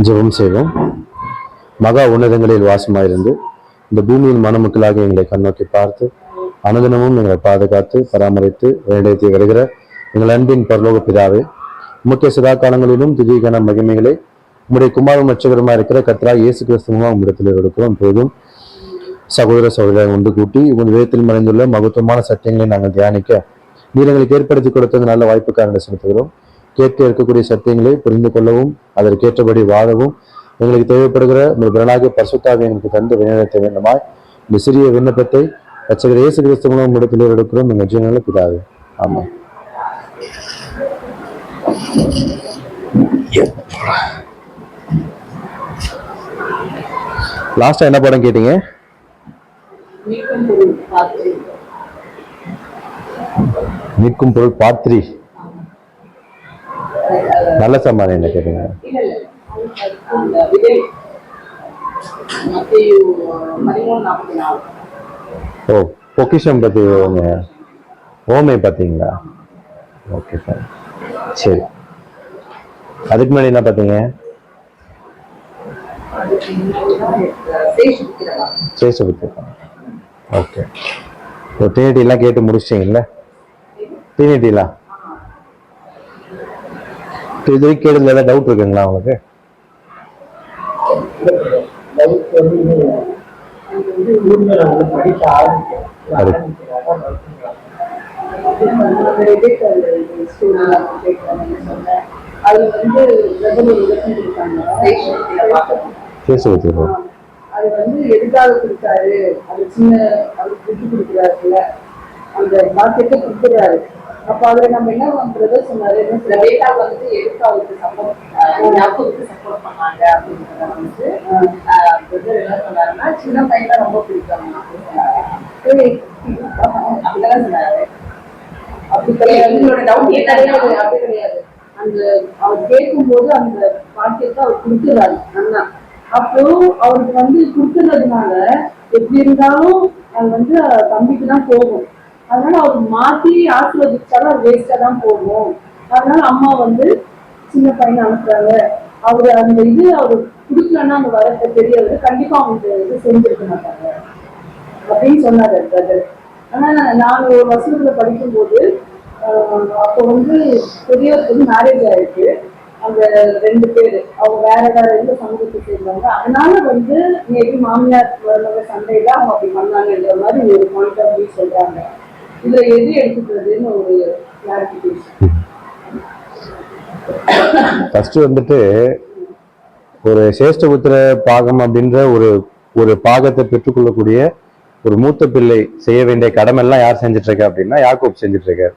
ஜெபம் செய்வோம். மகா உன்னதங்களில் வாசமாயிருந்து இந்த பூமியின் மணமக்களாக எங்களை கண்ணோக்கி பார்த்து அனுதினமும் எங்களை பாதுகாத்து பராமரித்து வேண்டியத்தை வருகிற எங்கள் அன்பின் பரலோக பிதாவே, முக்கிய சதா காலங்களிலும் திடீர்கான மகிமைகளை உம்முடைய குமாரன் ரட்சகருமா இருக்கிற கர்த்தராகிய இயேசு கிறிஸ்துவா உம்மிடத்தில் எடுக்கிறோம். போதும் சகோதர சகோதரரை ஒன்று கூட்டி உங்கள் வேதத்தில் மறைந்துள்ள மகத்துவமான சத்தியங்களை நாங்கள் தியானிக்க நீர் எங்களுக்கு ஏற்படுத்தி கொடுத்தது நல்ல வாய்ப்புக்காக செலுத்துகிறோம். கேட்க இருக்கக்கூடிய சத்தியங்களை புரிந்து கொள்ளவும் அதற்கேற்றபடி வாழவும் எங்களுக்கு தேவைப்படுகிற உங்கள் பிறனாகிய பரிசுத்தாவை எங்களுக்கு தந்து விநியோகத்தை வேண்டுமாய் இந்த சிறிய விண்ணப்பத்தை ரட்சகர் இயேசு கிறிஸ்து மூலம் இடத்தில் எடுக்கிறோம். எங்கள் ஜீவனில் பிதாவே, ஆமாம். லாஸ்டா என்ன படம் கேட்டீங்க? மீட்கும் பொருள் பார்ட் 3. நல்ல சம்மானம் என்ன கேட்டீங்க? ஓ, பொக்கிஷம் பத்தி ஓமை பார்த்தீங்களா? ஓகே சார், சரி. அதுக்கு முன்னாடி என்ன பார்த்தீங்க? ஓகே. டினிட்டி எல்லாம் கேட்டு முடிச்சிட்டீங்கல்ல? டினிட்டிலாம் இது வரைக்கும் கேட்டதுல ஏதாவது டவுட் இருக்குங்களா உங்களுக்கு? அது வந்து எதுக்காக கொடுத்தாரு, அது சின்ன அவருக்கு விட்டு கொடுக்குறாருல, அந்த பாக்கெட்டை கொடுத்துறாரு. அப்ப அதுல நம்ம என்ன பண்றத சொன்னாரு, சில டேட்டா வந்துட்டு எதுக்காவுக்கு சப்போர்ட் பண்ணாங்க அப்படின்றத வந்து என்ன சொன்னாருன்னா, சின்ன பையன் ரொம்ப பிடிக்கும் அப்படிதான் சொன்னாரு. அப்படி கிடையாது, அப்படி கிடையாது. அந்த அவர் கேட்கும் போது அந்த பாக்கெட்டை அவர் கொடுத்துறாரு அண்ணா. அப்போ அவருக்கு வந்து கொடுத்துறதுனால எப்படி இருந்தாலும் அது வந்து தம்பிக்கு தான் போகும். அதனால அவர் மாத்தி ஆசீர்வதிச்சாலும் அது வேஸ்டா தான் போகும். அதனால அம்மா வந்து சின்ன பையனை அனுப்புறாங்க. அவரு அந்த இது அவரு கொடுக்கலன்னா அந்த வரத்தை பெரியவர் கண்டிப்பா அவங்க இது செஞ்சிருக்க மாட்டாங்க அப்படின்னு சொன்னாரு பிரதர். ஆனா நான் ஒரு வசனத்துல படிக்கும் போது அப்போ வந்து பெரியவருக்கு வந்து மேரேஜ் ஆயிருக்கு. அந்த 2 பேரு அவங்க வேற வேற எந்த சமூகத்தை சேர்ந்தவங்க. அதனால வந்து மேபி மாமியார் மருமக சண்டையில அவங்க அப்படி பண்ணாங்கன்ற மாதிரி ஒரு பாயிண்ட் ஆஃப் வியூ சொல்றாங்க. இதுல எது எடுத்துக்கிறதுன்னு ஒரு கிளாரிபிகேஷன். ஃபர்ஸ்ட் வந்துட்டு ஒரு சேஷ்டபுத்திர பாகம் அப்படின்ற ஒரு பாகத்தை பெற்றுக்கொள்ளக்கூடிய ஒரு மூத்த பிள்ளை செய்ய வேண்டிய கடமை எல்லாம் யார் செஞ்சுட்டு இருக்க அப்படின்னா யாக்கோப் செஞ்சுட்டு இருக்காரு.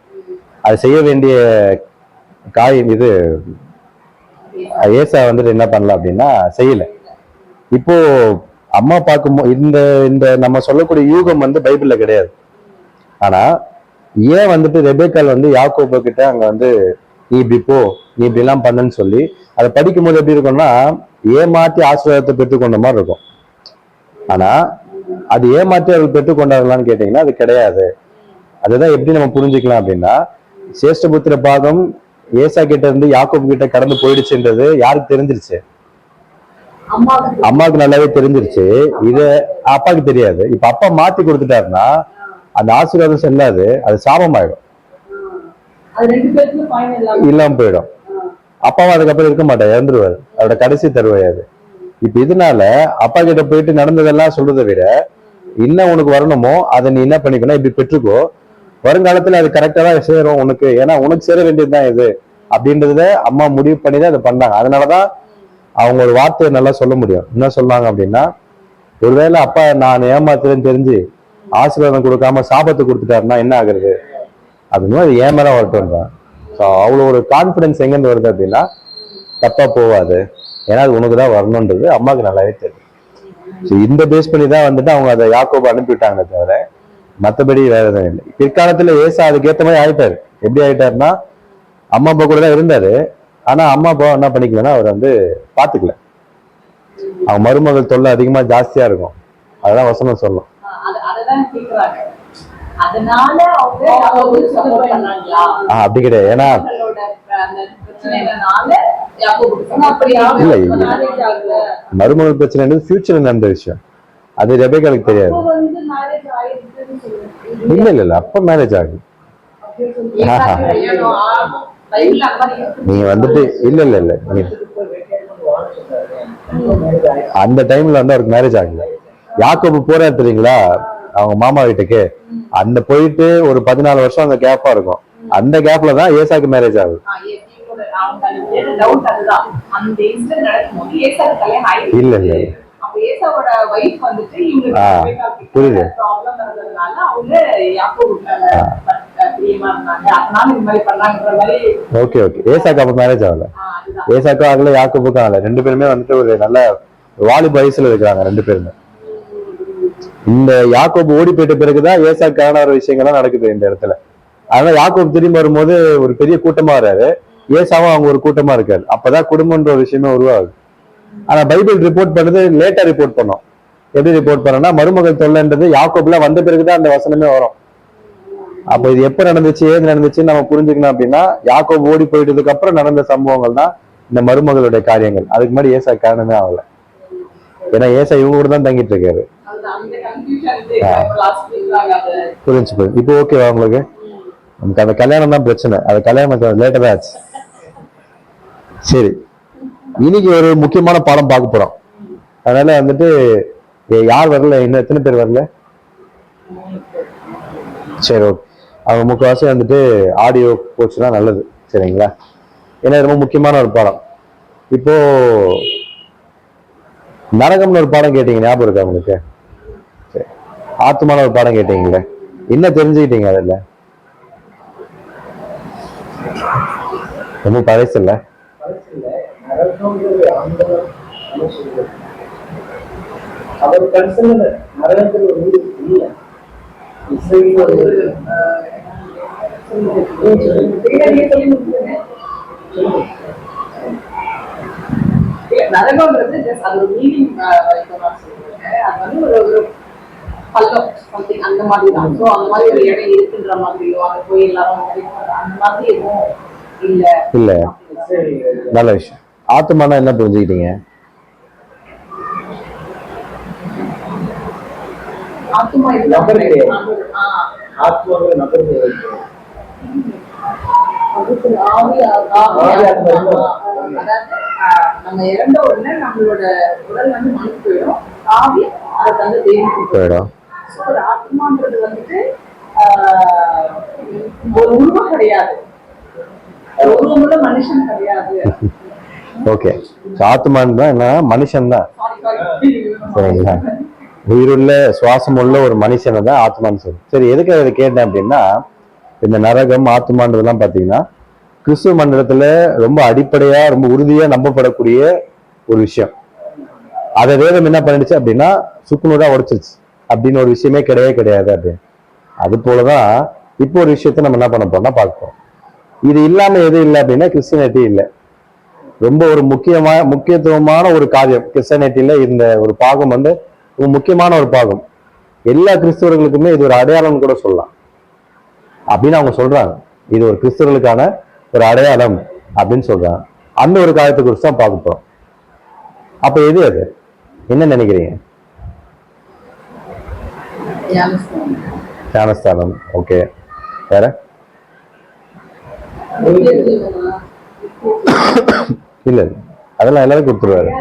அது செய்ய வேண்டிய இது ஏசா வந்துட்டு என்ன பண்ணல அப்படின்னா செய்யல. இப்போ அம்மா பார்க்கும்போது இந்த நம்ம சொல்லக்கூடிய யூகம் வந்து பைபிள்ல கிடையாது. ஆனா ஏன் வந்துட்டு ரெபேக்கால் வந்து யாக்கோபு கிட்ட அங்க வந்து நீ இப்படி போ, நீ இப்படி எல்லாம் பண்ணுன்னு சொல்லி அதை படிக்கும் போது எப்படி இருக்கும்னா ஏமாற்றி ஆசீர்வாதத்தை பெற்றுக்கொண்ட மாதிரி இருக்கும். ஆனா அது ஏமாற்றி அவர்கள் பெற்றுக்கொண்டார்களான்னு கேட்டீங்கன்னா அது கிடையாது. அதுதான் எப்படி நம்ம புரிஞ்சுக்கலாம் அப்படின்னா, சேஷ்டபுத்திர பாகம் ஏசா கிட்ட இருந்து யாக்கோபு கிட்ட கடந்து போயிடுச்சுன்றது யாருக்கு தெரிஞ்சிருச்சு? அம்மாவுக்கு நல்லாவே தெரிஞ்சிருச்சு. இது அப்பாவுக்கு தெரியாது. இப்ப அப்பா மாத்தி கொடுத்துட்டாருன்னா அந்த ஆசீர்வாதம் செல்லாது, அது சாபமாயிடும், இல்லாம போயிடும். அப்பாவும் அதுக்கப்புறம் இருக்க மாட்டார், இறந்துருவாரு. அவரோட கடைசி தருவாய் அது. இப்ப இதனால அப்பா கிட்ட போயிட்டு நடந்ததெல்லாம் சொல்றதை விட என்ன உனக்கு வரணுமோ அதை நீ என்ன பண்ணிக்கணும், இப்படி பெற்றுக்கோ, வருங்காலத்துல அது கரெக்டா தான் சேரும் உனக்கு, ஏன்னா உனக்கு சேர வேண்டியதுதான் இது அப்படின்றத அம்மா முடிவு பண்ணி தான் அதை பண்ணாங்க. அதனாலதான் அவங்க ஒரு வார்த்தையை நல்லா சொல்ல முடியும். என்ன சொன்னாங்க அப்படின்னா, ஒருவேளை அப்பா நான் ஏமாத்துறேன்னு தெரிஞ்சு ஆசீர்வாதம் கொடுக்காம சாபத்தை கொடுத்துட்டாருன்னா என்ன ஆகுறது அப்படின்னு அது ஏன் மேல வரட்டும்தான். ஸோ அவ்வளோ ஒரு கான்ஃபிடன்ஸ் எங்கேருந்து வருது அப்படின்னா தப்பா போவாது, ஏன்னா அது உனக்கு தான் வரணுன்றது அம்மாவுக்கு நல்லாவே தெரியும். ஸோ இந்த பேஸ் பண்ணி தான் வந்துட்டு அவங்க அதை யாக்கோபு அனுப்பிவிட்டாங்களே தவிர மற்றபடி வேற எதுவும் இல்லை. பிற்காலத்துல ஏசா அதுக்கேற்ற மாதிரி ஆயிட்டாரு. எப்படி ஆயிட்டாருன்னா அம்மா அப்பா கூட தான் இருந்தாரு. ஆனா அம்மா அப்பா என்ன பண்ணிக்கலன்னா அவர் வந்து பாத்துக்கல. அவங்க மருமகள் தொல்லை அதிகமா ஜாஸ்தியா இருக்கும். அதெல்லாம் வசனம் சொல்லும். அப்படி கிடையாது. ஏன்னா அந்த பிரச்சனைனால யாக்கோபுக்கு அப்படி இல்ல, மேரேஜ் ஆகல. மருமகள் பிரச்சனை ஃபியூச்சர்ல நடந்த விஷயம், அது ரெபேக்காளுக்கு தெரியாது. அப்போ வந்து மேரேஜ் ஆயிருக்குன்னு சொல்லுங்க. இல்ல அப்ப மேரேஜ் ஆகுது. நீங்க வந்துட்டு இல்ல அந்த டைம்ல வந்து அவருக்கு மேரேஜ் ஆகல. யாக்கோபு போறாரு தெரியுங்களா அவங்க மாமா வீட்டுக்கு, அந்த போயிட்டு ஒரு 14 வருஷம் அந்த கேப்பா இருக்கும். அந்த கேப்ல தான் ஏசாக்கு மேரேஜ் ஆகுது. இல்ல புரியுது. ஓகே ஏசாக்கு அப்ப மேரேஜ் ஆகல, ஏசாக்கும் ஆகல யாக்கோபுக்கும் ஆகல. ரெண்டு பேருமே வந்துட்டு ஒரு நல்ல வாலிப வயசுல இருக்கிறாங்க ரெண்டு பேருமே. இந்த யாக்கோபு ஓடி போயிட்ட பிறகுதான் ஏசாக்கான ஒரு விஷயங்கள்லாம் நடக்குது இந்த இடத்துல. அதனால யாக்கோபு திரும்பி வரும்போது ஒரு பெரிய கூட்டமா வர்றாரு, ஏசாவும் அவங்க ஒரு கூட்டமா இருக்காரு. அப்பதான் குடும்பம்ன்ற ஒரு விஷயமே உருவாகுது. ஆனா பைபிள் ரிப்போர்ட் பண்ணது லேட்டா ரிப்போர்ட் பண்ணோம். எப்படி ரிப்போர்ட் பண்ணோம்னா மருமகள் தொல்லைன்றது யாக்கோபுல வந்த பிறகுதான் அந்த வசனமே வரும். அப்ப இது எப்ப நடந்துச்சு ஏது நடந்துச்சுன்னு நம்ம புரிஞ்சுக்கணும் அப்படின்னா யாக்கோபு ஓடி போயிட்டதுக்கு அப்புறம் நடந்த சம்பவங்கள் தான் இந்த மருமகளுடைய காரியங்கள். அதுக்கு முன்னாடி ஏசா காரணமே ஆகல. ஏன்னா ஏசா இவங்க கூட தான் தங்கிட்டு இருக்காரு. புரிஞ்சு இப்போ ஓகேவா உங்களுக்கு? நமக்கு அந்த கல்யாணம் தான் பிரச்சனை, அது கல்யாணம் லேட்டா தான் ஆச்சு. சரி, இன்னைக்கு ஒரு முக்கியமான பாடம் பார்க்க போறோம். அதனால வந்துட்டு யார் வரல, இன்னும் எத்தனை பேர் வரல? சரி ஓகே, அவங்க முக்கால்வாசி வந்துட்டு ஆடியோ போச்சுன்னா நல்லது, சரிங்களா? ஏன்னா ரொம்ப முக்கியமான ஒரு பாடம். இப்போ நரகம்னு ஒரு பாடம் கேட்டீங்க, ஞாபகம் இருக்கா உங்களுக்கு? சரி, ஆத்மான ஒரு பாடம் கேட்டீங்களே, என்ன தெரிஞ்சுக்கிட்டீங்க அதுல? ரொம்ப பழசு இல்ல? அவர் கன்சர்ன் நரகத்தில் ஒரு வீடு இல்லை. நரகம்ன்றது அது ஒரு மீனிங், அது வந்து ஒரு பல்லம் சம்திங் அந்த மாதிரி தான். ஸோ அந்த மாதிரி ஒரு இடம் இருக்குன்ற மாதிரியோ அங்கே போய் எல்லாரும் அந்த மாதிரி எதுவும் இல்லை. இல்ல, நல்ல விஷயம். ஆத்மானா என்ன புரிஞ்சுக்கிட்டீங்க? ஆத்மா நம்ம இறந்த உடனே நம்மளோட உடல் வந்து மனுக்கு போயிடும், ஆவி அதை தந்து தேவிக்கு போயிடும். ஒரு ஆத்மான்றது வந்துட்டு ஒரு உருவம் கிடையாது, உருவமுள்ள மனுஷன் கிடையாது. ஓகே, ஆத்மான் தான் என்ன, மனுஷன் தான், சரிங்களா? உயிருள்ள சுவாசம் உள்ள ஒரு மனுஷனை தான் ஆத்மான்னு சொல்லும். சரி, எதுக்கு அதை கேட்டேன் அப்படின்னா, இந்த நரகம் ஆத்மான்றதெல்லாம் பாத்தீங்கன்னா கிறிஸ்துவ மண்டலத்துல ரொம்ப அடிப்படையா ரொம்ப உறுதியா நம்பப்படக்கூடிய ஒரு விஷயம். அதை வேதம் என்ன பண்ணிடுச்சு அப்படின்னா சுக்குநூறா உடைச்சிருச்சு. அப்படின்னு ஒரு விஷயமே கிடையாது அப்படின்னு. அது போலதான் இப்போ ஒரு விஷயத்த நம்ம என்ன பண்ண போறோம்னா பார்ப்போம். இது இல்லாம எது இல்லை அப்படின்னா கிறிஸ்டியானிட்டி இல்லை. ரொம்ப ஒரு முக்கியத்துவமான ஒரு காரியம் கிறிஸ்டியானிட்டியில இந்த ஒரு பாகம் வந்து முக்கியமான ஒரு பாகம். எல்லா கிறிஸ்தவர்களுக்குமே இது ஒரு அடையாளம் கூட சொல்லலாம் அப்படின்னு அவங்க சொல்றாங்க. இது ஒரு கிறிஸ்தவர்களுக்கான ஒரு அடையாளம் அப்படின்னு சொல்றாங்க. அந்த ஒரு காரியத்தை குறித்து தான் பார்க்க போறோம். அப்ப எது அது, என்ன நினைக்கிறீங்க? ஞானஸ்தானம். ஓகே, வேற? இல்ல, அதெல்லாம் எல்லாரும் கொடுத்துருவாரு.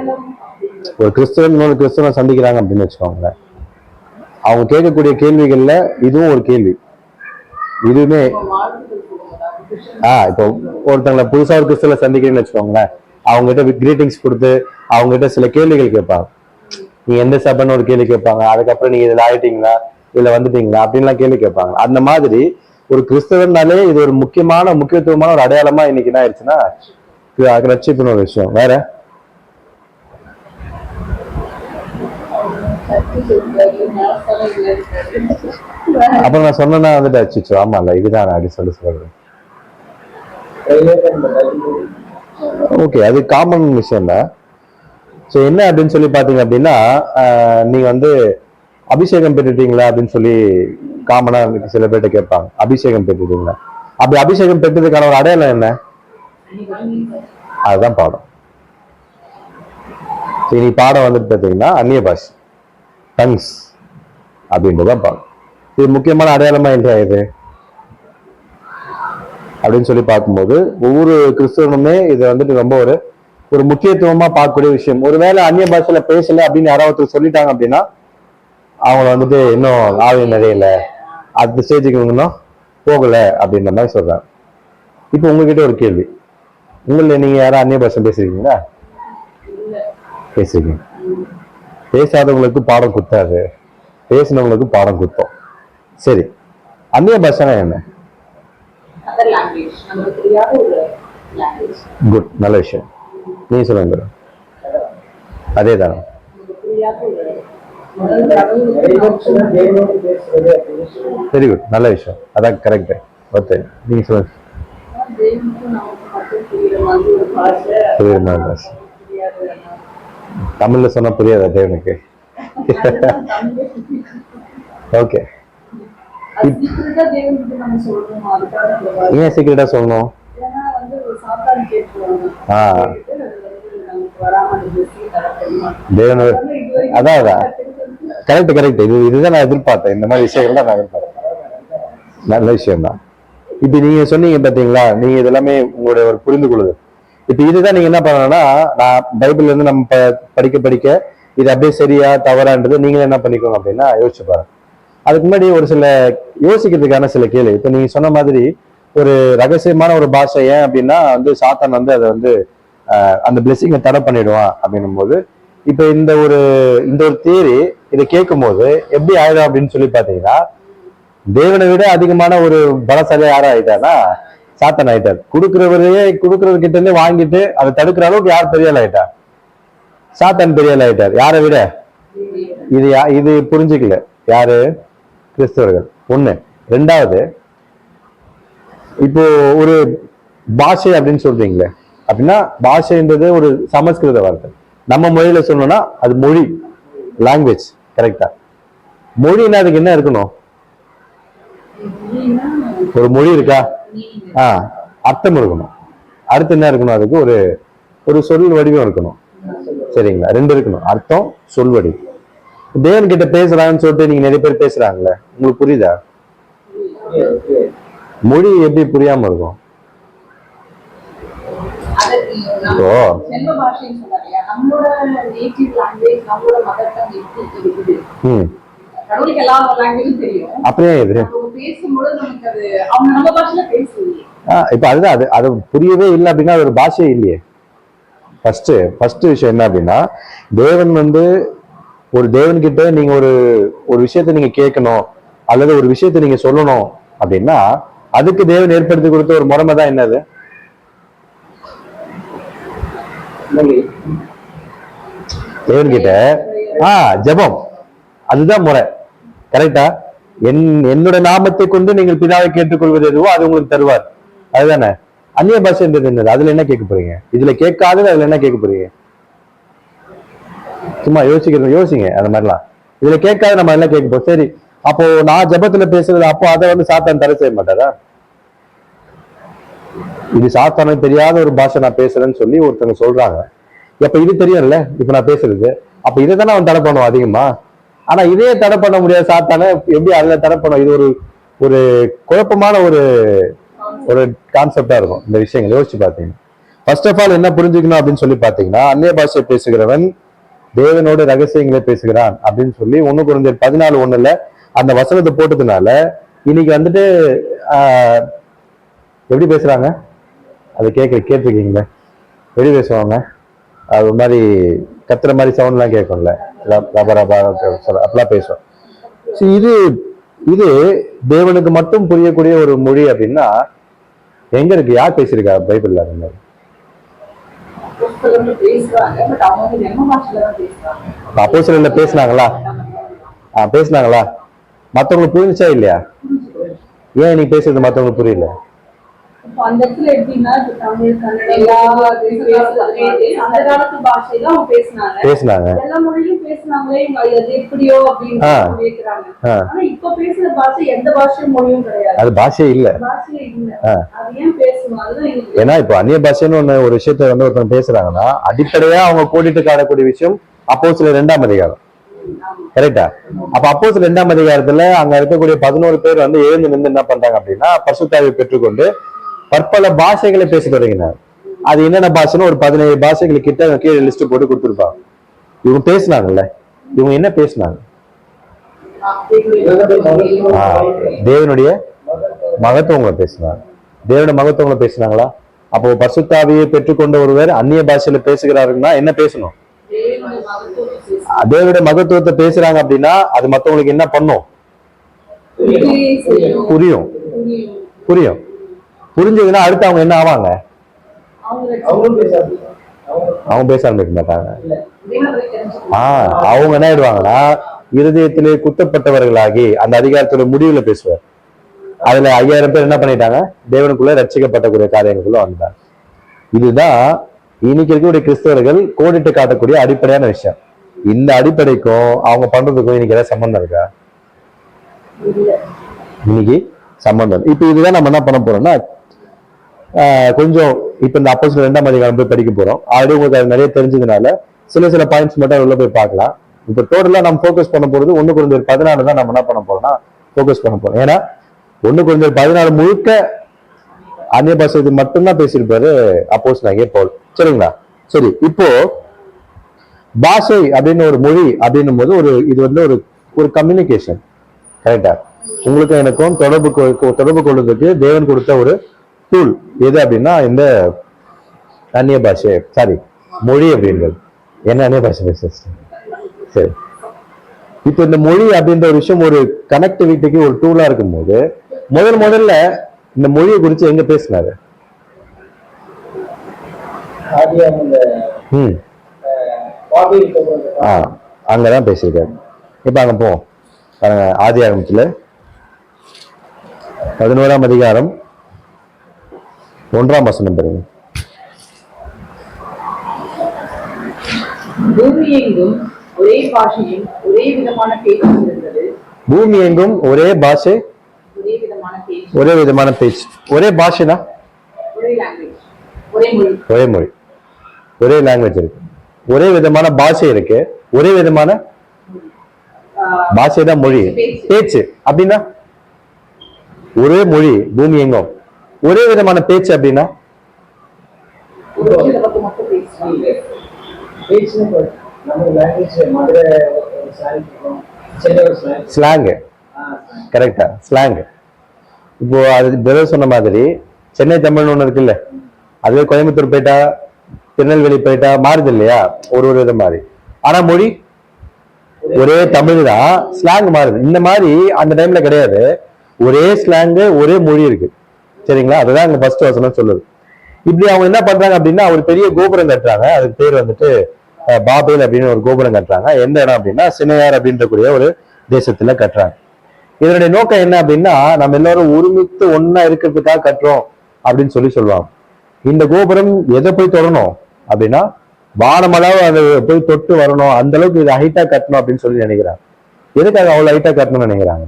ஒரு கிறிஸ்தவன் இன்னொரு கிறிஸ்தவனை சந்திக்கிறாங்க அப்படின்னு வச்சுக்கோங்களேன், அவங்க கேட்கக்கூடிய கேள்விகள்ல இதுவும் ஒரு கேள்வி. இதுவுமே இப்போ ஒருத்தங்களை புதுசா ஒரு கிறிஸ்தவ சந்திக்கிறேன்னு வச்சுக்கோங்களேன், அவங்க கிட்ட கிரீட்டிங்ஸ் கொடுத்து அவங்க கிட்ட சில கேள்விகள் கேட்பாங்க. நீங்க எந்த சபைன்னு ஒரு கேள்வி கேட்பாங்க. அதுக்கப்புறம் நீங்க இதுல ஆயிட்டீங்களா, இதுல வந்துட்டீங்களா அப்படின்லாம் கேள்வி கேட்பாங்க. அந்த மாதிரி ஒரு கிறிஸ்தவனாலே இது ஒரு முக்கியத்துவமான ஒரு அடையாளமா இன்னைக்கு என்ன ஆயிடுச்சுன்னா ரட்சிப்புன்னு ஒரு விஷயம். வேற அப்புறம் நான் சொன்னா வந்துட்டு அச்சிச்சோ ஆமா இல்ல இதுதான் அப்படி சொல்றேன். ஓகே, அது காமன் விஷயம் தான். ஸோ என்ன அப்படின்னு சொல்லி பாத்தீங்க அப்படின்னா, நீங்க வந்து அபிஷேகம் பெற்றுட்டீங்களா அப்படின்னு சொல்லி காமனா சில பேர்கிட்ட கேட்பாங்க. அபிஷேகம் பெற்றுட்டீங்களா? அப்படி அபிஷேகம் பெற்றதுக்கான ஒரு அடையாளம் என்ன? அதுதான் பாடம். இனி பாடம் வந்துட்டு பார்த்தீங்கன்னா அந்நிய பாஷை, டங்ஸ் அப்படின்றதான் பாடம். இது முக்கியமான அடையாளமா இல்லையா இது அப்படின்னு சொல்லி பார்க்கும்போது ஒவ்வொரு கிறிஸ்தவனுமே இதை வந்துட்டு ரொம்ப ஒரு முக்கியத்துவமா பார்க்கக்கூடிய விஷயம். ஒருவேளை அந்நிய பாஷையில பேசல அப்படின்னு யாராவது சொல்லிட்டாங்க அப்படின்னா அவங்கள வந்துட்டு இன்னும் ஆவி நிறையல, அடுத்த ஸ்டேஜுக்கு இன்னும் போகல அப்படின்ற மாதிரி சொல்றாங்க. இப்போ உங்ககிட்ட ஒரு கேள்வி, உங்களை நீங்க யாரும் அந்நிய பாஷை பேசுறீங்களா? பேசுறீங்க. பேசாதவங்களுக்கு பாடம் குத்தாது, பேசினவங்களுக்கு பாடம் குத்தம். சரி, அந்நிய பாஷைனா என்ன? குட், நல்ல விஷயம். நீங்க சொல்லுங்க. அதே தானே. வெரி குட், நல்ல விஷயம். அதான் கரெக்ட். ஓகே, நீங்க சொல்லுங்க. தமிழ்ல சொன்னா புரியாதா தேவனுக்கு? ஓகே, ஏன் சீக்கிரட்டா சொல்லணும்? தேவன் அதான் கரெக்ட் கரெக்ட். இதுதான் நான் எதிர்பார்த்தேன். இந்த மாதிரி விஷயங்கள் தான் நான் எதிர்பார்த்தேன். நல்ல விஷயம் தான். இப்ப நீங்க சொன்னீங்க பாத்தீங்களா, நீங்க இதெல்லாமே உங்களுடைய ஒரு புரிந்து கொள்ளுது. இப்ப இதுதான் நீங்க என்ன பண்ணணும்னா, நான் பைபிள்ல இருந்து நம்ம படிக்க படிக்க இது அப்படியே சரியா தவறான்றது நீங்களே என்ன பண்ணிக்கோங்க அப்படின்னா யோசிச்சு பாருங்க. அதுக்கு முன்னாடி ஒரு சில யோசிக்கிறதுக்கான சில கேள்வி. இப்ப நீங்க சொன்ன மாதிரி ஒரு ரகசியமான ஒரு பாஷை ஏன் அப்படின்னா சாத்தான் அதை அந்த பிளெஸிங்கை தடை பண்ணிடுவான் அப்படின்னும் போது, இப்ப இந்த ஒரு தியரி இதை கேட்கும் போது எப்படி ஆயிடும் அப்படின்னு சொல்லி பாத்தீங்கன்னா, தேவனை விட அதிகமான ஒரு பலசாலியா யாரும் ஆயிட்டானா சாத்தான் ஆயிட்டார். கொடுக்கறவர்கிட்ட இருந்து வாங்கிட்டு அதை தடுக்கிற அளவுக்கு யார் பெரிய ஆள் ஆயிட்டா? சாத்தான் பெரிய ஆள் ஆயிட்டார். யாரை விட? இது புரிஞ்சுக்கல யாரு? கிறிஸ்தவர்கள். ஒண்ணு. ரெண்டாவது, இப்போ ஒரு பாஷை அப்படின்னு சொல்றீங்களே, அப்படின்னா பாஷைன்றது ஒரு சமஸ்கிருத வார்த்தை. நம்ம மொழியில சொல்லணும்னா அது மொழி, லாங்குவேஜ். கரெக்டா? மொழின்னா அதுக்கு என்ன இருக்கணும்? ஒரு மொழி இருக்கா? அர்த்தம் இருக்கணும். அடுத்து என்ன இருக்கணும்? அதுக்கு ஒரு சொல் வடிவம் இருக்கணும். சரிங்களா? ரெண்டு இருக்கணும், அர்த்தம், சொல் வடிவம். தேவன் கிட்ட பேசுறாங்கன்னு சொல்லிட்டு நீங்க நிறைய பேர் பேசுறாங்களே, உங்களுக்கு புரியுதா? மொழி எப்படி புரியாம இருக்கும்? அப்படியே இது இப்ப அதுதான் அது புரியவே இல்லை அப்படின்னா ஒரு பாஷையே இல்லையே. ஃபர்ஸ்ட் விஷயம் என்ன அப்படின்னா, தேவன் ஒரு தேவன் கிட்ட நீங்க ஒரு விஷயத்த நீங்க கேட்கணும் அல்லது ஒரு விஷயத்த நீங்க சொல்லணும் அப்படின்னா அதுக்கு தேவன் ஏற்படுத்தி கொடுத்த ஒரு முறைமை தான் என்னது? தேவன் கிட்ட ஜெபம். அதுதான் முறை. கரெக்டா? என்னோட நாமத்தை கொண்டு நீங்கள் பிதாவை கேட்டுக்கொள்வது எதுவோ அது உங்களுக்கு தருவார். அதுதானே. அந்நிய பாஷைன்றது என்னது? அதுல என்ன கேட்க போறீங்க? இதுல கேட்காதது அதுல என்ன கேட்க போறீங்க? சும்மா யோசிங்க அந்த மாதிரிலாம். இதுல கேட்காத நம்ம என்ன கேட்க போறோம்? சரி, அப்போ நான் ஜெபத்துல பேசுறது, அப்போ அதை சாத்தான் தடை செய்ய மாட்டாரா? இது சாத்தானுக்கு தெரியாத ஒரு பாஷை நான் பேசுறேன்னு சொல்லி ஒருத்தவங்க சொல்றாங்க. அப்ப இது தெரியும்ல இப்ப நான் பேசுறது, அப்ப இதை தானே அவன் தடை பண்ணுவான் அதிகமா. ஆனா இதே தடை பண்ண முடியாது சாத்தான, எப்படி அதுல தடை பண்ணும்? இது ஒரு குழப்பமான ஒரு கான்செப்டா இருக்கும் இந்த விஷயங்கள் யோசிச்சு பாத்தீங்கன்னா. ஃபர்ஸ்ட் ஆஃப் ஆல் என்ன புரிஞ்சுக்கணும் அப்படின்னு சொல்லி பாத்தீங்கன்னா, அந்நிய பாஷை பேசுகிறவன் தேவனோட ரகசியங்களை பேசுகிறான் அப்படின்னு சொல்லி 1 Corinthians 14:1 அந்த வசனத்தை போட்டதுனால இன்னைக்கு எப்படி பேசுறாங்க? அதை கேட்டிருக்கீங்களா? எப்படி பேசுவாங்க? அது ஒரு மாதிரி கத்துற மாதிரி சவுண்ட் எல்லாம் கேட்கும்ல, அப்படிலாம் பேசுவோம். இது தேவனுக்கு மட்டும் புரியக்கூடிய ஒரு மொழி அப்படின்னா எங்க இருக்கு? யார் பேசியிருக்கா பைபிள்ல? அந்த மாதிரி அப்போஸ்தலர்ல பேசினாங்களா? மத்தவங்களுக்கு புரிஞ்சா இல்லையா? ஏன் நீ பேசுறது மத்தவங்களுக்கு புரியல? இப்போ அந்த இடத்துல எப்படின்னா இப்ப தமிழ் கன்னடம் எல்லா அந்த காலத்து பாஷையில அவங்க பேசினாங்க எல்லா மொழியும் பேசினாங்களே இவங்க அது எப்படியோ அப்படின்னு கேக்குறாங்க. ஆனா இப்ப பேசுற பாஷை எந்த பாஷை மொழியும் கிடையாது, அது பாஷையே இல்ல. அது ஏன் பேசணும்? அதுதான் ஏன்னா இப்போ அந்நிய பாஷைன்னு ஒரு விஷயத்த வந்து ஒருத்தவங்க பேசுறாங்கன்னா அடிப்படையா அவங்க கோடிட்டு காணக்கூடிய விஷயம் அப்போஸ்தலர் 2ஆம் அதிகாரம். கரெக்டா? அப்ப அப்போஸ்தலர் 2ஆம் அதிகாரத்துல அங்க இருக்கக்கூடிய 11 பேர் வந்து எழுந்து நின்று என்ன பண்றாங்க அப்படின்னா பரிசுத்த ஆவியை பெற்றுக்கொண்டு பற்பல பாஷைகளை பேச தொடங்கினார். அது என்னென்ன பாஷைன்னு ஒரு 17 பாஷைகள் கிட்ட கீழே லிஸ்ட் போட்டு கொடுத்துருப்பாங்க. இவங்க பேசினாங்கல்ல, இவங்க என்ன பேசினாங்க? தேவனுடைய மகத்துவங்களை பேசினாங்க. தேவனுடைய மகத்துவங்களை பேசினாங்களா? அப்போ பரிசுத்த ஆவியை பெற்றுக்கொண்ட ஒருவர் அந்நிய பாஷையில பேசுகிறாருன்னா என்ன பேசணும்? தேவனுடைய மகத்துவத்தை பேசுறாங்க அப்படின்னா அது மத்தவங்களுக்கு என்ன பண்ணும்? புரியும். புரியும். புரிஞ்சதுன்னா அடுத்து அவங்க என்ன ஆவாங்க? அவங்க பேச ஆரம்பிக்க மாட்டாங்க. அவங்க என்ன ஆயிடுவாங்கன்னா இருதயத்திலே குத்தப்பட்டவர்களாகி அந்த அதிகாரத்தோட முடிவுல பேசுவார். அதுல 5000 பேர் என்ன பண்ணிட்டாங்க? தேவனுக்குள்ள ரட்சிக்கப்பட்டக்கூடிய காரியங்களுக்குள்ள வந்தாங்க. இதுதான் இன்னைக்கு இருக்கக்கூடிய கிறிஸ்தவர்கள் கோடிட்டு காட்டக்கூடிய அடிப்படையான விஷயம். இந்த அடிப்படைக்கும் அவங்க பண்றதுக்கும் இன்னைக்கு ஏதாவது சம்பந்தம் இருக்கா? இன்னைக்கு சம்பந்தம். இப்ப இதுதான் நம்ம என்ன பண்ண போறோம்னா கொஞ்சம் இப்ப இந்த அப்போஸ்தலர் 2ஆம் அதிகாரம் போய் படிக்க போறோம். ஆல்ரெடி உங்களுக்கு அது நிறைய தெரிஞ்சதுனால சில பாயிண்ட்ஸ் மட்டும் உள்ள போய் பார்க்கலாம். இப்ப டோட்டலா நம்ம ஃபோக்கஸ் பண்ண போறது 1 கொரிந்தியர் 14 தான் நம்ம என்ன பண்ண போறோம்னா ஃபோக்கஸ் பண்ண போறோம். ஏன்னா 1 கொரிந்தியர் 14 முழுக்க அந்நிய பாஷைக்கு மட்டும்தான் பேசியிருப்பாரு அப்போஸ்தலனாகிய பவுல். சரிங்களா? சரி, இப்போ பாஷை அப்படின்னு ஒரு மொழி அப்படின்னும் போது இது வந்து ஒரு கம்யூனிகேஷன். கரெக்டா? உங்களுக்கும் எனக்கும் தொடர்பு கொள்வதற்கு தேவன் கொடுத்த ஒரு டூல் எது அப்படின்னா இந்த அந்நிய பாஷை, சாரி மொழி அப்படின்றது. என்ன அந்நிய பாஷை பேச? சரி, இப்போ இந்த மொழி அப்படின்ற ஒரு விஷயம் ஒரு கனெக்டிவிட்டிக்கு ஒரு டூலா இருக்கும்போது முதல்ல இந்த மொழியை குறித்து எங்க பேசினாரு? அங்கதான் பேசியிருக்காரு. இப்ப அங்க போவோம் பாருங்க. ஆதியாகமத்துல 11ஆம் அதிகாரம் 1ஆம் வசனம் பாருங்க. பூமி எங்கும் ஒரே பாஷையும் ஒரே விதமான பேச்சும் இருந்தது. பூமி எங்கும் ஒரே பாஷை ஒரே விதமான பேச்சு. ஒரே பாஷைனா ஒரே மொழி, ஒரே லாங்குவேஜ் இருக்கு, ஒரே விதமான பாஷை இருக்கு, ஒரே விதமான பாஷை தான் மொழி. பேச்சு அப்படின்னா ஒரே மொழி பூமி எங்கும், ஒரே விதமான பேச்சு அப்படின்னா ஸ்லாங். கரெக்டா? ஸ்லாங். இப்போ அது பிரதர் சொன்ன மாதிரி சென்னை தமிழ்னு ஒண்ணு இருக்குல்ல, அதுவே கோயம்புத்தூர் போயிட்டா திருநெல்வேலி போயிட்டா மாறுது இல்லையா, ஒரு வித மாதிரி. ஆனா மொழி ஒரே தமிழ் தான், ஸ்லாங் மாறுது. இந்த மாதிரி அந்த டைம்ல கிடையாது. ஒரே ஸ்லாங் ஒரே மொழி இருக்கு. சரிங்களா? அதுதான் அங்க ஃபர்ஸ்ட் வசனம் சொல்லுது. இப்படி அவங்க என்ன பண்றாங்க அப்படின்னா ஒரு பெரிய கோபுரம் கட்டுறாங்க. அதுக்கு பேர் வந்துட்டு பாபேல் அப்படின்னு ஒரு கோபுரம் கட்டுறாங்க. எந்த இடம் அப்படின்னா சினையார் அப்படின்ற கூடிய ஒரு தேசத்துல கட்டுறாங்க. இதனுடைய நோக்கம் என்ன அப்படின்னா நம்ம எல்லாரும் ஒருமித்து ஒன்னா இருக்கிறதுக்காக கட்டுறோம் அப்படின்னு சொல்லுவாங்க. இந்த கோபுரம் எதை போய் தொடணும் அப்படின்னா வானமளவு அதை போய் தொட்டு வரணும், அந்த அளவுக்கு இதை ஹைட்டா கட்டணும் அப்படின்னு சொல்லி நினைக்கிறாங்க. எதுக்காக அவ்வளவு ஹைட்டா கட்டணும்னு நினைக்கிறாங்க?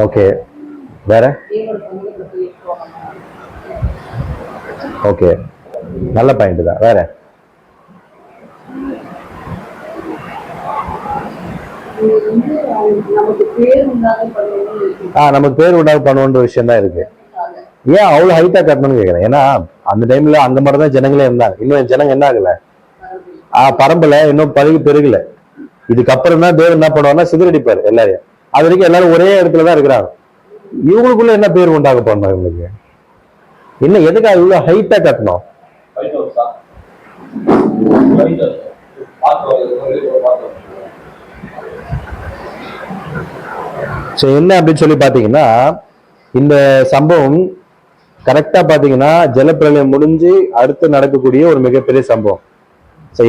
ஓகே, வேற? ஓகே, நல்ல பாயிண்ட் தான். வேற? நமக்கு பேர் உண்டாக பண்ணுன்ற விஷயம் தான் இருக்கு. ஏன் அவ்வளவு ஹைட்டா கட்டணும்னு கேக்குறேன். ஏன்னா அந்த டைம்ல அந்த மாதிரிதான் ஜனங்களே இருந்தாங்க. இன்னும் ஜனங்க என்ன ஆகல, பரம்பல இன்னும் பழகி பெருகல. இதுக்கப்புறம் தான் தேவன் என்ன பண்ணுவாங்கன்னா சிதறடிப்பாரு எல்லாரையும். அது வரைக்கும் எல்லாரும் ஒரே இடத்துலதான் இருக்கிறாங்க. இவங்களுக்குள்ள என்ன பேர் உண்டாக பண்ணணும்? இவங்களுக்கு என்ன, எதுக்காக இவ்வளவு ஹைட்டா கட்டணும்? என்ன அப்படின்னு சொல்லி பாத்தீங்கன்னா இந்த சம்பவம் கரெக்டா பாத்தீங்கன்னா ஜலப்பிரளயம் முடிஞ்சு அடுத்து நடக்கக்கூடிய ஒரு மிகப்பெரிய சம்பவம்.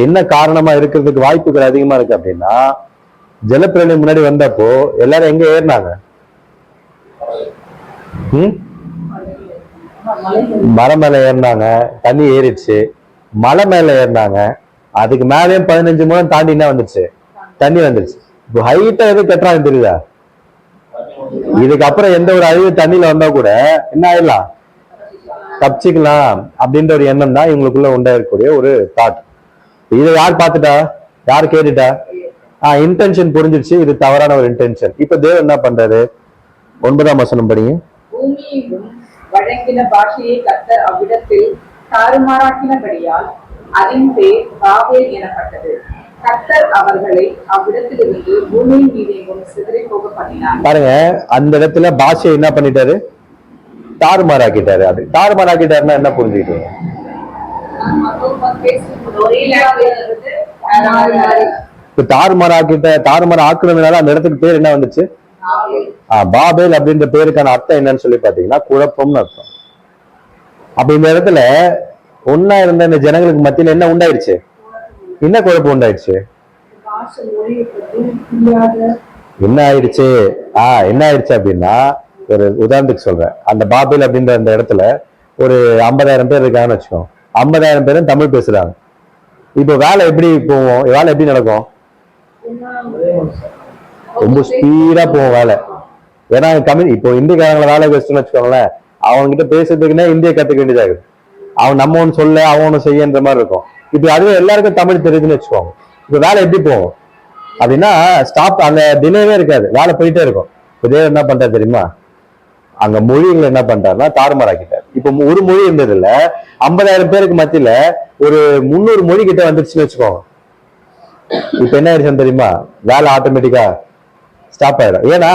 என்ன காரணமா இருக்கிறதுக்கு வாய்ப்புகள் அதிகமா இருக்கு அப்படின்னா ஜலப்பிரளயம் முன்னாடி வந்தப்போ எல்லாரும் எங்க ஏறினாங்க? ம் மலை மேல ஏறினாங்க, தண்ணி ஏறிடுச்சு. மலை மேல ஏறினாங்க, அதுக்கு மேலேயும் 15 முழம் தாண்டி என்ன வந்துருச்சு, தண்ணி வந்துருச்சு. இப்போ ஹைட்டா எது கட்டுறாங்க தெரியுதா? இதுக்கப்புறம் எந்த ஒரு அழிவு தண்ணியில வந்தா கூட என்ன ஆயிடலாம், தப்பிச்சுக்கலாம் அப்படின்ற ஒரு எண்ணம் தான் இவங்களுக்குள்ள உண்டாயிருக்கக்கூடிய ஒரு தாட். இதை யார் பார்த்துட்டா, யார் கேட்டுட்டா? இன்டென்ஷன் புரிஞ்சிருச்சு, இது தவறான ஒரு இன்டென்ஷன். இப்ப தேவன் என்ன பண்றாரு? 9ஆம் வசனம் படிங்க. பூமியையும் வழங்கின பாஷையை கர்த்தர் அவ்விடத்தில் தாறுமாறாக்கினபடியால் அதன் பேர் பாபேல் எனப்பட்டது. கர்த்தர் அவர்களை அவ்விடத்திலிருந்து பூமியின் மீதெங்கும் சிதறி போக பண்ணினார். பாருங்க, அந்த இடத்துல பாஷையை என்ன பண்ணிட்டாரு? தாறுமாறாக்கிட்டாரு. அப்படி தாறுமாறாக்கிட்டாருன்னா என்ன புரிஞ்சுக்கிட்டீங்க? தாறுமாறு ஆக்குறதுனால அந்த இடத்துக்கு பேர் என்ன வந்துச்சு? பாபேல் அப்படின்ற பேருக்கான அர்த்தம் என்னன்னு சொல்லி பாத்தீங்கன்னா குழப்பம்னு அர்த்தம். அப்ப இந்த இடத்துல ஒன்னா இருந்த இந்த ஜனங்களுக்கு மத்தியில என்ன உண்டாயிடுச்சு? என்ன குழப்பம் உண்டாயிடுச்சு? என்ன ஆயிடுச்சு? என்ன ஆயிடுச்சு அப்படின்னா, ஒரு உதாரணத்துக்கு சொல்றேன். அந்த பாபேல் அப்படின்ற அந்த இடத்துல ஒரு 50,000 பேர் இருக்காங்கன்னு வச்சுக்கோங்க. 50,000 பேரும் தமிழ் பேசுறாங்க. இப்போ வேலை எப்படி போவோம்? வேலை எப்படி நடக்கும்? ரொம்ப ஸ்பீடா போவோம் வேலை. ஏன்னா தமிழ் இப்போ இந்தியக்காரங்களை வேலை பேசணும்னு வச்சுக்கோங்களேன், அவங்க கிட்ட பேசுறதுக்குன்னா இந்திய கத்துக்க வேண்டியதா இருக்கு. அவன் நம்ம ஒண்ணு சொல்ல, அவன் ஒண்ணு செய்யன்ற மாதிரி இருக்கும். இப்ப அதுவே எல்லாருக்கும் தமிழ் தெரியுதுன்னு வச்சுக்கோங்க. இப்ப வேலை எப்படி போகும் அப்படின்னா, ஸ்டாப், அந்த டிலேவே இருக்காது, வேலை போயிட்டே இருக்கும். இதே என்ன பண்றாரு தெரியுமா? அங்க மொழிகளை என்ன பண்றாருன்னா தாறுமாறாக்கிட்டார். இப்ப ஒரு மொழி இருந்தது இல்ல, 50,000 பேருக்கு மத்தியில ஒரு 300 மொழி கிட்ட வந்துருச்சுன்னு வச்சுக்கோங்க. இப்ப என்ன ஆயிடுச்சுன்னு தெரியுமா? வேலை ஆட்டோமேட்டிக்கா ஸ்டாப் ஆயிடும். ஏன்னா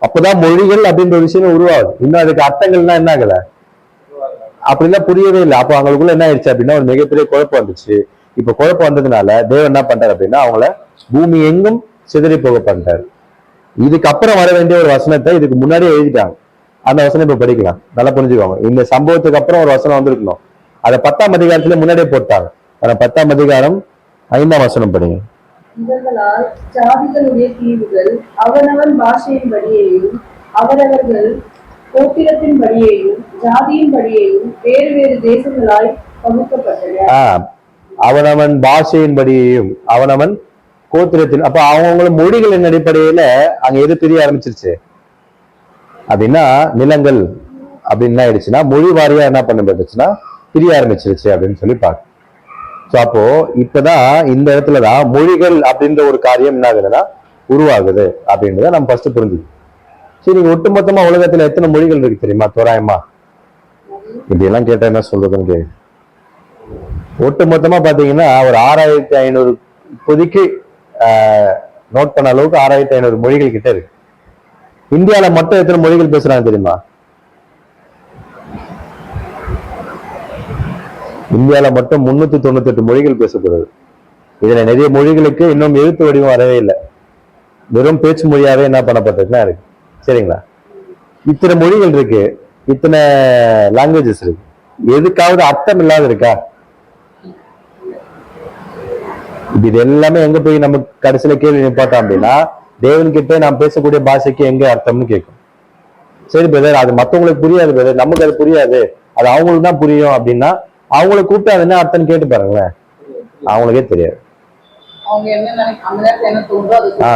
அப்பதான் மொழிகள் அப்படின்ற ஒரு விஷயம் உருவாகுது. இன்னும் அதுக்கு அர்த்தங்கள்லாம் என்ன ஆகல, அப்படிலாம் புரியவே இல்லை. அப்போ அவங்களுக்குள்ள என்ன ஆயிடுச்சு அப்படின்னா ஒரு மிகப்பெரிய குழப்பம் வந்துச்சு. இப்ப குழப்பம் வந்ததுனால தேவன் என்ன பண்றாரு அப்படின்னா அவங்கள பூமி எங்கும் சிதறி போக பண்றாரு. இதுக்கப்புறம் வர வேண்டிய ஒரு வசனத்தை இதுக்கு முன்னாடியே எழுதிட்டாங்க. அந்த வசனம் இப்ப படிக்கலாம், நல்லா புரிஞ்சுக்கோங்க. இந்த சம்பவத்துக்கு அப்புறம் ஒரு வசனம் வந்திருக்கணும், அதை 10ஆம் அதிகாரத்துல முன்னாடியே போட்டாங்க. 10ஆம் அதிகாரம் 5ஆம் வசனம் படிங்க. இவர்களால் ஜாதிகளுடைய தீவுகள் அவனவன் பாஷையின் படியையும் அவரவர்கள் கோத்திரத்தின் படியையும் ஜாதியின் படியையும் வேறு வேறு தேசங்களாய் பகுக்கப்பட்டன. அவனவன் பாஷையின் படியையும் அவனவன் கோத்திரத்தின், அப்ப அவங்களும் மொழிகளின் அடிப்படையில அங்க எது பிரிய ஆரம்பிச்சிருச்சு அப்படின்னா நிலங்கள் அப்படின்னு ஆயிடுச்சுன்னா மொழி வாரியா என்ன பண்ணப்பட்டுச்சுன்னா பிரிய ஆரம்பிச்சிருச்சு அப்படின்னு சொல்லி பார்க்க. ஸோ அப்போ இப்பதான் இந்த இடத்துலதான் மொழிகள் அப்படின்ற ஒரு காரியம் என்ன ஆகுதுன்னா உருவாகுது அப்படின்றத நம்ம ஃபர்ஸ்ட் புரிஞ்சுக்கணும். சரி, நீங்க ஒட்டுமொத்தமா உலகத்துல எத்தனை மொழிகள் இருக்கு தெரியுமா தோராயமா? இப்படி எல்லாம் கேட்டா என்ன சொல்றதுன்னு கேள்வி. ஒட்டுமொத்தமா பாத்தீங்கன்னா ஒரு 6500 இப்போதைக்கு நோட் பண்ண அளவுக்கு 6500 மொழிகள் கிட்ட இருக்கு. இந்தியாவில மட்டும் எத்தனை மொழிகள் பேசுறாங்க தெரியுமா? இந்தியாவில மட்டும் 398 மொழிகள் பேசப்படுது. இதுல நிறைய மொழிகளுக்கு இன்னும் எழுத்து வடிவம் வரவே இல்லை, வெறும் பேச்சு மொழியாவே என்ன பண்ணப்பட்டிருக்குன்னா இருக்கு. சரிங்களா? இத்தனை மொழிகள் இருக்கு, இத்தனை லாங்குவேஜஸ் இருக்கு, எதுக்காவது அர்த்தம் இல்லாத இருக்கா? இது எல்லாமே எங்க போய் நம்ம கடைசியில கேள்வி நிப்பாட்டோம் அப்படின்னா தேவன் கிட்ட நாம் பேசக்கூடிய பாஷைக்கு எங்க அர்த்தம்னு கேட்கும். சரி பிரதர், அது மத்தவங்களுக்கு புரியாது பிரதர், நமக்கு அது புரியாது, அது அவங்களுக்கு தான் புரியும் அப்படின்னா அவங்கள கூப்பிட்டு அது என்ன அர்த்தம்னு கேட்டு பாருங்களேன், அவங்களுக்கே தெரியாது.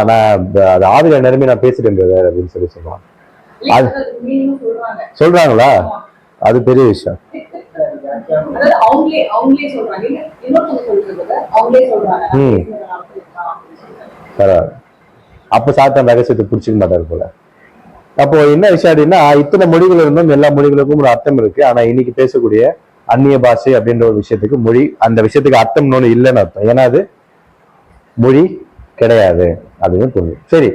நான் அது ஆவில நிரம்பி நான் பேசிட்டேன் பிரதர் அப்படின்னு சொல்லி சொல்லுவாங்க. அது சொல்றாங்களா? அது பெரிய விஷயம். அப்ப சாத்தான் ரகசியத்தை புடிச்சுக்க மாட்டாரு போல. அப்போ என்ன விஷயம் அப்படின்னா இத்தனை மொழிகள் இருந்தும் எல்லா மொழிகளுக்கும் ஒரு அர்த்தம் இருக்கு. ஆனா இன்னைக்கு பேசக்கூடிய அந்நிய பாஷை அப்படின்ற ஒரு விஷயத்துக்கு மொழி, அந்த விஷயத்துக்கு அர்த்தம் இன்னொன்னு இல்லைன்னு அர்த்தம். ஏன்னா அது மொழி கிடையாது அப்படின்னு புரியும். சரி,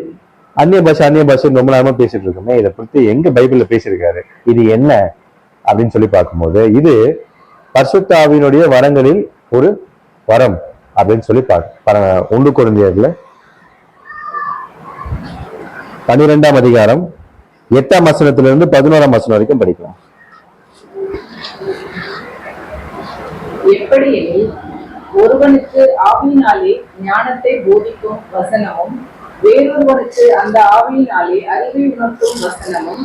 அந்நிய பாஷை ரொம்ப நேரமா பேசிட்டு இருக்கோமே, இதை பத்தி எங்க பைபிள்ல பேசியிருக்காரு, இது என்ன அப்படின்னு சொல்லி பார்க்கும்போது இது பரிசுத்த ஆவியினுடைய வரங்களில் ஒரு வரம் அப்படின்னு சொல்லி பார்க்க 1 கொரிந்தியர்ல 12ஆம் அதிகாரம் 8ஆம் வசனத்திலிருந்து 11ஆம் வசனம் வரைக்கும் படிக்கலாம். எப்படியெனில் ஒருவனுக்கு ஆவியினாலே ஞானத்தை போதிக்கும் வசனமும் வேறொருவனுக்கு அந்த ஆவியினாலே அறிவை உணர்த்தும் வசனமும்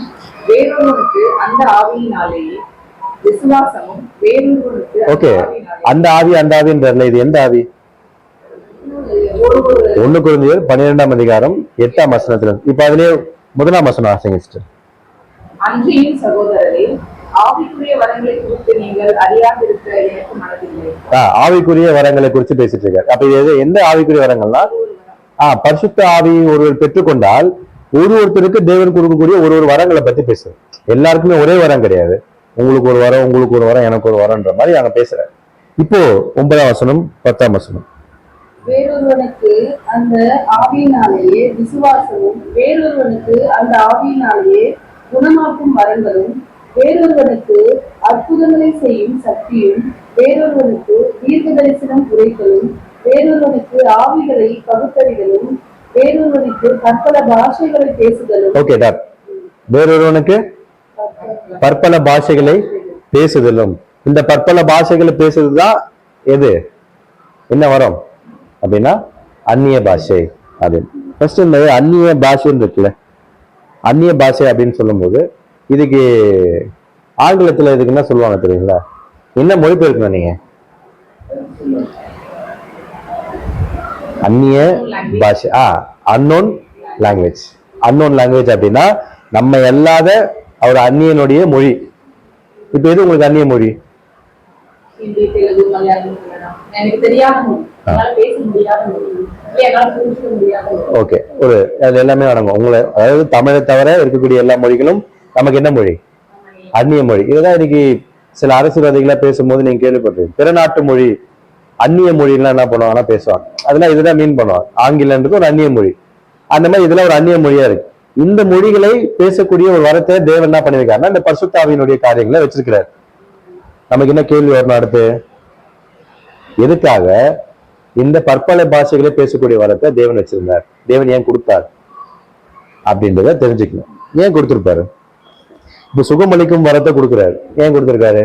வேறொருவனுக்கு அந்த ஆவியினாலேயே விசுவாசமும் வேறொருவனுக்கு ஓகே, அந்த ஆவி அந்த ஆவின்றதுல இது எந்த ஆவி? ஒரு 1 Corinthians 12ஆம் அதிகாரம் 8ஆம் வசனத்துல. இப்ப அதுலயே 1ஆம் வசனம் ஆசைங்க சிஸ்டர். அன்றியும் சகோதரரே, ஆவிக்குரிய வரங்களை குறித்து நீங்கள் அறியாதிருக்க எனக்கு மனதில்லை. ஆவிக்குரிய வரங்களை குறித்து பேசிட்டு இருக்காரு. அப்ப இது எந்த ஆவிக்குரிய வரங்கள்னா பரிசுத்த ஆவி ஒருவர் பெற்றுக்கொண்டால் ஒருத்தருக்கு தேவன் கொடுக்கக்கூடிய ஒரு வரங்களை பத்தி பேசுறது. எல்லாருக்குமே ஒரே வரம் கிடையாது. உங்களுக்கு ஒரு வரம், உங்களுக்கு ஒரு வரம், எனக்கு ஒரு வரம்ன்ற மாதிரி அங்க பேசுறாரு. இப்போ 9ஆம் வசனம் 10ஆம் வசனம். வேறொருவனுக்கு அந்த ஆவியினாலேயே விசுவாசமும் வேறொருவனுக்கு அந்த ஆவியினாலேயே குணமாக்கும் வரங்களும் வேறொருவனுக்கு அற்புதங்களை செய்யும் சக்தியும் வேறொருவனுக்கு தீர்க்க தரிசனம் உரைத்தலும் வேறொருவனுக்கு ஆவிகளை பகுத்தறிதலும் வேறொருவனுக்கு பற்பல பாஷைகளை பேசுதலும். Okay dot. வேறொருவனுக்கு பற்பல பாஷைகளை பேசுதலும். இந்த பற்பல பாஷைகளை பேசுறதுதான் எது, என்ன வரும் அப்படின்னா அந்நிய பாஷை. அது ஃபர்ஸ்ட் இந்த அந்நிய பாஷைன்னு இருக்குல்ல, அந்நிய பாஷை அப்படின்னு சொல்லும்போது இதுக்கு ஆங்கிலத்துல இதுக்கு என்ன சொல்லுவாங்க தெரியுங்களா? என்ன மொழிபெயர்க்கணும் நீங்க? அந்நிய பாஷை. Unknown language. அன்னோன் லாங்குவேஜ் அப்படின்னா நம்ம எல்லாத அவர் அந்நியனுடைய மொழி. இப்ப எது உங்களுக்கு அந்நிய மொழி? ஹிந்தி, தெலுங்கு, மலையாளம், எனக்கு தெரியாத மொழி, பேச முடியாத மொழி, புரிஞ்சுக்க முடியாத மொழி. ஓகே, ஒரு அது எல்லாமே அடங்கும். உங்களை அதாவது தமிழை தவிர இருக்கக்கூடிய எல்லா மொழிகளும் நமக்கு என்ன மொழி? அந்நிய மொழி. இதுதான் இன்னைக்கு சில அரசியல்வாதிகளா பேசும்போது நீங்க கேள்விப்பட்டிருக்கீங்க, பிற நாட்டு மொழி அந்நிய மொழிலாம் என்ன பண்ணுவாங்கன்னா பேசுவாங்க. அதெல்லாம் இதுதான் மீன் பண்ணுவாங்க. ஆங்கிலன்றது ஒரு அந்நிய மொழி. அந்த மாதிரி இதெல்லாம் ஒரு அந்நிய மொழியா இருக்கு. இந்த மொழிகளை பேசக்கூடிய ஒரு வரத்தை தேவன் என்ன பண்ணிருக்காருன்னா இந்த பரிசுத்த ஆவியினுடைய காரியங்களை வச்சிருக்கிறார். நமக்கு என்ன கேள்வி வரணும் அடுத்து? எதுக்காக இந்த பற்பல பாஷைகளை பேசக்கூடிய வரத்தை தேவன் வச்சிருந்தார்? தேவன் ஏன் கொடுத்தார் அப்படின்றத தெரிஞ்சுக்கணும். ஏன் கொடுத்திருப்பாரு? இப்ப சுகமளிக்கும் வரத்தை கொடுக்கிறாரு. ஏன் கொடுத்திருக்காரு?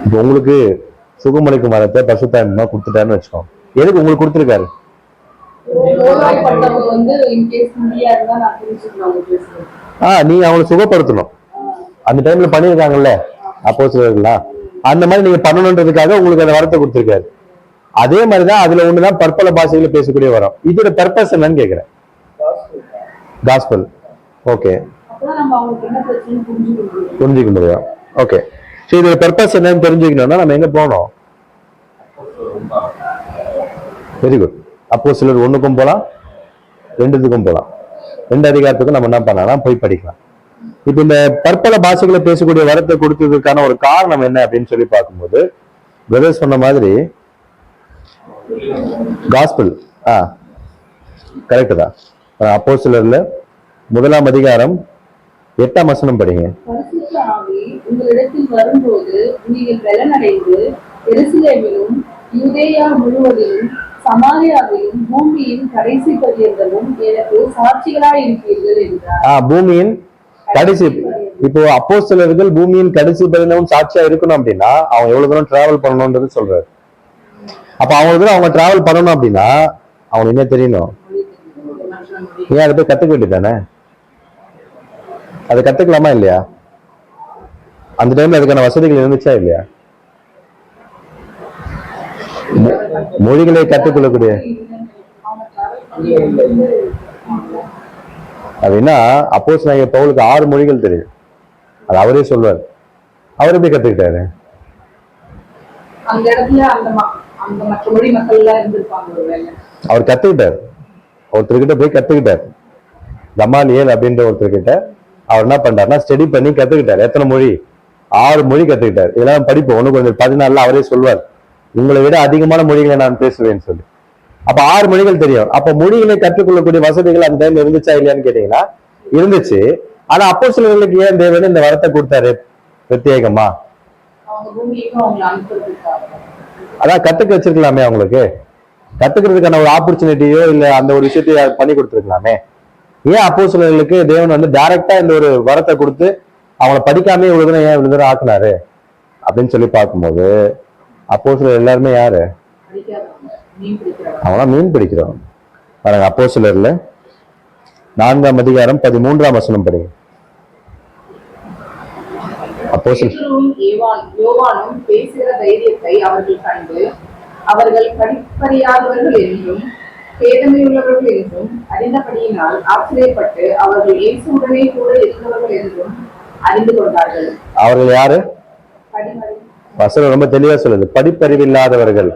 இப்ப உங்களுக்கு சுகமளிக்கும் வரத்தை பரிசுத்தாவியா கொடுத்துட்டாருன்னு வச்சுக்கோங்க. எதுக்கு உங்களுக்கு கொடுத்திருக்காரு? நீங்க அவங்களை சுகப்படுத்தணும். அந்த டைம்ல பண்ணிருக்காங்கல்ல அப்போ சிலர்கள்லாம், அந்த மாதிரி நீங்க பண்ணணுன்றதுக்காக உங்களுக்கு அந்த வரத்தை கொடுத்திருக்காரு. அதே மாதிரிதான் அதுல ஒண்ணுதான் பற்பல பாஷைகளை பேசக்கூடிய வரம். இதோட பர்பஸ் என்னன்னு கேக்குறேன். காஸ்பல். ஓகே, புரிஞ்சுக்க முடியும். ஓகே, சோ இதோட பர்பஸ் என்னன்னு தெரிஞ்சுக்கணும்னா நம்ம எங்க போனோம்? Very good. அப்போ சிலர் 1க்கும் போலாம், 2க்கும் போலாம். 2 அதிகாரத்துக்கும் நம்ம என்ன பண்ணலாம்? போய் படிக்கலாம். இப்ப இந்த பற்பல பாஷைகளை பேசக்கூடிய வரத்தை கொடுத்ததுக்கான ஒரு காரணம் என்ன அப்படின்னு சொல்லி பார்க்கும்போது, பிரதர் சொன்ன மாதிரி காஸ்பல் கரெக்ட் தான். அப்போஸ்தலர்ல 1ஆம் அதிகாரம் 8ஆம் வசனம் படிங்க. பரிசுத்த ஆவி உங்களிடத்தில் வரும்போது நீங்கள் பலனடைந்து எருசலேமிலும் யூதேயா முழுவதிலும் சமாரியாவிலும் பூமியின் கடைசி பரியந்தமும் எனக்கு சாட்சிகளாய் இருப்பீர்கள் என்றார். பூமியின் கடைசி. இப்போ அப்போஸ்தலர்கள் பூமியின் கடைசி பரியந்தமும் சாட்சியா இருக்கணும் அப்படின்னா அவங்க எவ்வளவு தூரம் டிராவல் பண்ணணும்ன்றது சொல்றாரு. அப்ப அவங்க அவங்க டிராவல் பண்ணணும் அப்படின்னா அவங்களுக்கு என்ன தெரியணும்? ஏன் அதை போய் கத்துக்க வேண்டியதானே? அதை கத்துக்கலாமா இல்லையா? அந்த டைம்ல அதுக்கான வசதிகள் இருந்துச்சா இல்லையா? மொழிகளை கற்றுக்கொள்ளக்கூடிய அப்படின்னா அப்போஸ்தலனாகிய பவுலுக்கு 6 மொழிகள் தெரியும். அது அவரே சொல்வார். அவர் எப்படி கத்துக்கிட்டாரு? அந்த இடத்துல அந்த மற்ற மொழி மக்கள் எல்லாம் இருந்திருப்பாங்க. அவர் கத்துக்கிட்டார். ஒருத்தர்கிட்ட போய் கத்துக்கிட்டார். கமாலியேல் அப்படின்ற ஒருத்தர்கிட்ட அவர் என்ன பண்றாருன்னா ஸ்டடி பண்ணி கத்துக்கிட்டார். எத்தனை மொழி? 6 மொழி கத்துக்கிட்டார். இதெல்லாம் படிப்போம். 1 Corinthians 14 அவரே சொல்வார், உங்களை விட அதிகமான மொழிகளை நான் பேசுவேன்னு சொல்லி. அப்ப 6 மொழிகள் தெரியும். அப்ப மொழிகளை கற்றுக்கொள்ளக்கூடிய வசதிகள் அந்த டைம்ல இருந்துச்சா இல்லையான்னு கேட்டீங்கன்னா இருந்துச்சு. ஆனா அப்போஸ்தலர்களுக்கு ஏன் தேவன் இந்த வரத்தை கொடுத்தாரு பிரத்யேகமா? அதான் கத்துக்க வச்சிருக்கலாமே. அவங்களுக்கு கத்துக்கிறதுக்கான ஒரு ஆப்பர்ச்சுனிட்டியோ இல்ல அந்த ஒரு விஷயத்தையோ பண்ணி கொடுத்துருக்கலாமே. ஏன் அப்போஸ்தலர்களுக்கு தேவன் டைரக்டா இந்த ஒரு வரத்தை கொடுத்து அவங்களை படிக்காமே இவ்வளவு தூரம் ஏன் இவ்வளவு தூரம் ஆக்குனாரு அப்படின்னு சொல்லி பார்க்கும்போது, அப்போஸ்தலர் எல்லாருமே யாரு? அவங்களாம் மீன் பிடிக்கிறோம். பாருங்க, அப்போஸ்தலர்ல 4ஆம் அதிகாரம் 13ஆம் வசனம் படிங்க. அப்போஸ்தலர் பேதுருவும் யோவானும் பேசுகிற தைரியத்தை அவர்கள் கண்டு அவர்கள் படிப்பறியாதவர்கள் என்றும் பேதமையுள்ளவர்கள் என்றும் அறிந்தபடியினால் ஆச்சரியப்பட்டு அவர்கள் இயேசுவுடனே கூட இருந்தவர்கள் என்றும் அறிந்து கொண்டார்கள். அவர்கள் யாரு? படிமறி வசனம் ரொம்ப தெளிவா சொல்லுது, படிப்பறிவில்லாதவர்கள்.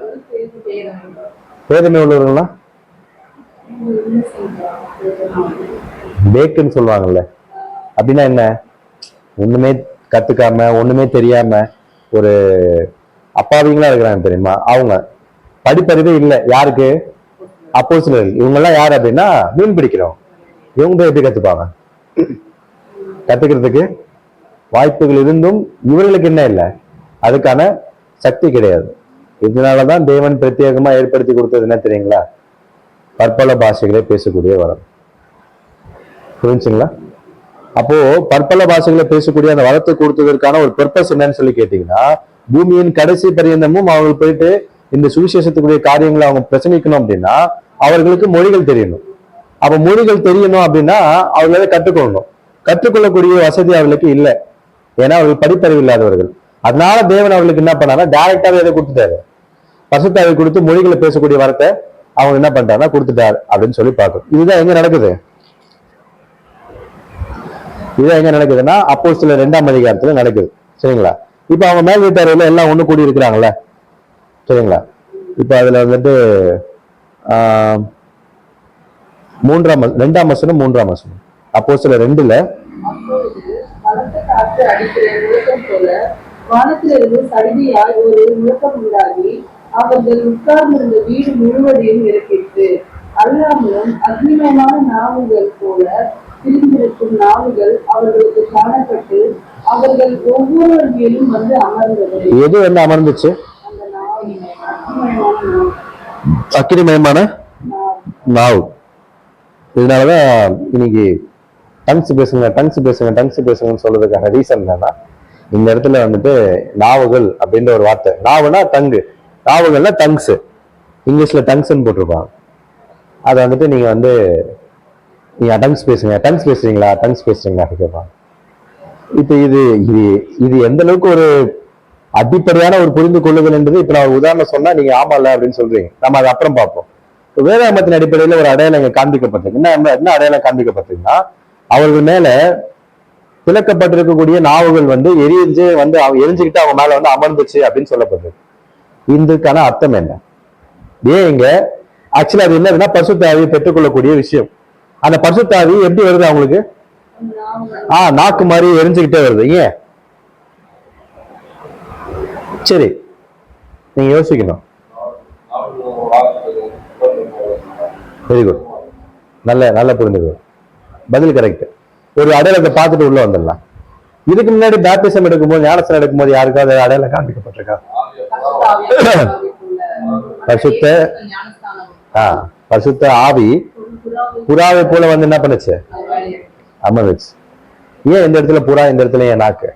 பேதமை உள்ளவர்கள்னா பேக்குன்னு சொல்லுவாங்கல்ல, அப்படின்னா என்ன? ஒண்ணுமே கத்துக்காம ஒண்ணுமே தெரியாம ஒரு அப்பாவிங்களா இருக்கிறாங்க தெரியுமா, அவங்க. படிப்பறிவே இல்லை யாருக்கு? அப்போஸ்தலர்கள். இவங்க எல்லாம் யாரு அப்படின்னா மீன் பிடிக்கிறோம். இவங்க போய் எப்படி கத்துப்பாங்க? கத்துக்கிறதுக்கு வாய்ப்புகள் இருந்தும் இவர்களுக்கு என்ன இல்லை, அதுக்கான சக்தி கிடையாது. இதனாலதான் தேவன் பிரத்யேகமா ஏற்படுத்தி கொடுத்தது என்ன தெரியுங்களா? பற்பல பாஷைகளை பேசக்கூடிய வரம். புரிஞ்சுங்களா? அப்போ பற்பல பாஷைகளை பேசக்கூடிய அந்த வரத்தை கொடுத்ததற்கான ஒரு பர்பஸ் என்னன்னு சொல்லி கேட்டீங்கன்னா, பூமியின் கடைசி பரியந்தமும் அவங்க போயிட்டு இந்த சுவிசேஷத்துக்குரிய காரியங்களை அவங்க பிரசங்கிக்கணும் அப்படின்னா அவர்களுக்கு மொழிகள் தெரியணும். அப்ப மொழிகள் தெரியணும் அப்படின்னா அவர்களால கற்றுக்கொள்ளணும். கற்றுக்கொள்ளக்கூடிய வசதி அவர்களுக்கு இல்லை, ஏன்னா அவர்கள் படிப்பறிவு இல்லாதவர்கள். அதனால தேவன் அவர்களுக்கு என்ன பண்ணாங்கன்னா டைரக்டாவே எதை கொடுத்துட்டாரு? பசுத்தாவை கொடுத்து மொழிகளை பேசக்கூடிய வரத்தை அவங்க என்ன பண்ணிட்டாருன்னா கொடுத்துட்டாரு அப்படின்னு சொல்லி பார்க்கணும். இதுதான் எங்க நடக்குது? இதுதான் எங்க நடக்குதுன்னா அப்போஸ்தலர் 2ஆம் அதிகாரத்துல நடக்குது. சரிங்களா? இப்ப அவங்க மேல் வீட்டார்கள் எல்லாம் ஒண்ணு கூடி இருக்கிறாங்கல்ல, சரிங்களா? இப்ப அதுல வந்துட்டு 2ஆம் வசனம் 3ஆம் வசனம் அப்போஸ்தலர் 2ல அப்பொழுது பலத்த காற்று அடிக்கிற முழக்கம் போல வானத்திலிருந்து சடிதியாய் ஒரு முழக்கம் உண்டாகி அவர்கள் உட்கார்ந்திருந்த வீடு முழுவதையும் நிரப்பிட்டு, அல்லாமலும் அக்னிமயமான நாவுகள் போல பிரிந்திருக்கும் நாவுகள் அவர்களுக்கு காணப்பட்டு அவர்கள் ஒவ்வொருவர் மேலும் வந்து அமர்ந்தது. எது வந்து அமர்ந்துச்சு? அந்த நாவு அக்கினிமயமான நாவு. இதனாலதான் இன்னைக்கு டங்ஸ் பேசுங்க டங்ஸ் பேசுங்க டங்ஸ் பேசுங்கன்னு சொல்றதுக்கான ரீசன் என்னன்னா, இந்த இடத்துல வந்துட்டு நாவுகள் அப்படின்ற ஒரு வார்த்தை. நாவுனா டங்கு, நாவுகள்னா டங்ஸ். இங்கிலீஷ்ல டங்ஸ்ன்னு போட்டிருப்பாங்க. அதை வந்துட்டு நீங்க வந்து நீங்க டங்ஸ் பேசுங்க, டங்ஸ் பேசுறீங்களா, டங்ஸ் பேசுறீங்களா கேட்பாங்க. இப்ப இது இது இது எந்த அளவுக்கு ஒரு அடிப்படையான ஒரு புரிந்து கொள்ளுதல் என்பது இப்ப நான் ஒரு உதாரணம் சொன்னா நீங்க ஆமால அப்படின்னு சொல்றீங்க. நம்ம அதை அப்புறம் பார்ப்போம். வேதாகமத்தின் அடிப்படையில ஒரு அடையாளம் இங்க காண்பிக்கப்பட்டிருக்கு. என்ன அடையாளம் காண்பிக்கப்பட்டிருக்குன்னா, அவர்கள் மேல திறக்கப்பட்டிருக்கக்கூடிய நாவுகள் வந்து எரிஞ்சு வந்து எரிஞ்சுக்கிட்டு அவங்க மேல வந்து அமர்ந்துச்சு அப்படின்னு சொல்லப்பட்டிருக்கு. இதுக்கான அர்த்தம் என்ன? ஏன் இங்க ஆக்சுவலா அது என்னதுன்னா பரிசுத்த ஆவியை பெற்றுக்கொள்ளக்கூடிய விஷயம். அந்த பரிசுத்த ஆவி எப்படி வருது அவங்களுக்கு? நாக்கு மாதிரி எரிஞ்சுக்கிட்டே வருது. ஏன்? சரி, நீங்க யோசிக்கணும். வெரி குட், நல்ல புரிஞ்சுக்கணும். பதில் கரெக்ட். ஒரு அடையாளத்தை பார்த்துட்டு உள்ள வந்துடலாம். இதுக்கு முன்னாடி பேப்டிசம் எடுக்கும்போது, ஞானஸ்நானம் எடுக்கும்போது யாருக்காவது அடையாளம் காண்பிக்கப்பட்டிருக்கா? பரிசுத்த ஆவி புறாவை போல வந்து என்ன பண்ணுச்சு? அமர்ந்துச்சு. ஏன் இந்த இடத்துல புறா, இந்த இடத்துல ஏன் நாக்கு?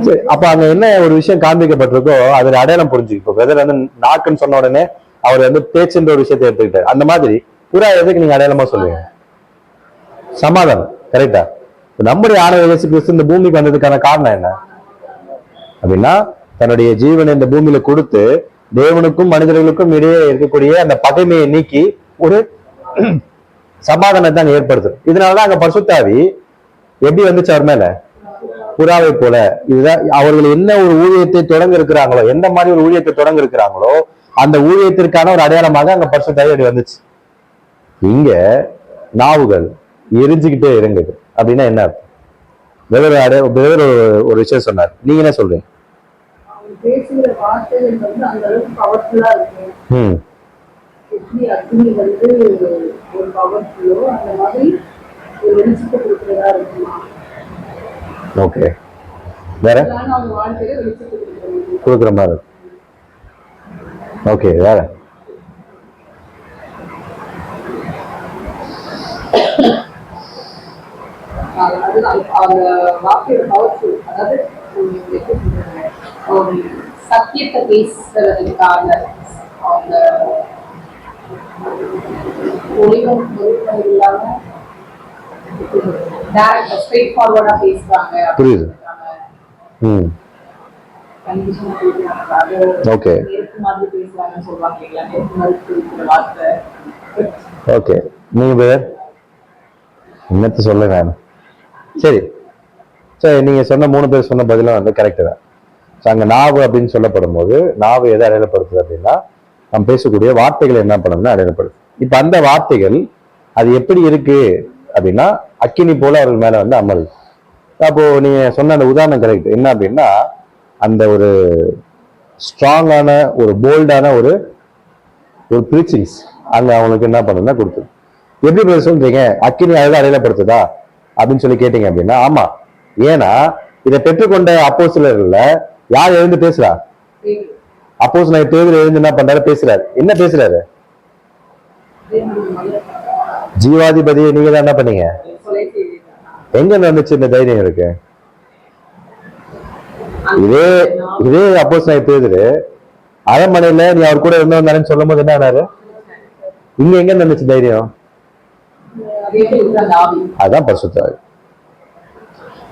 சரி, அப்ப அங்க என்ன ஒரு விஷயம் காண்பிக்கப்பட்டிருக்கோ அதுல அடையாளம் புரிஞ்சுக்கோ. வெதர் வந்து நாக்குன்னு சொன்ன உடனே அவர் வந்து பேச்சுன்ற ஒரு விஷயத்தை எடுத்துக்கிட்டாரு. அந்த மாதிரி புறா எதுக்கு நீங்க அடையாளமா சொல்லுவீங்க? சமாதானம். கரெக்டா? நம்முடைய ஆண்டவர் இயேசு கிறிஸ்து இந்த பூமிக்கு வந்ததுக்கான காரணம் என்ன அப்படின்னா, தன்னுடைய ஜீவனை இந்த பூமியில கொடுத்து தேவனுக்கும் மனிதர்களுக்கும் இடையே இருக்கக்கூடிய அந்த பகைமையை நீக்கி ஒரு சமாதானத்தை ஏற்படுத்தும். இதனாலதான் அங்க பரிசுத்த ஆவி எப்படி வந்துச்சு அவர் மேல? புறாவை போல. இதுதான் அவர்கள் என்ன ஒரு ஊழியத்தை தொடங்க இருக்கிறாங்களோ, எந்த மாதிரி ஒரு ஊழியத்தை தொடங்க இருக்கிறாங்களோ அந்த ஊழியத்திற்கான ஒரு அடையாளமாக அங்க பரிசுத்த ஆவி வந்துச்சு. இங்க நாவுகள் எரிஞ்சுக்கிட்டே இறங்குது அப்படின்னா என்ன அர்த்தம்? வேற ஒரு விஷயம் சொன்னார். நீங்க என்ன சொல்றீங்க? பேசுகிற வார்த்தைகள் வந்து அந்த அளவுக்கு பவர்ஃபுல்லா இருக்கு. எப்படி அக்னி வந்து ஒரு பவர்ஃபுல்லோ அந்த மாதிரி ஒரு வெளிச்சத்தை கொடுக்கிறதா இருக்குமா? ஓகே, வேற அவங்க வாழ்க்கையில வெளிச்சத்தை கொடுக்குற மாதிரி. ஓகே, வேற அதுதான் அந்த வார்த்தையோட பவர்ஃபுல். அதாவது ஒரு சத்தியத்தை பேசுறதுக்காக அவங்க ஒளிவும் பொருட்கள் இல்லாம டைரக்டா ஸ்ட்ரெயிட் ஃபார்வர்டா பேசுறாங்க. புரியுது. Okay okay. நீங்க பேர் என்னத்த சொல்ல நான். சரி சரி, நீங்க சொன்ன 3 பேர் சொன்ன பதிலும் வந்து கரெக்ட் தான். அங்க நாவு அப்படின்னு சொல்லப்படும் போது நாவு எதை அடையாளப்படுத்துது அப்படின்னா நம்ம பேசக்கூடிய வார்த்தைகள் என்ன பண்ணணும்னு அடையாளப்படுது. இப்ப அந்த வார்த்தைகள் அது எப்படி இருக்கு அப்படின்னா அக்கினி போல அவர்கள் மேல வந்து அமருது. அப்போ நீங்க சொன்ன அந்த உதாரணம் கரெக்ட். என்ன அப்படின்னா அந்த ஒரு ஸ்ட்ராங்கான ஒரு போல்டான ஒரு ஒரு ப்ரீச்சிங்ஸ் அங்க அவங்களுக்கு என்ன பண்ணுன்னா கொடுத்தது. எப்படி பேர் சொல்றீங்க அக்கினி அழகா அடையாளப்படுத்துதா அப்படின்னு சொல்லி கேட்டீங்க அப்படின்னா ஆமா. ஏன்னா இதை பெற்றுக்கொண்ட அப்போஸ்தலர்கள்ல யார் எழுந்து பேசுறா? அப்போஸ்தலர் பேதுரு எழுந்து என்ன பண்றாரு? பேசுறாரு. என்ன பேசுறாரு? ஜீவாதிபதியை நீங்க தான் என்ன பண்ணீங்க? எங்க வந்துச்சு இந்த தைரியம் இருக்கு? இதே இதே அப்போஸ்தலர் பேதுரு அரண்மனையில நீ அவர் கூட இருந்தவன் சொல்லும் போது என்ன ஆனாரு? இங்க எங்க இருந்துச்சு தைரியம்? அதான் பரிசுத்தாவி.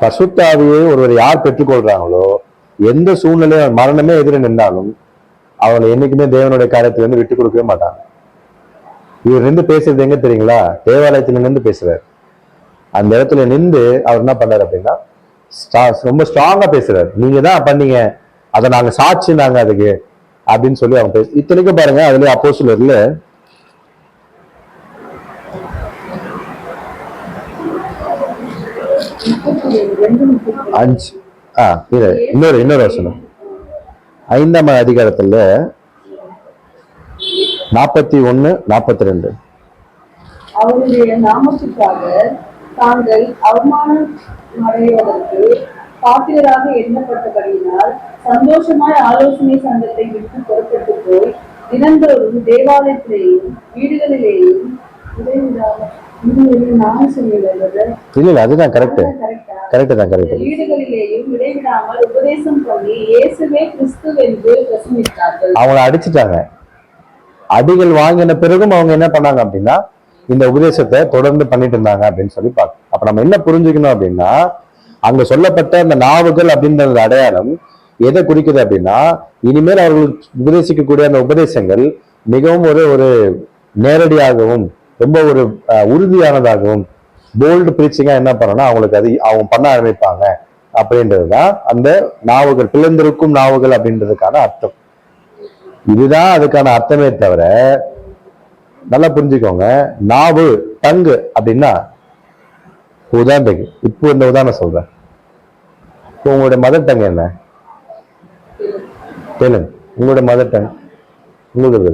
பரிசுத்தாவியை ஒருவர் யார் பெற்றுக்கொள்றாங்களோ எந்த சூழ்நிலையும் மரணமே எதிர நின்றாலும் அவங்களை என்னைக்குமே தேவனுடைய காரியத்துல இருந்து விட்டு கொடுக்கவே மாட்டாங்க. இவர் நின்று பேசுறது எங்க தெரியுங்களா? தேவாலயத்துல நின்று பேசுறாரு. அந்த இடத்துல நின்று அவர் என்ன பண்றாரு அப்படின்னா ரொம்ப ஸ்ட்ராங்கா பேசுறாரு. நீங்க தான் பண்ணீங்க, அதை நாங்க சாட்சி நாங்க அதுக்கு அப்படின்னு சொல்லி அவங்க பேச. இத்தனைக்கும் பாருங்க அதுல அப்போஸ்தலர்ல இன்னொரு வசனம் 5ஆம் அதிகாரத்துல 41-42 அவருடைய நாமத்துக்காக தாங்கள் அவமானம் அடைவதற்கு பாத்திரராக எண்ணப்பட்டபடியினால் சந்தோஷமாய் ஆலோசனை சங்கத்தை விட்டு புறப்பட்டு போய் தினந்தோறும் தேவாலயத்திலேயும் வீடுகளிலேயும் அதுதான் கரெக்ட் தான் கரெக்ட். வீடுகளிலேயும் இடைவிடாமல் உபதேசம் பண்ணி இயேசுவே கிறிஸ்து என்று பிரசங்கித்தார்கள். அவங்களை அடிச்சுட்டாங்க. அடிகள் வாங்கின பிறகும் அவங்க என்ன பண்ணாங்க அப்படின்னா இந்த உபதேசத்தை தொடர்ந்து பண்ணிட்டு இருந்தாங்க அப்படின்னு சொல்லி பார்க்கணும். அப்ப நம்ம என்ன புரிஞ்சுக்கணும் அப்படின்னா அங்க சொல்லப்பட்ட அந்த நாவுகள் அப்படின்ற அடையாளம் எதை குறிக்குது அப்படின்னா இனிமேல் அவர்களுக்கு உபதேசிக்கக்கூடிய அந்த உபதேசங்கள் மிகவும் ஒரு நேரடியாகவும் ரொம்ப ஒரு உறுதியானதாகவும் போல்டு பிரீச்சிங்கா என்ன பண்ணணும்னா அவங்களுக்கு அது அவங்க பண்ண ஆரம்பிப்பாங்க அப்படின்றதுதான் அந்த நாவுகள், பிளந்திருக்கும் நாவுகள் அப்படின்றதுக்கான அர்த்தம். இதுதான் அதுக்கான அர்த்தமே தவிர நல்லா புரிஞ்சுக்கோங்க. நாவு டங்கு அப்படின்னா உதாரணத்துக்கு இப்போ இந்த உதாரணம் சொல்றேன். இப்போ உங்களுடைய மதர் டங் என்ன? தெலுங்கு. உங்களுடைய மதர் டங் உங்களுக்கு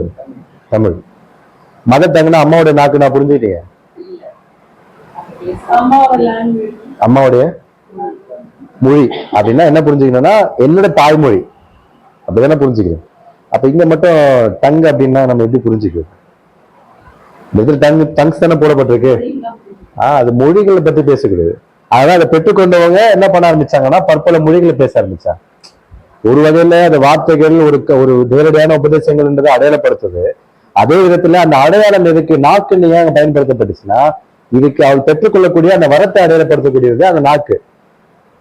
தமிழ். மதர் டங்குன்னா அம்மாவுடைய நாக்கு நான் புரிஞ்சுக்கிட்டீங்க. அம்மாவுடைய மொழி அப்படின்னா என்ன புரிஞ்சுக்கணும்னா என்னோட தாய்மொழி அப்படிதானே புரிஞ்சுக்கிறேன். அப்ப இங்க மட்டும் டங் அப்படின்னா நம்ம எப்படி புரிஞ்சுக்கிறோம்? டங்ஸ் தானே போடப்பட்டிருக்கு. அது மொழிகளை பத்தி பேசக்கூடாது. அதனால அதை பெற்றுக்கொண்டவங்க என்ன பண்ண ஆரம்பிச்சாங்கன்னா பற்பல மொழிகளை பேச ஆரம்பிச்சாங்க. ஒரு வகையில அந்த வார்த்தைகள் ஒரு நேரடியான உபதேசங்கள்ன்றதை அடையாளப்படுத்துது. அதே விதத்துல அந்த அடையாளம் எதுக்கு நாக்குன்னு ஏன் பயன்படுத்தப்பட்டுச்சுன்னா இதுக்கு அவள் பெற்றுக்கொள்ளக்கூடிய அந்த வரத்தை அடையாளப்படுத்தக்கூடியது அந்த நாக்கு.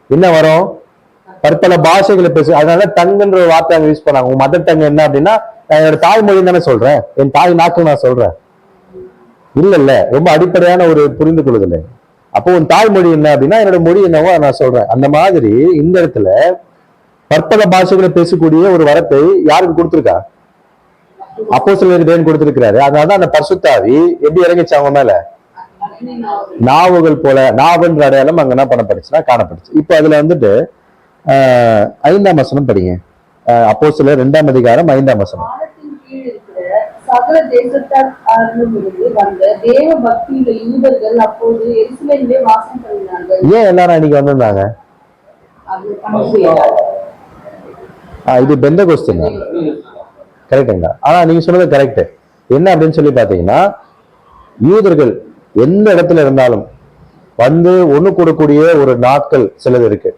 என்ன வரும்? பற்பல பாஷைகளை பேசு. அதனால டங்குன்ற ஒரு வார்த்தை அங்க யூஸ் பண்ணாங்க. உங்க மதர் டங் என்ன அப்படின்னா என்னோட தாய்மொழி தானே சொல்றேன், என் தாய் நாக்கு நான் சொல்றேன். இல்ல ரொம்ப அடிப்படையான ஒரு புரிந்து கொள்ளுதல். அப்போ உன் தாய்மொழி என்ன அப்படின்னா என்னோட மொழி என்னவோ நான் சொல்றேன். அந்த மாதிரி இந்த இடத்துல பற்பல பாஷைகளை பேசக்கூடிய ஒரு வரத்தை யாருக்கு கொடுத்திருக்கா? அப்போஸ்தலருக்கு தேவன் கொடுத்திருக்கிறாரு. அதனாலதான் அந்த பரிசுத்தாவி எப்படி இறங்கிச்சு அவங்க மேல? நாவுகள் போல. நாவுன்ற அடையாளம் அங்க என்ன பண்ணப்பட்டுச்சுன்னா காணப்பட்டுச்சு. இப்ப அதுல வந்துட்டு 5ஆம் வசனம் படிங்க. அப்போஸ்தலர் 2ஆம் அதிகாரம் 5ஆம் வசனம். சகல தேசத்தார் வந்த தேவ பக்தியுள்ள யூதர்கள் அப்போது எருசலேமிலே வாசம் பண்ணினார்கள். ஏன் எல்லாரும் அன்னைக்கு வந்திருந்தாங்க? இது பெந்தகோஸ்து தான், கரெக்டுங்களா? ஆனா நீங்க சொன்னது கரெக்ட். என்ன அப்படின்னு சொல்லி பாத்தீங்கன்னா யூதர்கள் எந்த இடத்துல இருந்தாலும் வந்து ஒண்ணு கூடக்கூடிய ஒரு நாட்கள் சிலது இருக்கு.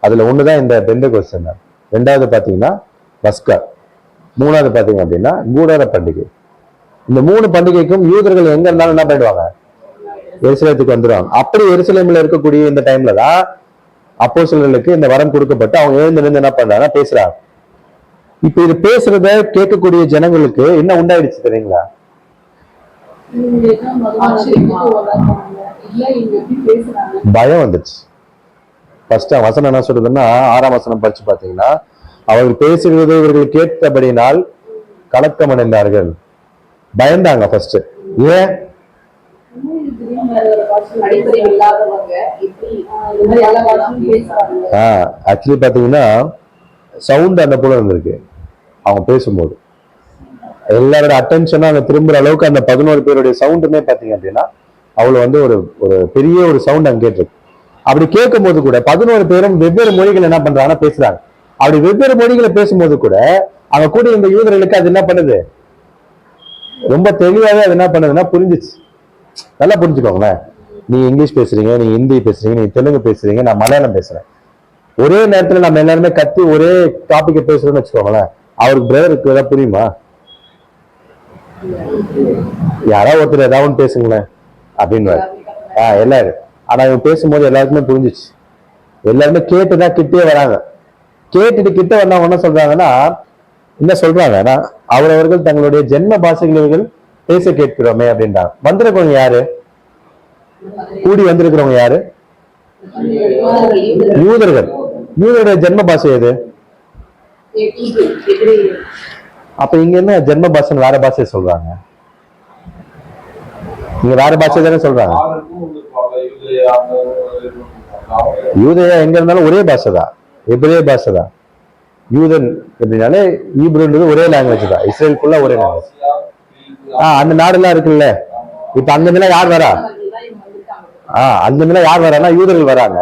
அதுல ஒண்ணுதான் இந்த பெந்தகோஸ்து. ரெண்டாவது பாத்தீங்கன்னா பஸ்கா, மூணாவது பாத்தீங்க அப்படின்னா கூடார பண்டிகை. இந்த 3 பண்டிகைக்கும் யூதர்கள் எங்க இருந்தாலும் என்ன பண்ணிடுவாங்க, எருசலேத்துக்கு வந்துடுவாங்க. அப்படி எருசலேம்ல இருக்கக்கூடிய இந்த டைம்ல தான் அப்போஸ்தலர்களுக்கு இந்த வரம் கொடுக்கப்பட்டு அவங்க எழுந்து என்ன பண்றாங்க, பேசுறாங்க. இப்ப இது பேசுறத கேட்கக்கூடிய ஜனங்களுக்கு என்ன உண்டாயிடுச்சு தெரியுங்களா? பயம் வந்துச்சு. ஃபர்ஸ்ட் வசனம் என்ன சொல்றதுன்னா, 6ஆம் வசனம் படிச்சு பாத்தீங்கன்னா, அவர்கள் பேசுகிறது இவர்கள் கேட்டபடினால் கலக்கம் அடைந்தார்கள், பயந்தாங்க ஃபர்ஸ்ட். ஏன்? ஆக்சுவலி பாத்தீங்கன்னா சவுண்ட் அந்த போல இருந்திருக்கு. அவங்க பேசும்போது எல்லாரோட அட்டென்ஷனும் அங்க திரும்புற அளவுக்கு அந்த 11 பேருடைய சவுண்டுமே பாத்தீங்க அப்படின்னா அவ்வளவு வந்து ஒரு பெரிய ஒரு சவுண்ட் அங்க கேட்டிருக்கு. அப்படி கேட்கும் போது கூட 11 பேரும் வெவ்வேறு மொழிகள் என்ன பண்றாங்கன்னா பேசுறாங்க. அப்படி வெவ்வேறு மொழிகளை பேசும்போது கூட அங்க கூட இந்த யூதர்களுக்கு அது என்ன பண்ணுது, ரொம்ப தெளிவாவே அது என்ன பண்ணுதுன்னா புரிஞ்சிச்சு. நல்லா புரிஞ்சுக்கோங்களேன். நீ இங்கிலீஷ் பேசுறீங்க, நீ ஹிந்தி பேசுறீங்க, நீ தெலுங்கு பேசுறீங்க, நான் மலையாளம் பேசுறேன். ஒரே நேரத்துல நம்ம எல்லாருமே கத்தி ஒரே டாபிக்க பேசுறோம்னு வச்சுக்கோங்களேன், அவருக்கு பிரதருக்கு ஏதாவது புரியுமா? யாராவது ஒருத்தர் ஏதாவது பேசுங்களேன் அப்படின்னு எல்லாரும். ஆனா இவங்க பேசும்போது எல்லாருக்குமே புரிஞ்சிச்சு. எல்லாருமே கேட்டுதான் கிட்டே வராங்க. கேட்டுட்டு கிட்ட வந்தவங்க என்ன சொல்றாங்கன்னா, என்ன சொல்றாங்கன்னா, அவரவர்கள் தங்களுடைய ஜென்ம பாஷைகள் பேச கேட்கிறோமே அப்படின்றாங்க. வந்திருக்கவங்க யாரு? கூடி வந்திருக்கிறவங்க யாரு? யூதர்கள். யூதருடைய ஜென்ம பாஷை எது? அப்ப இங்க என்ன ஜென்ம பாஷை வேற பாஷையை சொல்றாங்க? இங்க வேற பாஷை தானே சொல்றாங்க. யூதையா எங்க இருந்தாலும் ஒரே பாஷை தான், எபிரேய பாஷை தான். யூதன் எப்படினாலே ஈப்ரூன்றது ஒரே லாங்குவேஜ் தான், இஸ்ரேலுக்குள்ள ஒரே லாங்குவேஜ். அந்த நாடுலாம் இருக்குல்ல, இப்ப அங்கிருந்துலாம் யார் வரா? அங்கிருந்துலாம் யார் வரான்னா யூதர்கள் வராங்க.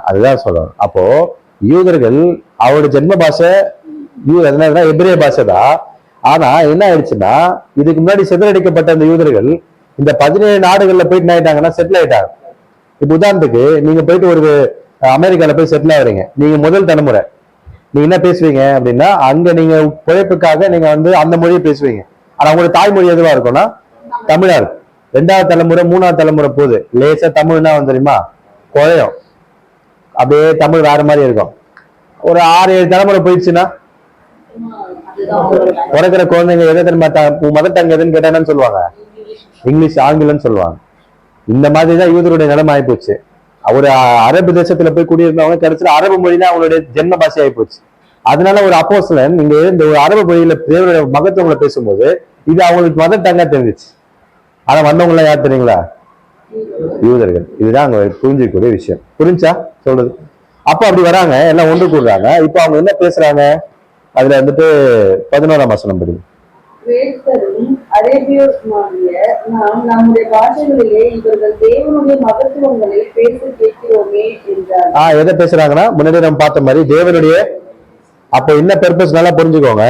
அதுதான் சொல்றோம். அப்போ யூதர்கள் அவரோட ஜென்ம பாஷை எபிரேய பாஷை தான். ஆனா என்ன ஆயிடுச்சுன்னா, இதுக்கு முன்னாடி சிதறடிக்கப்பட்ட அந்த யூதர்கள் இந்த 17 நாடுகள்ல போயிட்டு என்ன ஆயிட்டாங்கன்னா செட்டில் ஆயிட்டாங்க. இப்ப உதாரணத்துக்கு நீங்க போயிட்டு ஒரு அமெரிக்கால போய் செட்டில் ஆகுறீங்க, நீங்க முதல் தலைமுறை, நீங்க என்ன பேசுவீங்க அப்படின்னா, அங்க நீங்க பிழைப்புக்காக நீங்க வந்து அந்த மொழியை பேசுவீங்க. ஆனா உங்களோட தாய்மொழி எதுவா இருக்கும்னா தமிழா இருக்கும். 2வது தலைமுறை 3வது தலைமுறை போகுது, லேசா தமிழ்னா வந்து தெரியுமா குழையும், அப்படியே தமிழ் வேற மாதிரி இருக்கும். ஒரு 6-7 தலைமுறை போயிடுச்சுன்னா பிறக்கிற குழந்தைங்க எதை தெரியுமா, மதர் டங் எதுன்னு கேட்டான்னு சொல்லுவாங்க, இங்கிலீஷ் ஆங்கிலம்னு சொல்லுவாங்க. இந்த மாதிரிதான் யூதருடைய நிலைமை ஆயிப்போச்சு. ஒரு அரபு தேசத்துல போய் குடியிருந்தவங்க கிடைச்சல அரபு மொழி தான் அவங்களுடைய ஜென்ம பாஷை ஆயிப்போச்சு. அதனால ஒரு அப்போஸ்தலன் இங்க இந்த ஒரு அரபு மொழியில தேவனுடைய மகத்துவங்களை பேசும்போது இது அவங்களுக்கு மதர் டங்கா தெரிஞ்சிச்சு. ஆனா வந்தவங்க யார் தெரியுங்களா? யூதர்கள். இதுதான் அங்க புரிஞ்சிக்கக்கூடிய விஷயம். புரிஞ்சா சொல்றது? அப்ப அப்படி வராங்க, எல்லாம் ஒன்று கூடுறாங்க. இப்ப அவங்க என்ன பேசுறாங்க, அதுல வந்துட்டு 11ஆம் வசனம் படி, நாம் நம்முடைய பாஷைகளிலே இவர்கள் தேவனுடைய மகத்துவங்களை பேச கேட்கிறோமே என்றார். எதை பேசுறாங்கன்னா முன்னாடி நம்ம பார்த்த மாதிரி தேவனுடைய. அப்ப என்ன பர்பஸ் நல்லா புரிஞ்சுக்கோங்க.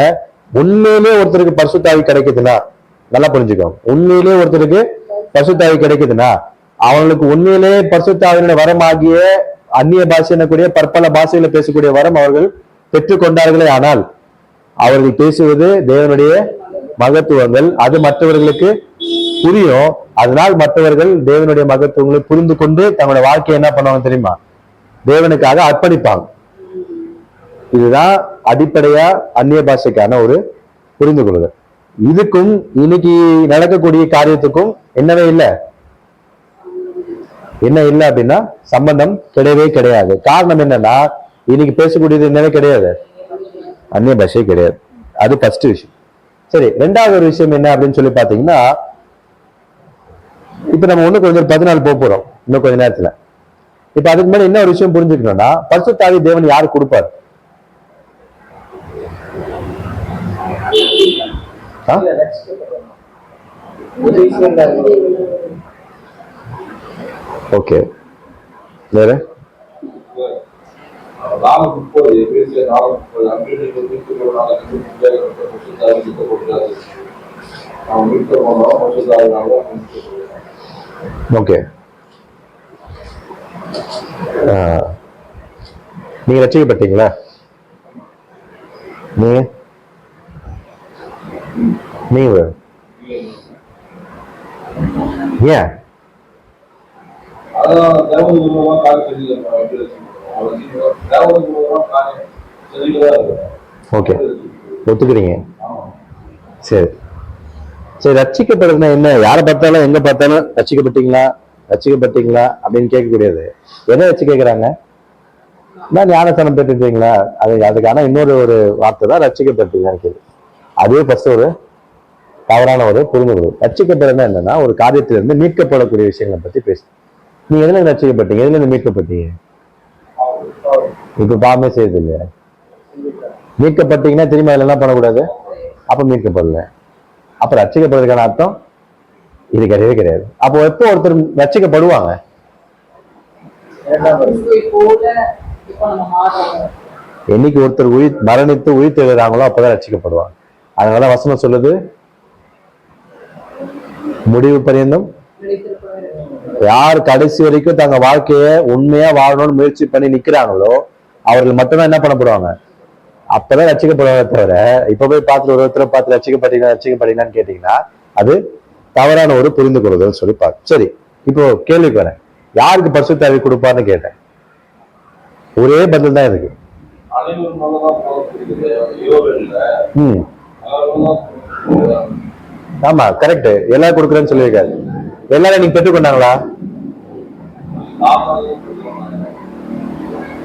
உண்மையிலே ஒருத்தருக்கு பரிசுத்தாவி கிடைக்குதுன்னா, நல்லா புரிஞ்சுக்கோங்க, உண்மையிலே ஒருத்தருக்கு பரிசுத்தாவி கிடைக்குதுன்னா அவங்களுக்கு உண்மையிலே பரிசுத்தாவினுடைய வரம் ஆகிய அந்நிய பாஷை எனக்கூடிய பற்பல பாஷைகளை பேசக்கூடிய வரம் அவர்கள் பெற்றுக்கொண்டார்களே, ஆனால் அவர்கள் பேசுவது தேவனுடைய மகத்துவங்கள், அது மற்றவர்களுக்கு புரியும். அதனால் மற்றவர்கள் தேவனுடைய மகத்துவங்களை புரிந்து கொண்டு தங்களுடைய வாழ்க்கையை என்ன பண்ணுவாங்க தெரியுமா, தேவனுக்காக அர்ப்பணிப்பாங்க. இதுதான் அடிப்படையா அந்நிய பாஷைக்கான ஒரு புரிந்து கொள்ளுதல். இதுக்கும் இன்னைக்கு நடக்கக்கூடிய காரியத்துக்கும் என்னவே இல்லை, என்ன இல்லை அப்படின்னா சம்பந்தம் கிடையவே கிடையாது. காரணம் என்னன்னா, இன்னைக்கு பேசக்கூடியது என்னவே கிடையாது, அந்நிய பாஷை கிடையாது. அது ஃபர்ஸ்ட் விஷயம். சரி, 2வது ஒரு விஷயம் என்ன அப்படின்னு சொல்லி பாத்தீங்கன்னா, இப்ப நம்ம ஒண்ணு கொஞ்சம் 14 போறோம் இன்னும் கொஞ்ச நேரத்துல. இப்ப அதுக்கு முன்னாடி என்ன ஒரு விஷயம் புரிஞ்சுக்கணும்னா, பரிசுத்தாவி தேவன் யாரு கொடுப்பாரு? ஓகே, வேற 4:30 ஓகே. நீங்க ரட்சிக்கப்பட்டீங்களா? நீங்க நீங்க ஏன் அதான் தேவனுக்கு மூலமா காரியம் செஞ்சு தேவனுக்கு மூலமா காரியம் செஞ்சுதான் இருக்கும். ஓகே, ஒத்துக்கிறீங்க? ஆமா. சரி சரி. ரட்சிக்கப்படுறதுன்னா என்ன? யாரை பார்த்தாலும் எங்க பார்த்தாலும் ரட்சிக்கப்பட்டீங்களா ரட்சிக்கப்பட்டீங்களா அப்படின்னு கேட்கக்கூடியது. என்ன வச்சு கேட்கறாங்க? நான் ஞானஸ்தானம் பெற்றுட்டீங்களா? அதுக்கான இன்னொரு ஒரு வார்த்தை தான் ரட்சிக்கப்பட்டீங்கன்னு கேள்வி. அதுவே ஃபர்ஸ்ட் ஒரு தவறான ஒரு புரிந்துகொள்வது. ரட்சிக்கப்படுறதுன்னா என்னன்னா, ஒரு காரியத்திலிருந்து மீட்கப்படக்கூடிய விஷயங்களை பத்தி பேசு. நீங்க எதுல ரட்சிக்கப்பட்டீங்க? எதுல இருந்து மீட்கப்பட்டீங்க? இப்ப பாவமே செய்யுது இல்லையா? மீட்கப்பட்டீங்கன்னா திரும்ப அதுல என்ன பண்ணக்கூடாது? அப்ப மீட்கப்படல. அப்ப ரட்சிக்கப்படுறதுக்கான அர்த்தம் இது கிடையவே கிடையாது. அப்போ எப்போ ஒருத்தர் ரட்சிக்கப்படுவாங்க? என்னைக்கு ஒருத்தர் மரணித்து உயிர் தெழுறாங்களோ அப்பதான் ரட்சிக்கப்படுவாங்க. அதனால வசனம் சொல்லுது, முடிவு பரியந்தம் யார் கடைசி வரைக்கும் தங்க வாழ்க்கைய உண்மையா வாழணும்னு முயற்சி பண்ணி நிக்கிறாங்களோ அவர்கள் மட்டும்தான் என்ன பண்ணப்படுவாங்க? அப்பதான் ரட்சிக்கப்படுவாங்க. தவிர இப்ப போய் பார்த்து ஒருத்தரை பார்த்து ரட்சிக்கப்பட்டீங்கன்னு கேட்டீங்கன்னா அது தவறான ஒரு புரிந்து கொள்ளுதல் சொல்லி பார்க்க. சரி, இப்போ கேள்விக்கு வரேன். யாருக்கு பரிசுத்த ஆவி கொடுப்பார்னு கேட்டேன். ஒரே பதில் தான் இருக்கு. ஆமா, கரெக்ட். எல்லாரும் கொடுக்குறேன்னு சொல்லியிருக்காரு. எல்லாரும் நீங்க பெற்றுக்கொண்டாங்களா?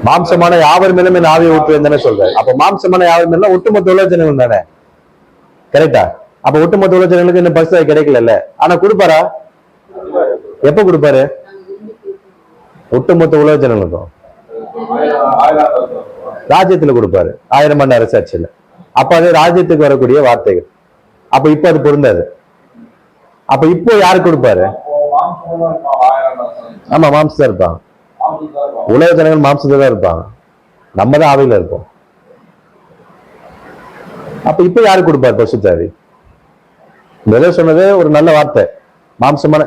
மாம்சமான யாவர் மேலும் என் ஆவியை ஊற்றுவேன் சொல்றாரு. அப்ப மாம்சமான யாவர் மேலும் ஒட்டுமொத்த உலகஜனங்கள் தானே, கரெக்டா? அப்ப ஒட்டுமொத்த உலகஜனங்களுக்கு இன்னும் பரிசு கிடைக்கல. ஆனா கொடுப்பாரா? எப்ப கொடுப்பாரு? ஒட்டுமொத்த உலகஜனங்களுக்கும் ராஜ்யத்துல கொடுப்பாரு, 1000 ஆண்டு அரசாட்சியில. அப்ப அது ராஜ்யத்துக்கு வரக்கூடிய வார்த்தைகள். அப்ப இப்ப அது பொருந்தாது. அப்ப இப்போ யாரு கொடுப்பாரு? ஆமா, மாம்சம் இருப்பாங்க. உலக ஜனங்கள் மாம்சத்துல தான் இருப்பாங்க. நம்ம தான் ஆவியில இருப்போம். அப்ப இப்ப யாரு கொடுப்பாரு பரிசுத்த ஆவி? முதல்ல சொன்னது ஒரு நல்ல வார்த்தை. மாம்சமான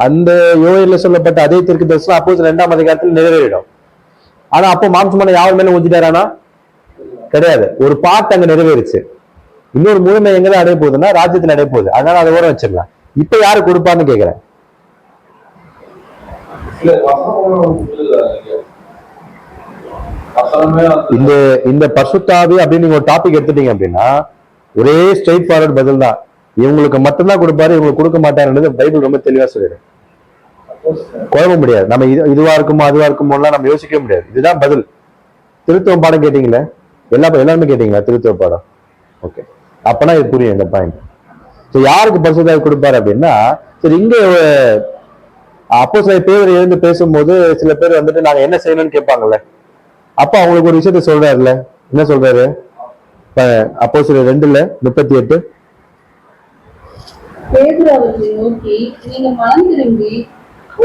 அந்த யோகில சொல்லப்பட்ட அதே தீர்க்க தரிசனம் அப்போது 2ஆம் அதிகாரத்தில் நிறைவேறிடும். ஆனா அப்போ மாம்சமான யாவர் மேல ஊஞ்சிட்டாரானா? கிடையாது. ஒரு பாட்டு அங்க நிறைவேறிச்சு. இன்னொரு முழுமை எங்கதான் அடைய போகுதுன்னா ராஜ்யத்துல அடைய போகுது. அதனால அதை ஓரம் வச்சிடலாம். இப்ப யாரு கொடுப்பான்னு கேக்குறேன். இந்த பரிசுத்தாவி அப்படின்னு நீங்க ஒரு டாபிக் எடுத்துட்டீங்க அப்படின்னா ஒரே ஸ்ட்ரெயிட் ஃபார்வர்ட் பதில் தான். இவங்களுக்கு மட்டும்தான் கொடுப்பாரு, இவங்களுக்கு கொடுக்க மாட்டாருன்றது பைபிள் ரொம்ப தெளிவா சொல்லிடும். குழம்ப முடியாது. நம்ம இதுவா இருக்குமோ அதுவா இருக்குமோலாம் நம்ம யோசிக்கவே முடியாது. இதுதான் பதில். திருத்துவ பாடம் கேட்டீங்களே, எல்லாருமே கேட்டீங்களா திருத்துவ பாடம்? ஓகே, அப்பனா இது புரியும் இந்த பாயிண்ட். யாருக்கு பரிசுத்தாவி கொடுப்பாரு அப்படின்னா, சரி இங்க அப்போ சில பேர் எழுந்து பேசும்போது சில பேர் வந்துட்டு நாங்க என்ன செய்யணும்னு கேட்பாங்கல்ல. அப்ப அவங்களுக்கு ஒரு விஷயத்த சொல்றாருல்ல. என்ன சொல்றாரு? அப்போ சில 2:38 பேதுரு அவர்களை நோக்கி, நீங்க மனம் திரும்பி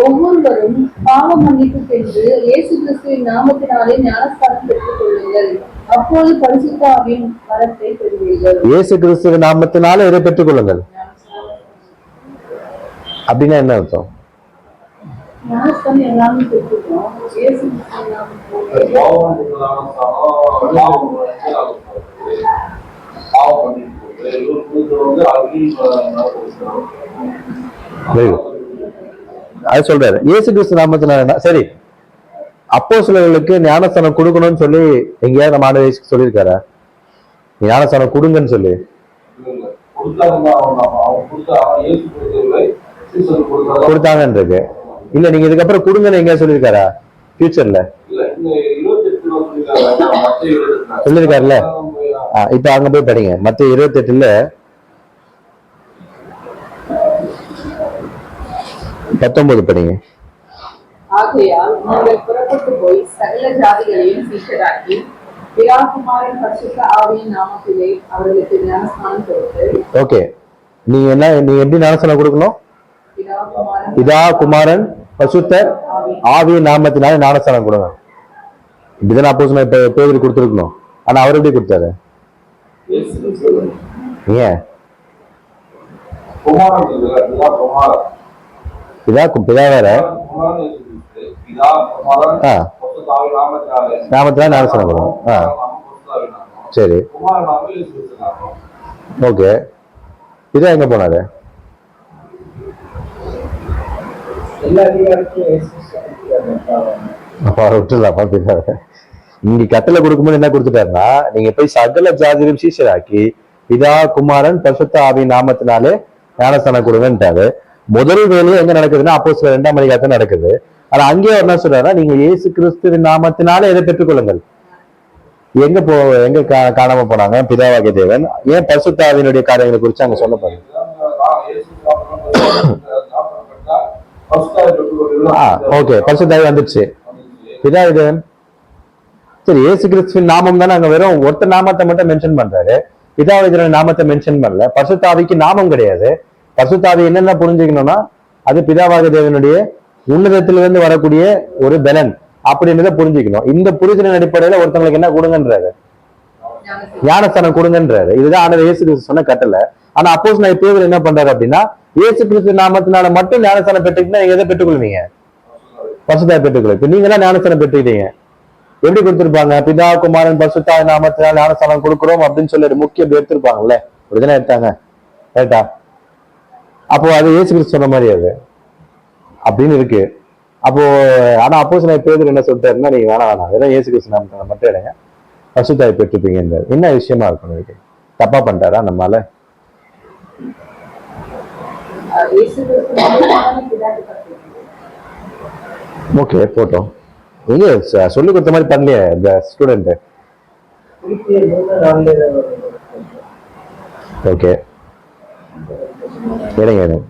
ஒவ்வொருவரும் பாவ மன்னிப்பு பெற்று இயேசு கிறிஸ்துவின் நாமத்தினாலே ஞானஸ்தானம் பெற்றுக் கொள்ளுங்கள், அப்போது பரிசுத்த ஆவியின் வரத்தை பெறுவீர்கள். இயேசு கிறிஸ்துவின் நாமத்தினாலே இதை பெற்றுக் கொள்ளுங்கள் அப்படின்னா என்ன அர்த்தம்? ஞானஸ்தானம் எல்லாமே பெற்றுக்கிறோம். இயேசு கிறிஸ்துவின் நாமத்தினாலே அது சொல்றாரு. இயேசு கிறிஸ்து நாமத்தினால. சரி, அப்போஸ்தலர்களுக்கு ஞானஸ்தானம் கொடுக்கணும்னு சொல்லி எங்கேயாவது நம்ம ஆண்டவர் சொல்லியிருக்காரா? ஞானஸ்தானம் கொடுங்கன்னு சொல்லி கொடுத்தாங்கன்றது இல்ல. நீங்க இதுக்கப்புறம் கொடுங்கன்னு எங்கேயா சொல்லியிருக்காரா? ஃபியூச்சர்ல சொல்லியிருக்காருல்ல. இப்ப அங்க போய் படிங்க. மத்தேயு 28 19 படிங்க. ஆகையால் நீங்கள் புறப்பட்டு போய் சகல ஜாதிகளையும் சீஷராக்கி பிதா குமாரன் பரிசுத்த ஆவியின் நாமத்திலே அவர்களுக்கு ஞானஸ்நானம் கொடுத்து. ஓகே, நீங்க எப்படி ஞானஸ்நானம் கொடுக்கணும்? பிதா குமாரன் பரிசுத்த ஆவியின் நாமத்தினால ஞானஸ்நானம் கொடுங்க. இப்படிதான் அப்போஸ்தலன் இப்ப பேதுரு கொடுத்துருக்கணும். ஆனா அவர் எப்படி கொடுத்தாரு? ஏன்? பிதா வேற, பிதா குமாரன் ஆ பரிசுத்த ஆவி நாமத்தினாலே நாமத்தினால ஞானஸ்நானம் கொடுக்கணும். ஆ பரிசுத்த ஆவி நாமம் சரி, குமாரன் நாமம் இயேசு கிறிஸ்து நாமம். ஓகே. இதா எங்க போனாரு? எல்லா அதிகாரத்தையும் இயேசு கிறிஸ்து அப்ப அவரை விட்டுலாமா பின்னாரு? இங்க கட்டளை கொடுக்கும்போது என்ன கொடுத்துட்டாருன்னா, நீங்க போய் சகல ஜாதியிலும் சீஷராக்கி பிதா குமாரன் பரிசுத்த ஆவி நாமத்தினாலே ஞானஸ்தானம் கொடுங்கன்ட்டாரு. முதல் வேலையை எங்க நடக்குதுன்னா அப்போஸ்தலர் 2ஆம் அதிகாரத்துல நடக்குது. ஆனா அங்கேயே என்ன சொல்றாருன்னா, நீங்க இயேசு கிறிஸ்துவின் நாமத்தினாலே எதை பெற்றுக்கொள்ளுங்கள். எங்க காணாம போனாங்க பிதாவாகிய தேவன்? ஏன் பரிசுத்த ஆவியினுடைய காரியங்களை குறித்து அங்க சொல்லப்படுது. ஓகே, பரிசுத்த ஆவி வந்துடுச்சு. பிதாவாகிய தேவன் சரி, இயேசு கிறிஸ்துவின் நாமம் தானே அங்க வெறும் ஒருத்த நாமத்தை மட்டும் மென்ஷன் பண்றாரு. பிதாவினுடைய நாமத்தை மென்ஷன் பண்ணல. பரிசுத்த ஆவிக்கு நாமம் கிடையாது. பரிசுத்த ஆவி என்னென்ன புரிஞ்சுக்கணும்னா, அது பிதாவாகிய தேவனுடைய உன்னதத்திலிருந்து வரக்கூடிய ஒரு பலன் அப்படின்றத புரிஞ்சுக்கணும். இந்த புரிதலின் அடிப்படையில ஒருத்தவங்களுக்கு என்ன கொடுங்கன்றாரு, ஞானஸ்தானம் கொடுங்கன்றாரு. இதுதான் ஆண்டவர் இயேசு கிறிஸ்து சொன்ன கட்டளை. ஆனா அப்போஸ்தலனாகிய பேதுரு என்ன பண்றாரு அப்படின்னா, இயேசு கிறிஸ்து நாமத்தினால மட்டும் ஞானஸ்தானம் பெற்றுக்கிட்டா நீங்க எதை பெற்றுக்கொள்வீங்க? பரிசுத்த ஆவி பெற்றுக்கொள்ள. இப்ப நீங்க தான் ஞானஸ்தானம் பெற்றுக்கிட்டீங்க. எப்படி கொடுத்திருப்பாங்க? பிதா குமாரன் பரிசுத்த ஆவி நாமத்தினால ஞானஸ்தானம் கொடுக்கிறோம் அப்படின்னு சொல்லி முக்கிய எடுத்திருப்பாங்கல்ல, அப்படிதானே எடுத்தாங்க, ரைட்டா? அப்போ அது இயேசு கிறிஸ்து சொன்ன மாதிரி அது அப்படின்னு இருக்கு. அப்போ ஆனா அப்போஸ்தலனாகிய பேதுரு என்ன சொல்லிட்டாருன்னா, நீங்க வேணாம் வெறும் இயேசு கிறிஸ்து நாமத்தினால மட்டும் எடுங்க, பரிசுத்த ஆவி பெற்றுப்பீங்க. என்ன விஷயமா இருக்கும் இது? தப்பா பண்ணிட்டாரா நம்மால? ஓகே, போட்டோம். எங்க சொல்லி கொடுத்த மாதிரி பண்ணலையே இந்த ஸ்டூடெண்ட். ஓகே, இருங்க இருங்க.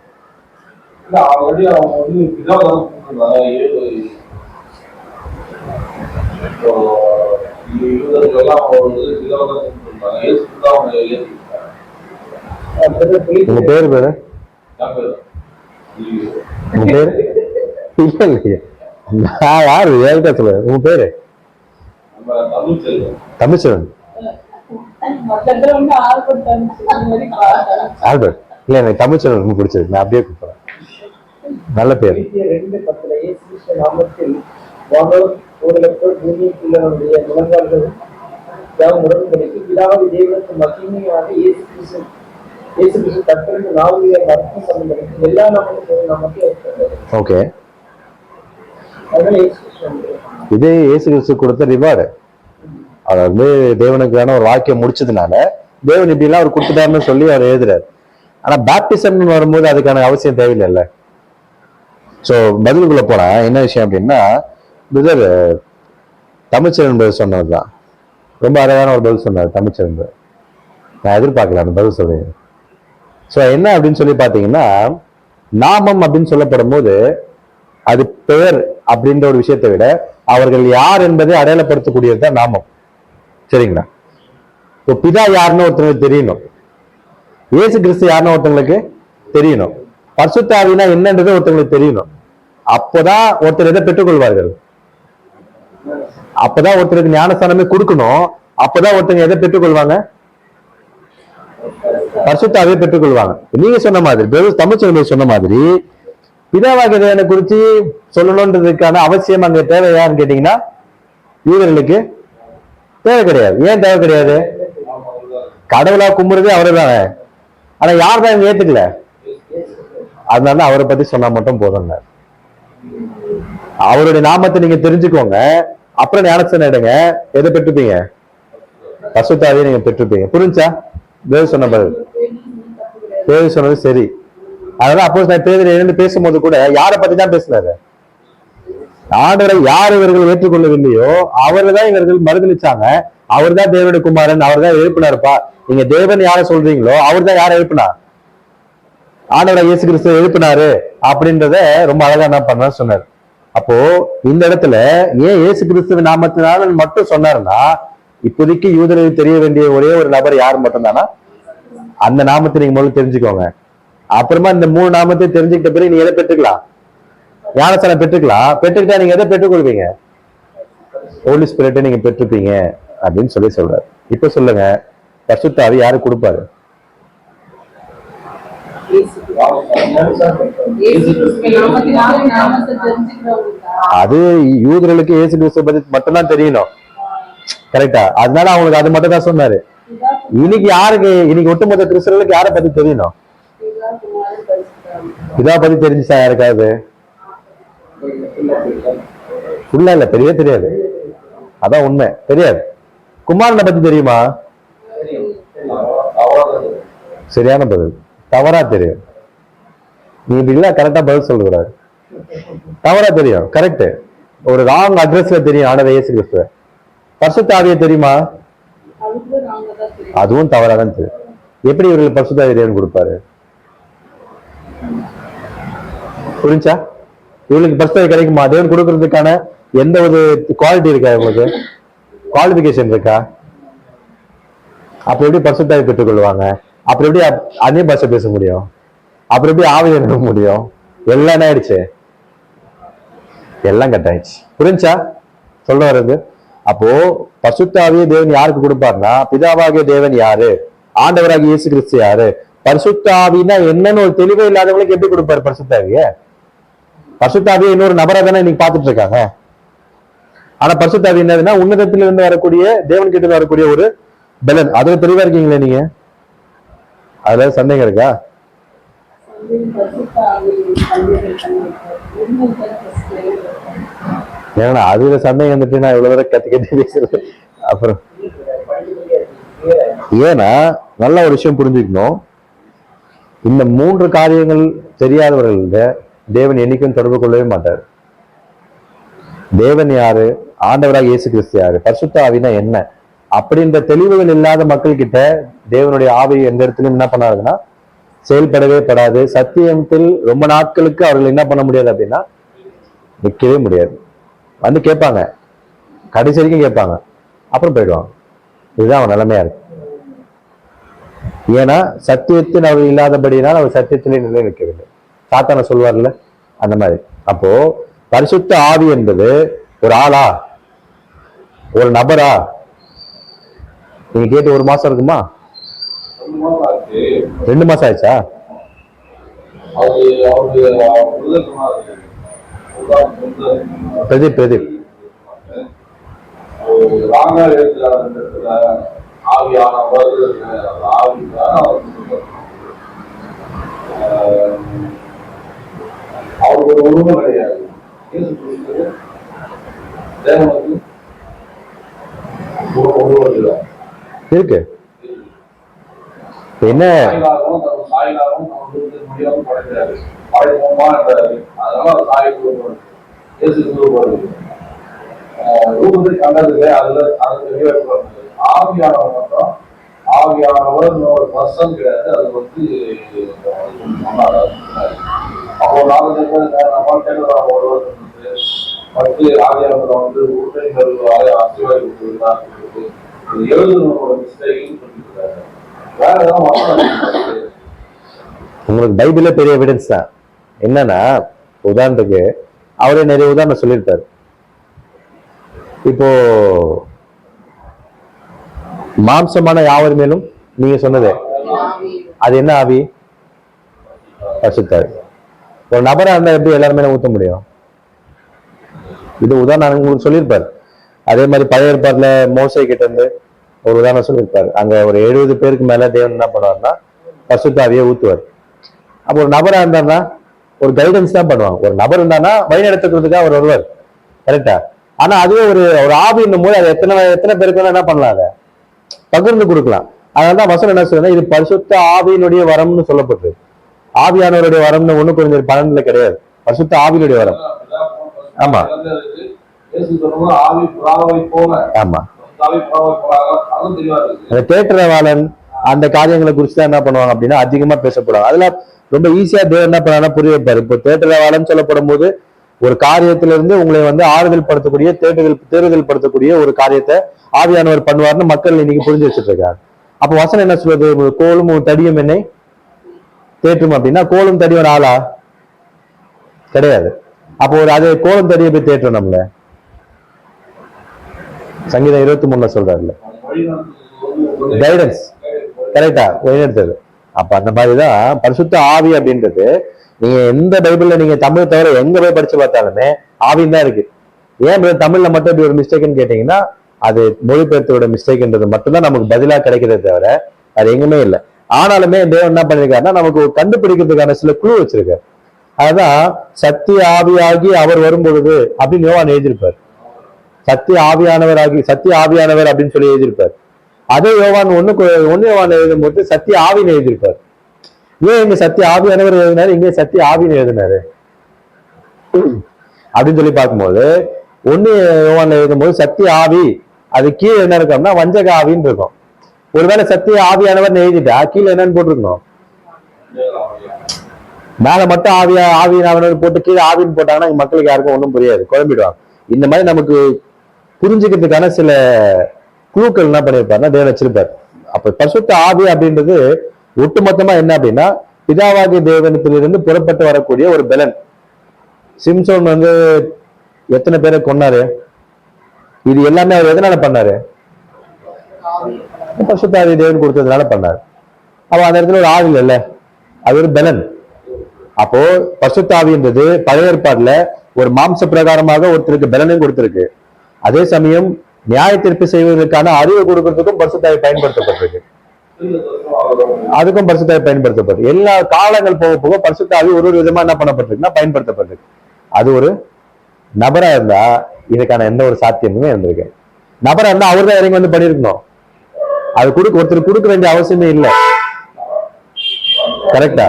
ஆல்ரெடி அவங்க வந்து பிதாவாக உங்க பேரு பேரு உங்க பேரு இல்ல இல்லையா? நான் யாரு ஏகிட்ட சொல்ல. உங்க பேரு? தமிழ்ச்செல்வன். ஆல்பர்ட் இல்ல, எனக்கு தமிழ்ச்செல்வன் ரொம்ப பிடிச்சது. நான் அப்படியே கூப்பிடுறேன். நல்ல பேர். 2:10 இயேசு கிறிஸ்து நாமத்தில் வானோர் பூமிக்குள் பூமிக்குள்ளவருடைய முழங்கால்களும் யாவும் உடன்படிக்கை பிதாவாகிய தேவனுக்கு மகிமையாக இயேசு கிறிஸ்து கர்த்தருக்கு நாவுடைய அர்த்தம் பண்ணும்படிக்கு எல்லா நாமமும் நமக்கு ஏற்பட்டது. ஓகே, அதனால இயேசு கிறிஸ்து இதே இயேசு கிறிஸ்து கொடுத்த ரிவார்டு. அவர் வந்து தேவனுக்கான ஒரு வாக்கியம் முடிச்சதுனால தேவன் இப்படி எல்லாம் அவர் கொடுத்துட்டாருன்னு சொல்லி அவர் எழுதுறாரு. ஆனா பேப்டிசம்னு வரும்போது அதுக்கான அவசியம் தேவையில்லை. சோ பதிலுக்குள்ள போனா என்ன விஷயம் அப்படின்னா, பிரதர் தமிழ்ச்செல்வன் பதில் சொன்னதுதான் ரொம்ப அழகான ஒரு பதில் சொன்னார் தமிழ்ச்செல்வன். நான் எதிர்பார்க்கல அந்த பதில் சொல்றேன். சோ என்ன அப்படின்னு சொல்லி பாத்தீங்கன்னா, நாமம் அப்படின்னு சொல்லப்படும் போது அது பெயர் அப்படின்ற ஒரு விஷயத்தை விட அவர்கள் யார் என்பதை அடையாளப்படுத்தக்கூடியது தான் நாமம். சரிங்களா? இப்போ பிதா யாருன்னு ஒருத்தவங்களுக்கு தெரியணும், இயேசு கிறிஸ்து யாருன்னு ஒருத்தவங்களுக்கு தெரியணும், பரிசுத்த ஆவினா என்னன்றது ஒருத்தவங்களுக்கு தெரியணும். அப்போதான் ஒருத்தர் எதை பெற்றுக்கொள்வார்கள். அப்பதான் ஒருத்தருக்கு ஞானஸ்தானமே கொடுக்கணும். அப்பதான் ஒருத்தங்க எதை பெற்றுக்கொள்வாங்க? பரிசுத்த ஆவியை பெற்றுக்கொள்வாங்க. நீங்க சொன்ன மாதிரி தமிழ்ச்செல்வன் சொன்ன மாதிரி பிதாவாகிய தேவனை குறித்து சொல்லணுன்றதுக்கான அவசியம் அங்க தேவையான்னு கேட்டீங்கன்னா யூதர்களுக்கு தேவை கிடையாது. ஏன் தேவை கிடையாது? கடவுளா கும்புறதே அவரு தானே. ஆனா யார் தான் ஏத்துக்கல, அதனால அவரை பத்தி சொன்னா மட்டும் போதுங்க. அவருடைய நாமத்தை நீங்க தெரிஞ்சுக்கோங்க, அப்புறம் ஞானஸ்தானம் எடுங்க. எதை பெற்றுப்பீங்க? பரிசுத்த ஆவியை நீங்க பெற்றுப்பீங்க. புரிஞ்சா? தேவ சொன்ன பதில், தேவ சொன்னது சரி. அதனால அப்போ நான் பேதுரு எழுந்து பேசும்போது கூட யாரை பத்தி தான் பேசினாரு? ஆண்டவரை யார் இவர்கள் ஏற்றுக்கொள்ளவில்லையோ அவரை தான் இவர்கள் மறுதளிச்சாங்க. அவர் தான் தேவனுடைய குமாரன், அவர் தான் எழுப்பினாருப்பா. நீங்க தேவன் யாரை சொல்றீங்களோ அவர் தான் யாரை எழுப்பினார்? ஆண்டவரை இயேசு கிறிஸ்து எழுப்பினாரு அப்படின்றத ரொம்ப அழகா என்ன பண்ண சொன்னார். அப்போ இந்த இடத்துல ஏன் இயேசு கிறிஸ்துவ நாமத்தினால மட்டும் சொன்னாருன்னா, இப்போதைக்கு யூதர்களுக்கு தெரிய வேண்டிய ஒரே ஒரு நபர் யார் மட்டும்தானா, அந்த நாமத்தை நீங்க முதல்ல தெரிஞ்சுக்கோங்க. அப்புறமா இந்த 3 நாமத்தை தெரிஞ்சுக்கிட்ட பிறகு நீங்க எதை பெற்றுக்கலாம்? ஞானஸ்தானம் பெற்றுக்கலாம். பெற்றுக்கிட்டா நீங்க எதை பெற்றுக்கொள்வீங்க? ஹோலி ஸ்பிரிட்டை நீங்க பெற்றுப்பீங்க அப்படின்னு சொல்றாரு. இப்ப சொல்லுங்க, பரிசுத்த ஆவி யாரு கொடுப்பாரு? இயேசு கிறிஸ்துவின் நாமத்தினாலே நாமத்தை தெரிஞ்சுக்கிறவங்க அது யூதர்களுக்கு இயேசு கிறிஸ்துவ பத்தி மட்டும்தான் தெரியணும், கரெக்டா? அதனால அவங்களுக்கு அது மட்டும் தான் சொன்னாரு. இன்னைக்கு யாருக்கு, இன்னைக்கு ஒட்டுமொத்த கிறிஸ்தவர்களுக்கு யாரை பத்தி தெரியணும்? இதா பத்தி தெரிஞ்சுச்சா யாருக்காவது? ஃபுல்லா இல்ல, தெரியவே தெரியாது. அதான் உண்மை, தெரியாது. குமாரனை பத்தி தெரியுமா? சரியான பதில். தவறா தெரியும். நீ இப்படி இல்ல, கரெக்டா பதில் சொல்லக்கூடாது. தவறா தெரியும், கரெக்ட். ஒரு ராங் அட்ரஸ்ல தெரியும் ஆண்டவர் இயேசு கிறிஸ்துவ. பரிசுத்த ஆவியை தெரியுமா? அதுவும் தவறாதான் தெரியும். எப்படி இவர்களுக்கு பரிசுத்த ஆவியை தேவன் கொடுப்பாரு? புரிஞ்சா? இவங்களுக்கு பரிசுத்த ஆவி கிடைக்குமா? தேவன் கொடுக்கறதுக்கான எந்த ஒரு குவாலிட்டி இருக்கா? இவங்களுக்கு குவாலிபிகேஷன் இருக்கா? அப்ப எப்படி பரிசுத்த ஆவி பெற்றுக் கொள்வாங்க? அப்புறம் எப்படி அந்நிய பாஷை பேச முடியும்? அப்புறம் எப்படி ஆவி எழுத முடியும்? எல்லாம் என்ன ஆயிடுச்சு? எல்லாம் கட் ஆயிடுச்சு. புரிஞ்சா சொல்ல வர்றது? அப்போ பரிசுத்த ஆவியை தேவன் யாருக்கு கொடுப்பாருன்னா, பிதாவாகிய தேவன் யாரு, ஆண்டவராகிய இயேசு கிறிஸ்து யாரு, பரிசுத்த ஆவினா என்னன்னு ஒரு தெளிவே இல்லாதவங்களுக்கு எப்படி கொடுப்பாரு பரிசுத்த ஆவிய? பரிசுத்த ஆவியை இன்னொரு நபரா தானே இன்னைக்கு பார்த்துட்டு இருக்காங்க. ஆனா பரிசுத்த ஆவி என்னதுன்னா உன்னதத்திலிருந்து வரக்கூடிய, தேவன் கிட்ட வரக்கூடிய ஒரு பலன். அதுல தெளிவா இருக்கீங்களே நீங்க? அதுல சந்தேகம் இருக்கா? ஏன்னா அதுல சந்தேகம் வந்துட்டு நான் இவ்வளவு தூரம் கத்தி பேசுறது. அப்புறம் ஏன்னா நல்ல ஒரு விஷயம் புரிஞ்சுக்கணும். இந்த 3 காரியங்கள் தெரியாதவர்கள தேவன் என்னைக்கும் தொடர்பு கொள்ளவே மாட்டார். தேவன் யாரு, ஆண்டவராக இயேசு கிறிஸ்து யாரு, பரிசுத்த ஆவினா என்ன அப்படின்ற தெளிவுகள் இல்லாத மக்கள் கிட்ட தேவனுடைய ஆவி எந்த இடத்துலயும் என்ன பண்ணாருன்னா செயல்படவே படாது. சத்தியத்தில் ரொம்ப நாட்களுக்கு அவர்கள் என்ன பண்ண முடியாது அப்படின்னா நிற்கவே முடியாது. வந்து கேட்பாங்க, கடைசி வரைக்கும் கேட்பாங்க, அப்புறம் போயிடுவாங்க. இதுதான் அவன் நிலைமையா இருக்கு. ஏன்னா சத்தியத்தின் அவர் இல்லாதபடினால் அவர் சத்தியத்திலே நிலை நிற்கவில்லை. சாத்தான சொல்வார்ல அந்த மாதிரி. அப்போ பரிசுத்த ஆவி என்பது ஒரு ஆளா, ஒரு நபரா? நீங்க கேட்டு 1 மாசம் இருக்குமா? 2 மாசம் ஆயிடுச்சா? பிரதீப் பிரதீப் அவருக்கு ஒரு உருவம் கிடையாது. இருக்கு. என்ன ஆவியானவர் மட்டும், ஆவியானவர் ஒரு பர்சன் கிடையாது. அது வந்து அவங்க 4 பேர் நம்ம ஒருவர் வந்து ஆவியானவர் வந்து உருளைகள் ஆசீர்வாதி கொடுத்துருக்காங்க. எழுதுனோட மிஸ்டேக்னு சொல்லியிருக்காங்க. வேற ஏதாவது உங்களுக்கு பைபிள்ல பெரிய எவிடன்ஸ் தான். என்னன்னா உதாரணத்துக்கு அவரே நிறைய உதாரணம் சொல்லியிருப்பாரு. இப்போ மாம்சமான யாவர் மேலும் நீங்க சொன்னது அது என்ன ஆவி? பரிசுத்த ஆவி. ஒரு நபரா இருந்தா எப்படி எல்லாரும் மேல ஊத்த முடியும்? இது உதாரணம் உங்களுக்கு சொல்லியிருப்பாரு. அதே மாதிரி பழைய ஏற்பாட்டுல மோசே கிட்ட இருந்து ஒரு உதாரணம் சொல்லியிருப்பாரு. அங்க ஒரு 70 பேருக்கு மேல தேவன் என்ன பண்ணுவாருன்னா பரிசுத்த ஆவியை ஊத்துவார். அப்போ ஒரு நபரா இருந்தாருன்னா ஒரு கைடன்ஸ் தான் பண்ணுவாங்க. ஒரு நபர் இருந்தானா வழி நடத்துக்கிறதுக்காக அவர் வருவார், கரெக்டா? ஆனா அதுவே ஒரு ஆவி என்னும் போது அது எத்தனை பேருக்கு என்ன பண்ணலாம், அதை பகிர்ந்து கொடுக்கலாம். அதனாலதான் வசனம் என்ன சொல்லுன்னா இது பரிசுத்த ஆவியினுடைய வரம்னு சொல்லப்பட்டது. ஆவியானவருடைய வரம்னு 1 Corinthians 12 கிடையாது. பரிசுத்த ஆவியினுடைய வரம். ஆமா ஆமா. அந்த தேற்றவாளன் அந்த காரியங்களை குறிச்சு தான் என்ன பண்ணுவாங்க அப்படின்னா அதிகமா பேசப்படுவாங்க. அதுல ரொம்ப ஈஸியா தேவன் என்ன பண்ணா புரிய வைப்பாரு. இப்போ தேற்றவாளன் சொல்லப்படும் போது ஒரு காரியத்திலிருந்து உங்களை வந்து ஆறுதல் படுத்தக்கூடிய தேறுதல் படுத்தக்கூடிய ஒரு காரியத்தை ஆவியானவர் பண்ணுவார்னு மக்கள் இன்னைக்கு புரிஞ்சு வச்சுட்டு இருக்காங்க. அப்ப வசனம் என்ன சொல்றது? கோலும் தடியும் என்னை தேற்றும் அப்படின்னா கோலும் தடி ஒரு ஆளா கிடையாது. அப்போ ஒரு அது கோலம் தடியை போய் தேற்றும் நம்மள. சங்கீதம் 23 சொல்றாருல கைடன்ஸ், கரெக்டா? வழிநடத்தது. அப்ப அந்த மாதிரிதான் பரிசுத்த ஆவி அப்படின்றது நீங்க எந்த பைபிள்ல நீங்க தமிழ் தவிர எங்க போய் படிச்சு பார்த்தாலுமே ஆவின்னு தான் இருக்கு. ஏன் தமிழ்ல மட்டும் இப்படி ஒரு மிஸ்டேக்னு கேட்டீங்கன்னா அது மொழிபெயர்த்தோட மிஸ்டேக்ன்றது மட்டும்தான் நமக்கு பதிலா கிடைக்கிறதே தவிர அது எங்குமே இல்லை. ஆனாலுமே தேவன் என்ன பண்ணிருக்காருன்னா நமக்கு கண்டுபிடிக்கிறதுக்கான சில குழு வச்சிருக்காரு. அதுதான் சத்திய ஆவியாகி அவர் வரும்பொழுது அப்படின்னு யோவான் எழுதியிருப்பார். சத்திய ஆவியானவர் அப்படின்னு சொல்லி எழுதியிருப்பார். அதே யோவான் ஒண்ணு யோவான் எழுதும் போது சத்திய ஆவின்னு எழுதியிருப்பார். ஏன் இங்க சத்திய ஆவியானவர் எழுதினாரு, இங்கே சத்திய ஆவின்னு எழுதினாரு அப்படின்னு சொல்லி பார்க்கும்போது ஒண்ணு யோவான் எழுதும் போது சத்திய ஆவி அது கீழே என்ன இருக்கோம்னா வஞ்சக ஆவின்னு இருக்கும். ஒருவேளை சத்திய ஆவியானவர் எழுதிட்டா கீழே என்னன்னு போட்டிருக்கணும், மேல மட்டும் ஆவியானவர் போட்டு கீழே ஆவின்னு போட்டாங்கன்னா மக்களுக்கு யாருக்கும் ஒன்றும் புரியாது, குழம்பிடுவாங்க. இந்த மாதிரி நமக்கு புரிஞ்சுக்கிறதுக்கான சில குழுக்கள் என்ன பண்ணியிருப்பாருன்னா தேவன் வச்சிருப்பார். அப்ப பரிசுத்த ஆவி அப்படின்றது ஒட்டுமொத்தமா என்ன அப்படின்னா பிதாவாகிய தேவனத்திலிருந்து புறப்பட்டு வரக்கூடிய ஒரு பலன். சிம்சோன் எத்தனை பேரை கொன்னாரு, இது எல்லாமே அவர் எதனால பண்ணாரு, பரிசுத்த ஆவி தேவன் கொடுத்ததுனால பண்ணாரு. அப்ப அந்த இடத்துல ஒரு ஆவி இல்ல, அது ஒரு பலன். அப்போ பரிசுத்த ஆவின்றது பழைய ஏற்பாடுல ஒரு மாம்ச பிரகாரமாக ஒருத்தருக்கு பலனையும் கொடுத்திருக்கு. அதே சமயம் நியாய தீர்ப்பு செய்வதற்கான அறிவை கொடுக்கறதுக்கும் பரிசுத்த ஆவி பயன்படுத்தப்பட்டிருக்கு. அதுக்கும் பரிசுத்த ஆவி பயன்படுத்தப்பட்டிருக்கு. எல்லா காலங்கள் போக போக பரிசுத்த ஆவி ஒரு விதமா என்ன பண்ணப்பட்டிருக்குன்னா பயன்படுத்தப்பட்டிருக்கு. அது ஒரு நபரா இருந்தா இதுக்கான எந்த ஒரு சாத்தியமுமே இருந்திருக்கு. நபரா இருந்தா அவர் தான் இறங்கி வந்து பண்ணிருக்கணும். அது ஒருத்தர் கொடுக்க வேண்டிய அவசியமே இல்லை. கரெக்டா?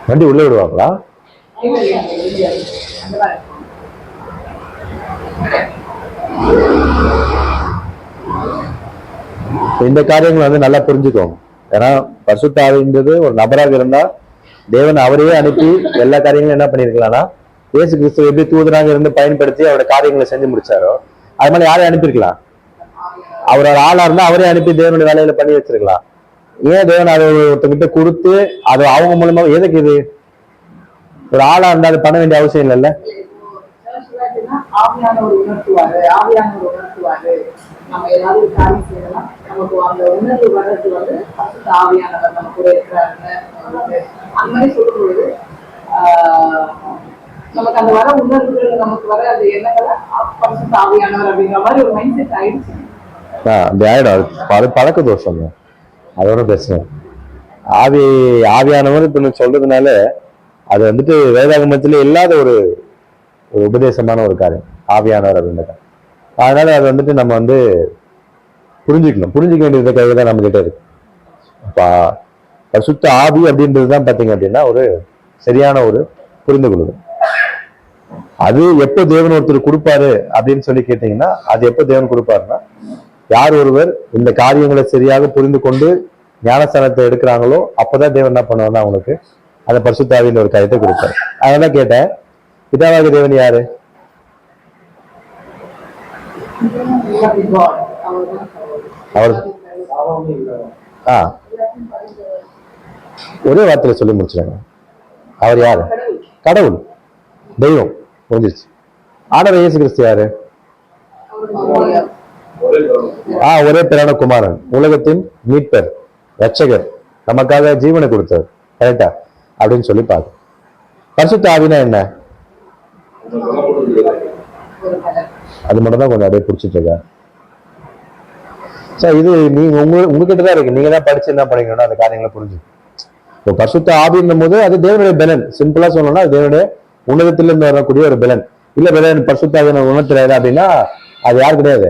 வண்டி உள்ள விடுவாங்களா? இந்த காரியங்கள் நல்லா புரிஞ்சுக்கோங்க. ஏன்னா பரிசுத்த ஆவின்றது ஒரு நபராக இருந்தா தேவன் அவரையே அனுப்பி எல்லா காரியங்களும் என்ன பண்ணிருக்கலாம்னா இயேசு கிறிஸ்து எப்படி தூதராக இருந்து பயன்படுத்தி அவரோட காரியங்களை செஞ்சு முடிச்சாரோ அது மாதிரி யாரையும் அனுப்பியிருக்கலாம். அவரோட ஆளா இருந்தா அவரே அனுப்பி தேவனுடைய வேலையில பண்ணி வச்சிருக்கலாம். ஏன் தேவன் அதை ஒருத்தங்கிட்ட கொடுத்து அது அவங்க மூலமா எதுக்கு இது ஒரு ஆளா இருந்தா அது பண்ண வேண்டிய அவசியம் இல்லைல்ல. ஆவியானவர் உணர்த்துவாரு. நம்ம ஏதாவது காரியம் செய்யலாம், நமக்கு அந்த உணர்வு வர்றது ஆவியானவர் நம்ம கூட இருக்கிறாங்க. அந்த மாதிரி சொல்லும்போது நமக்கு அந்த வர உணர்வுகள் நமக்கு வர அது என்னங்களை ஆவியானவர் அப்படிங்கிற மாதிரி ஒரு மைண்ட் செட் ஆயிடுச்சு. அது பழக்க தோஷம், அதோட பிரச்சனை. ஆவியானவர் இப்ப சொல்றதுனால அது வேதாகமத்திலே இல்லாத ஒரு உபதேசமான ஒரு காரியம் ஆவியானவர் அப்படின்றது. அதனால அது நம்ம புரிஞ்சுக்க வேண்டியதுக்காக தான் நம்ம கிட்ட இருக்கு. பரிசுத்த ஆவி அப்படின்றதுதான் பாத்தீங்க அப்படின்னா ஒரு சரியான ஒரு புரிந்து கொள்ளுது. அது எப்போ தேவன் ஒருத்தர் கொடுப்பாரு அப்படின்னு சொல்லி கேட்டீங்கன்னா அது எப்போ தேவன் கொடுப்பாருன்னா யார் ஒருவர் இந்த காரியங்களை சரியாக புரிந்து கொண்டு ஞானஸ்தானத்தை எடுக்கிறாங்களோ அப்பதான் தேவன் என்ன பண்ணுவாருன்னா அவங்களுக்கு அந்த பரிசுத்த ஆவின்ற ஒரு காரியத்தை கொடுப்பாரு. அதனால கேட்டேன், பிதாவாகிய தேவன் யாரு? அவர் ஒரே வார்த்தையில சொல்லி முடிச்சிருங்க. அவர் யாரு? கடவுள், தெய்வம். புரிஞ்சிருச்சு. ஆண்டவர் இயேசு கிறிஸ்து யாரு? ஒரே பேரான குமாரன், உலகத்தின் மீட்பர், ரட்சகர், நமக்காக ஜீவனை கொடுத்தவர். கரெக்டா? அப்படின்னு சொல்லி பாரு. பரிசுத்த ஆவினா என்ன? அது மட்டும் தான் கொஞ்சம் அப்படியே பிடிச்சிட்டு இருக்கா. சார் இது நீங்க உங்ககிட்ட தான் இருக்கு. நீங்க தான் படிச்சு என்ன பண்ணிக்கணும் அந்த காரியங்களை புரிஞ்சு. இப்போ பரிசுத்த ஆவின்னும் போது அது தேவனுடைய பலன். சிம்பிளா சொல்லணும்னா தேவனுடைய உன்னதத்திலிருந்து வரக்கூடிய ஒரு பலன். இல்ல பலன் பரிசுத்த ஆவியை உணர்த்துறாரு அப்படின்னா அது யாரு கிடையாது,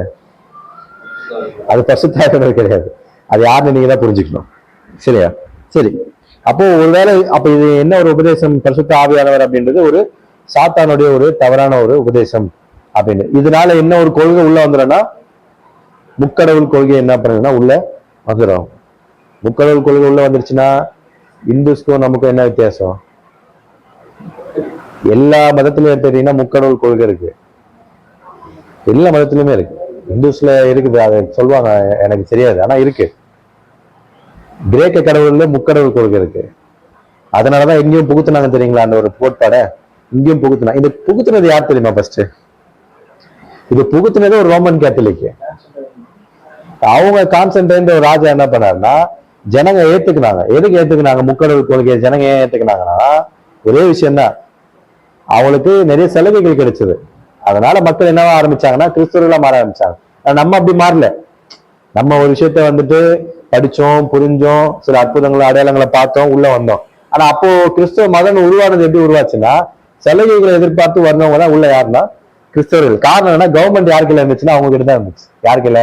அது பரிசுத்த ஆவியானவர் கிடையாது. அது யாருன்னு நீங்க தான் புரிஞ்சுக்கணும். சரியா? சரி. அப்போ ஒருவேளை அப்ப இது என்ன ஒரு உபதேசம்? பரிசுத்த ஆவியானவர் அப்படின்றது ஒரு சாத்தானுடைய ஒரு தவறான ஒரு உபதேசம் அப்படின்னு. இதனால என்ன ஒரு கொள்கை உள்ள வந்துடும்னா முக்கடவுள் கொள்கை என்ன பண்ணுதுன்னா உள்ள வந்துடும். முக்கடவுள் கொள்கை உள்ள வந்துருச்சுன்னா இந்துஸ்க்கும் நமக்கும் என்ன வித்தியாசம்? எல்லா மதத்திலும் எடுத்துட்டீங்கன்னா முக்கடவுள் கொள்கை இருக்கு. எல்லா மதத்திலுமே இருக்கு. இந்துஸ்ல இருக்குது, அதை சொல்லுவாங்க, எனக்கு தெரியாது, ஆனா இருக்கு. கிரேக்க கடவுள்ல முக்கடவுள் கொள்கை இருக்கு. அதனாலதான் எங்கேயும் புகுத்துனாங்க தெரியுங்களா அந்த ஒரு கோட்பாடை, இங்கேயும் புகுத்துனா. இது புகுத்துனது யார் தெரியுமா? ஃபர்ஸ்ட் இது புகுத்துனது ஒரு ரோமன் கேத்தலிக். அவங்க கான்ஸ்டன்டைன் ஒரு ராஜா என்ன பண்ணாருன்னா, ஜனங்க ஏத்துக்கினாங்க. எதுக்கு ஏத்துக்கினாங்க முக்கடவுள் கொள்கையை ஜனங்க ஏன் ஏத்துக்கினாங்கன்னா, ஒரே விஷயம்தான், அவங்களுக்கு நிறைய சலுகைகள் கிடைச்சது. அதனால மக்கள் என்னவா ஆரம்பிச்சாங்கன்னா கிறிஸ்தவர்களா மாற ஆரம்பிச்சாங்க. நம்ம அப்படி மாறல. நம்ம ஒரு விஷயத்த வந்துட்டு படிச்சோம், புரிஞ்சோம், சில அற்புதங்களை அடையாளங்களை பார்த்தோம், உள்ள வந்தோம். ஆனா அப்போ கிறிஸ்தவ மதம் உருவானது எப்படி உருவாச்சுன்னா, சலுகைகளை எதிர்பார்த்து வந்தவங்க தான் உள்ள யாருன்னா கிறிஸ்தவர்கள். காரணம் என்ன? கவர்மெண்ட் யாருக்குள்ள இருந்துச்சுன்னா அவங்க கிட்ட தான் இருந்துச்சு. யாருக்குல?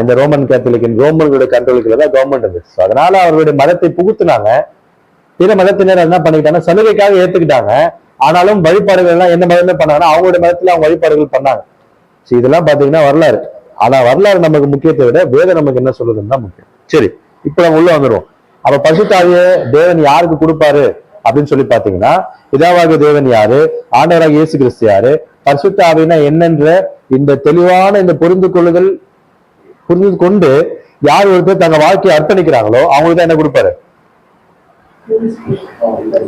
இந்த ரோமன் கேத்தலிக், ரோமன்களுடைய கண்ட்ரோலுக்குள்ள தான் கவர்மெண்ட் இருந்துச்சு. அதனால அவர்களுடைய மதத்தை புகுத்துனாங்க. பிற மதத்தினர் என்ன பண்ணிக்கிட்டாங்க, சலுகைக்காக ஏத்துக்கிட்டாங்க. ஆனாலும் வழிபாடுகள் எல்லாம் எந்த மதமே பண்ணாங்கன்னா அவங்களுடைய மதத்துல அவங்க வழிபாடுகள் பண்ணாங்க. இதெல்லாம் பாத்தீங்கன்னா வரலாறு. ஆனா வரலாறு நமக்கு முக்கியத்தை விட வேதம் நமக்கு என்ன சொல்லுதுன்னு தான் முக்கியம். சரி, இப்ப நம்ம உள்ள வந்துடும். அப்ப பரிசுத்த ஆவியை தேவன் யாருக்கு கொடுப்பாரு அப்படின்னு சொல்லி பாத்தீங்கன்னா, பிதாவாகிய தேவன் யாரு, ஆண்டவராக இயேசு கிறிஸ்து யாரு, பரிசுத்த ஆவினா என்னன்ற இந்த தெளிவான இந்த புரிந்து கொண்டு யார் ஒருத்தர் தங்க வாழ்க்கையை அர்ப்பணிக்கிறாங்களோ அவங்களுக்கு தான் என்ன கொடுப்பாரு?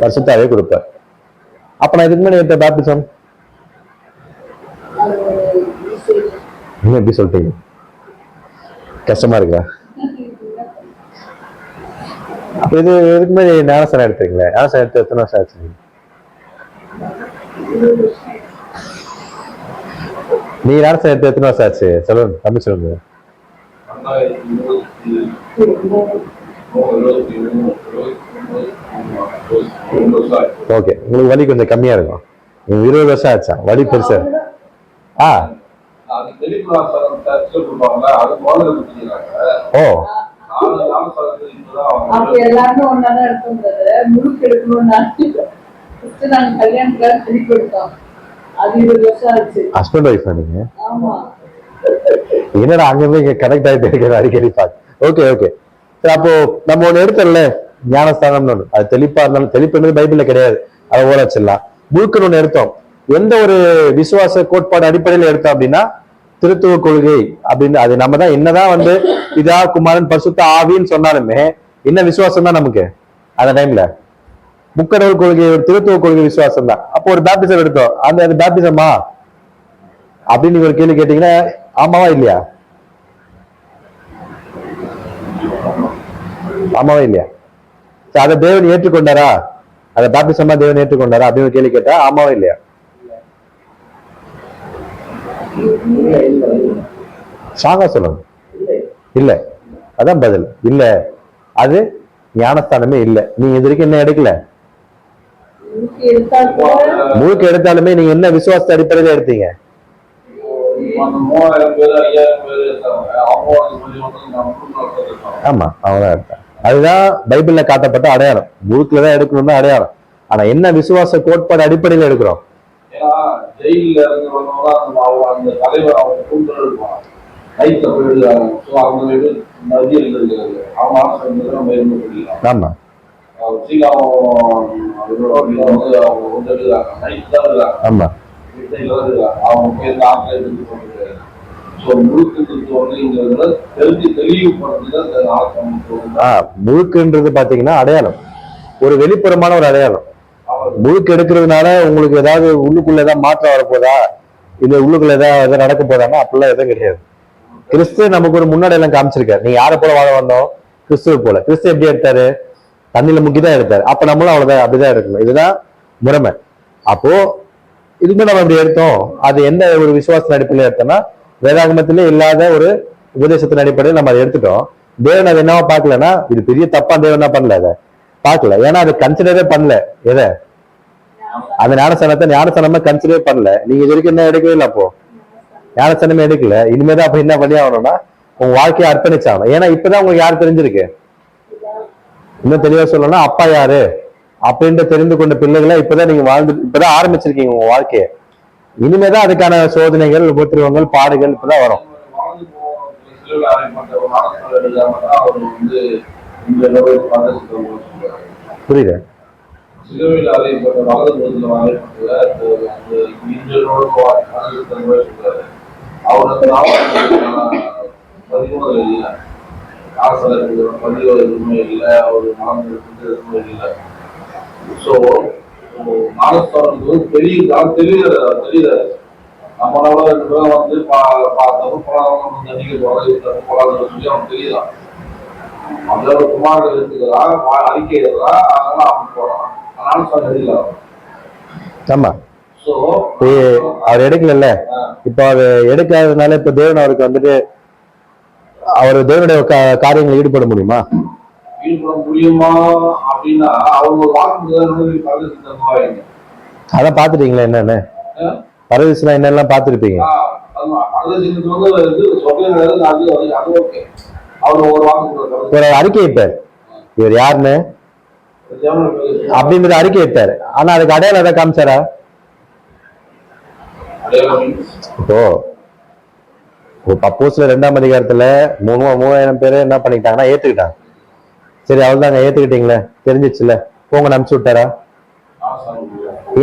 பரிசுத்த ஆவியை கொடுப்பாரு. அப்ப நான் இதுக்கு முன்னாடி பேப்டிசம் எப்படி சொல்லிட்டீங்க? கஷ்டமா இருக்கா? அப்ப இது இதுக்கு முன்னாடி ஞானசனம் எடுத்துங்களேன். ஞானசனம் எடுத்து எத்தனை வருஷம் ஆச்சு? நீ ஞானசனம் எடுத்து எத்தனை வருஷம் ஆச்சு? சொல்லுங்க, தம்பி சொல்லுங்க. ஓகே, உங்களுக்கு வலி கொஞ்சம் கம்மியா இருக்கும். 20 வருஷம் ஆச்சா? வலி பெருசா? ஓ, எல்லாருமே ஒன்னாதான் எடுத்தோங்கிறத முழுக்க எடுக்கணும்னா நாங்க கல்யாணத்துக்காக திருப்பி கொடுத்தோம். அது 20 வருஷம் ஆச்சு. ஹஸ்பண்ட் ஒய்ஃப் நீங்க? ஆமா. என்னடா அங்கே கனெக்ட் ஆகிட்டு இருக்கிற அடிக்கடி பார்த்து. ஓகே ஓகே, அப்போ நம்ம ஒண்ணு எடுத்தோம்ல ஞானஸ்தானம், அது தெளிப்பா இருந்தாலும், தெளிப்புன்றது பைபிள்ல கிடையாது, அதை ஓர வச்சிடலாம். முழுக்கன்னு ஒண்ணு எடுத்தோம். எந்த ஒரு விசுவாச கோட்பாடு அடிப்படையில எடுத்தோம் அப்படின்னா திருத்துவ கொள்கை அப்படின்னு. அது நம்ம தான் என்னதான் வந்து பிதா குமாரன் பரிசுத்த ஆவின்னு சொன்னாலுமே என்ன விசுவாசம் தான் நமக்கு அந்த டைம்ல. முக்கடவுள் கொள்கை ஒரு திருத்துவ கொள்கை விசுவாசம் தான். அப்போ ஒரு பேப்டிசம் எடுத்தோம். அந்த பேப்டிசமா அப்படின்னு நீங்க ஒரு கேள்வி கேட்டீங்கன்னா ஆமாவா இல்லையா? ஆமாவா இல்லையா? அதை தேவன் ஏற்றுக்கொண்டாரா? அதை பேப்டிசமா தேவன் ஏற்றுக்கொண்டாரா அப்படின்னு ஒரு கேள்வி கேட்டா ஆமாவா இல்லையா? சாங்கா சொல்லுங்க. இல்ல, அதான் பதில். இல்ல, அது ஞானஸ்தானமே இல்ல. நீங்க இது வரைக்கும் என்ன எடுக்கல. முழுக்க எடுத்தாலுமே நீங்க என்ன விசுவாச அடிப்படையில எடுத்தீங்க? ஆமா, அவங்கதான் எடுத்தாங்க. அதுதான் பைபிள்ல காட்டப்பட்ட அடையாளம். முழுக்கதான் எடுக்கணும் தான் அடையாளம். ஆனா என்ன விசுவாச கோட்பாடு அடிப்படையில எடுக்கிறோம்? ஜெயில அந்த தலைவர் அவங்க கூட்டல் இருப்பான், நைட்ல போய் எழுதுறாங்க. ஸோ அவங்க நதியில் இருக்கிறது அவங்க நம்ம இருந்து படிக்கலாம். ஆமா, ஸ்ரீகாமம் வந்து அவங்க வந்து எழுதுறாங்க, நைட் தான் எழுதுறாங்க. ஆமா, அவங்க போய் ஆட்களை எடுத்து போட்டு. ஸோ முழுக்கு வந்து இங்க தெளிவுபடுறது. முழுக்குன்றது பாத்தீங்கன்னா அடையாளம், ஒரு வெளிப்புறமான ஒரு அடையாளம். முழுக்க எடுக்கிறதுனால உங்களுக்கு ஏதாவது உள்ளுக்குள்ள ஏதாவது மாற்றம் வரப்போதா, இல்ல உள்ளுக்குள்ள ஏதாவது நடக்க போதான்னா அப்படிலாம் எதுவும் கிடையாது. கிறிஸ்து நமக்கு ஒரு முன்னாடியெல்லாம் காமிச்சிருக்காரு. நீங்க யாரை போல வாழ வந்தோம்? கிறிஸ்துவ போல. கிறிஸ்து எப்படி எடுத்தாரு? தண்ணியில முக்கிதான் எடுத்தாரு. அப்ப நம்மளும் அவ்வளவுதான், அப்படிதான் எடுக்கணும். இதுதான் முறைமை. அப்போ இதுக்கு நம்ம அப்படி எடுத்தோம். அது எந்த ஒரு விசுவாசத்தின் அடிப்படையில் எடுத்தோம்னா வேதாகமத்திலே இல்லாத ஒரு உபதேசத்தின் அடிப்படையில் நம்ம அதை எடுத்துட்டோம். தேவன் அதை என்னவா பார்க்கலன்னா இது பெரிய தப்பா தேவன் தான் பண்ணல, அதை பார்க்கல. ஏன்னா அதை கன்சிடரே பண்ணல. எதை? அந்த ஞானஸ்தானமா கன்சிடர் பண்ணல. நீங்க இது வரைக்கும் என்ன எடுக்கவே இல்லை. அப்போ ஞானஸ்தானமே எடுக்கல. இனிமேதான் அப்ப என்ன பண்ணி ஆகணும்னா உங்க வாழ்க்கையை அர்ப்பணிச்சாகணும். ஏன்னா இப்பதான் உங்களுக்கு யாரு தெரிஞ்சிருக்கு. இன்னும் தெளிவா சொல்லணும்னா அப்பா யாரு அப்படின்ட்டு தெரிந்து கொண்ட பிள்ளைகளை இப்பதான் நீங்க இப்பதான் ஆரம்பிச்சிருக்கீங்க உங்க வாழ்க்கைய. இனிமேதான் அதுக்கான சோதனைகள், உபத்திரவங்கள், பாடுகள் இப்பதான் வரும். புரியுது? சிலுவையில் அறையப்பட்ட வலது புறத்தில் அறையப்பட்டுள்ள அந்த இந்தியனோடு சொல்றாரு. அவர் அந்த 13 இல்லை, ஆசனத்துக்கு 17 எதுவுமே இல்லை, ஒரு மனம் எதுவுமே இல்லை. ஸோ ஞானஸ்தானத்துக்கு பெரிய தெரியுது. நம்மளால வந்து தகுப்படாதவங்க தண்ணிக்கு போகாதுன்னு சொல்லி அவன் தெரியுதான். அதோட குமாரர்கள் இருக்குதான், அறிக்கை இருக்குதான், அதனால அவன் போறான். ஞானஸ்தானம் எடுக்கல. ஆமா, ஸோ அவர் எடுக்கல. இப்ப அவர் எடுக்காததுனால இப்ப தேவன் அவருக்கு வந்துட்டு அவர் தேவனுடைய காரியங்கள் ஈடுபட முடியுமா? ஈடுபட முடியுமா அப்படின்னா அவங்க வாக்கு அதான் பாத்துட்டீங்களா என்னன்னு? பரதேசம் என்னெல்லாம் பாத்துருப்பீங்க. ஒரு அறிக்கை இட்டார், இவர் யாருன்னு அப்படின்றது அறிக்கை இட்டாரு. ஆனா அதுக்கு அடையாளம் எதை காமிச்சாரா? இப்போ அப்போஸ்தலர் 2ஆம் அதிகாரத்துல 3000 பேரு என்ன பண்ணிக்கிட்டாங்கன்னா ஏத்துக்கிட்டாங்க. சரி, அவ்வளவுதாங்க, ஏத்துக்கிட்டீங்களே, தெரிஞ்சிச்சுல, போங்க அனுப்பிச்சு விட்டாரா?